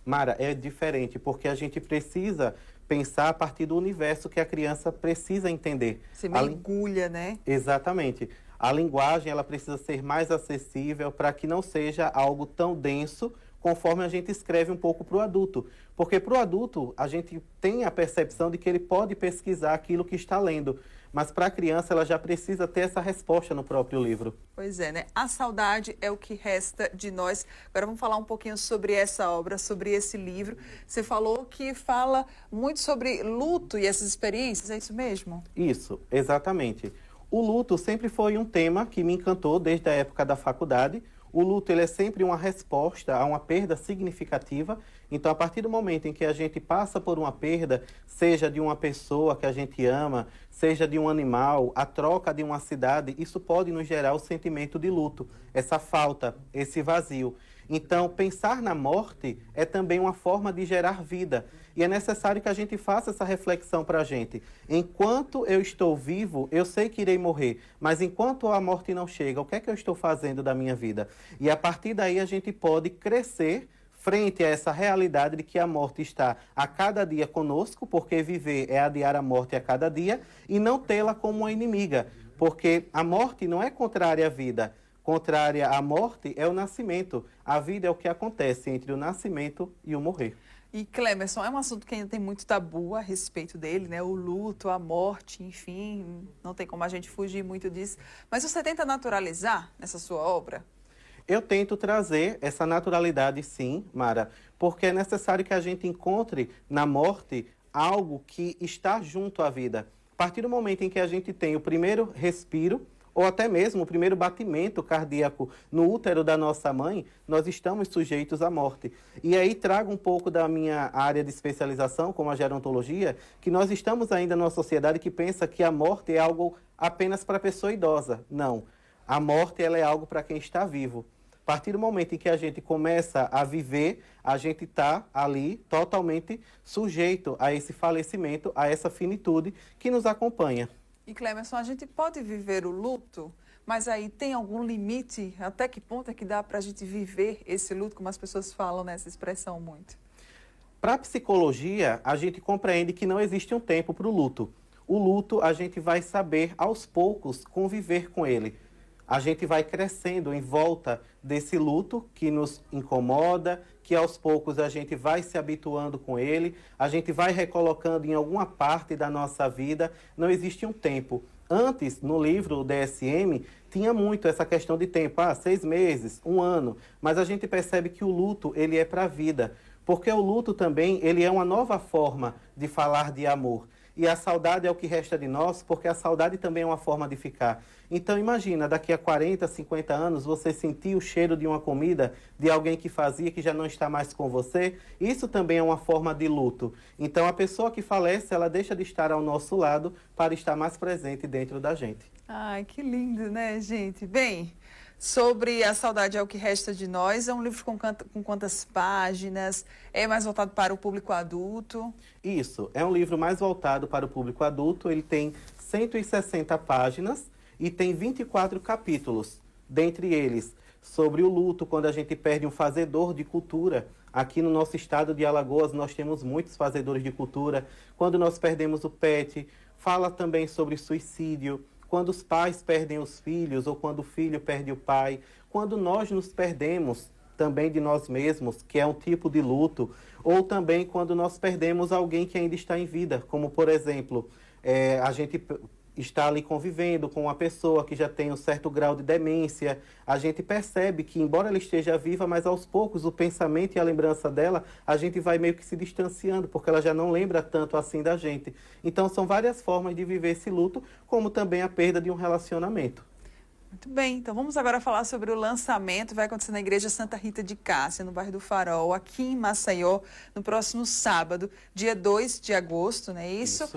Mara, é diferente, porque a gente precisa pensar a partir do universo que a criança precisa entender. Você mergulha, né? Exatamente. A linguagem, ela precisa ser mais acessível para que não seja algo tão denso conforme a gente escreve um pouco para o adulto. Porque para o adulto, a gente tem a percepção de que ele pode pesquisar aquilo que está lendo. Mas para a criança, ela já precisa ter essa resposta no próprio livro. Pois é, né? A saudade é o que resta de nós. Agora vamos falar um pouquinho sobre essa obra, sobre esse livro. Você falou que fala muito sobre luto e essas experiências, é isso mesmo? Isso, exatamente. O luto sempre foi um tema que me encantou desde a época da faculdade. O luto, ele é sempre uma resposta a uma perda significativa. Então, a partir do momento em que a gente passa por uma perda, seja de uma pessoa que a gente ama, seja de um animal, a troca de uma cidade, isso pode nos gerar o sentimento de luto, essa falta, esse vazio. Então, pensar na morte é também uma forma de gerar vida. E é necessário que a gente faça essa reflexão para a gente. Enquanto eu estou vivo, eu sei que irei morrer. Mas enquanto a morte não chega, o que é que eu estou fazendo da minha vida? E a partir daí a gente pode crescer frente a essa realidade de que a morte está a cada dia conosco, porque viver é adiar a morte a cada dia, e não tê-la como uma inimiga. Porque a morte não é contrária à vida. Contrária à morte é o nascimento. A vida é o que acontece entre o nascimento e o morrer. E, Clemerson, é um assunto que ainda tem muito tabu a respeito dele, né? O luto, a morte, enfim, não tem como a gente fugir muito disso. Mas você tenta naturalizar nessa sua obra? Eu tento trazer essa naturalidade, sim, Mara, porque é necessário que a gente encontre na morte algo que está junto à vida. A partir do momento em que a gente tem o primeiro respiro, ou até mesmo o primeiro batimento cardíaco no útero da nossa mãe, nós estamos sujeitos à morte. E aí trago um pouco da minha área de especialização, como a gerontologia, que nós estamos ainda numa sociedade que pensa que a morte é algo apenas para a pessoa idosa. Não. A morte, ela é algo para quem está vivo. A partir do momento em que a gente começa a viver, a gente está ali totalmente sujeito a esse falecimento, a essa finitude que nos acompanha. E, Clemerson, a gente pode viver o luto, mas aí tem algum limite? Até que ponto é que dá para a gente viver esse luto, como as pessoas falam nessa expressão muito? Para a psicologia, a gente compreende que não existe um tempo para o luto. O luto, a gente vai saber, aos poucos, conviver com ele. A gente vai crescendo em volta desse luto que nos incomoda, que aos poucos a gente vai se habituando com ele, a gente vai recolocando em alguma parte da nossa vida. Não existe um tempo. Antes, no livro DSM, tinha muito essa questão de tempo, 6 meses, 1 ano, mas a gente percebe que o luto, ele é para a vida, porque o luto também, ele é uma nova forma de falar de amor. E a saudade é o que resta de nós, porque a saudade também é uma forma de ficar. Então imagina, daqui a 40, 50 anos, você sentir o cheiro de uma comida de alguém que fazia, que já não está mais com você. Isso também é uma forma de luto. Então a pessoa que falece, ela deixa de estar ao nosso lado para estar mais presente dentro da gente. Ai, que lindo, né, gente? Bem, sobre A Saudade é o que Resta de Nós, é um livro com quantas páginas? É mais voltado para o público adulto? Isso, é um livro mais voltado para o público adulto. Ele tem 160 páginas e tem 24 capítulos. Dentre eles, sobre o luto, quando a gente perde um fazedor de cultura. Aqui no nosso estado de Alagoas, nós temos muitos fazedores de cultura. Quando nós perdemos o pet, fala também sobre suicídio. Quando os pais perdem os filhos ou quando o filho perde o pai, quando nós nos perdemos também de nós mesmos, que é um tipo de luto, ou também quando nós perdemos alguém que ainda está em vida, como por exemplo, a gente está ali convivendo com uma pessoa que já tem um certo grau de demência, a gente percebe que, embora ela esteja viva, mas aos poucos o pensamento e a lembrança dela, a gente vai meio que se distanciando, porque ela já não lembra tanto assim da gente. Então são várias formas de viver esse luto, como também a perda de um relacionamento. Muito bem, então vamos agora falar sobre o lançamento. Vai acontecer na Igreja Santa Rita de Cássia, no bairro do Farol, aqui em Maceió, no próximo sábado, dia 2 de agosto, não é isso?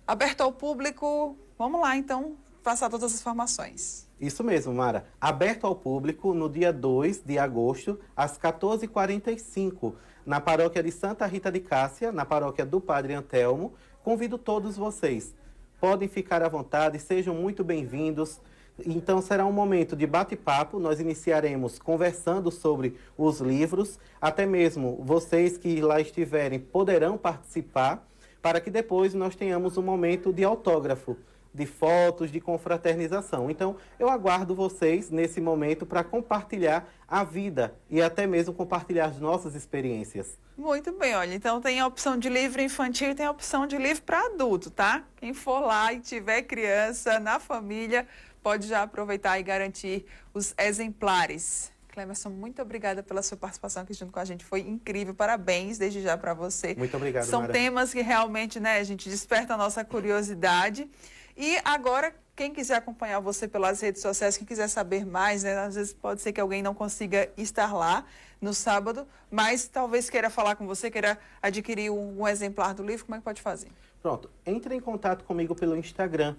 Aberto ao público. Vamos lá, então, passar todas as informações. Isso mesmo, Mara. Aberto ao público no dia 2 de agosto, às 14h45, na paróquia de Santa Rita de Cássia, na paróquia do Padre Antelmo. Convido todos vocês. Podem ficar à vontade, sejam muito bem-vindos. Então, será um momento de bate-papo. Nós iniciaremos conversando sobre os livros. Até mesmo vocês que lá estiverem poderão participar, para que depois nós tenhamos um momento de autógrafo, de fotos, de confraternização. Então, eu aguardo vocês nesse momento para compartilhar a vida e até mesmo compartilhar as nossas experiências. Muito bem, olha, então tem a opção de livro infantil e tem a opção de livro para adulto, tá? Quem for lá e tiver criança na família, pode já aproveitar e garantir os exemplares. Clemerson, muito obrigada pela sua participação aqui junto com a gente. Foi incrível. Parabéns desde já para você. Muito obrigado, São Mara. temas que realmente, né, a gente desperta a nossa curiosidade. E agora, quem quiser acompanhar você pelas redes sociais, quem quiser saber mais, né, às vezes pode ser que alguém não consiga estar lá no sábado, mas talvez queira falar com você, queira adquirir um exemplar do livro, como é que pode fazer? Pronto, entre em contato comigo pelo Instagram,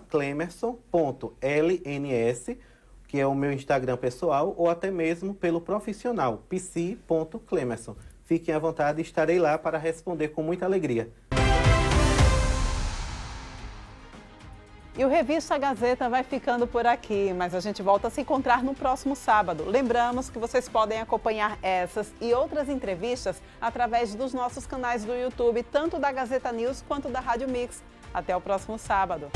@clemerson.lns, que é o meu Instagram pessoal, ou até mesmo pelo profissional, psi.clemerson. Fiquem à vontade, estarei lá para responder com muita alegria. E o Revista Gazeta vai ficando por aqui, mas a gente volta a se encontrar no próximo sábado. Lembramos que vocês podem acompanhar essas e outras entrevistas através dos nossos canais do YouTube, tanto da Gazeta News quanto da Rádio Mix. Até o próximo sábado.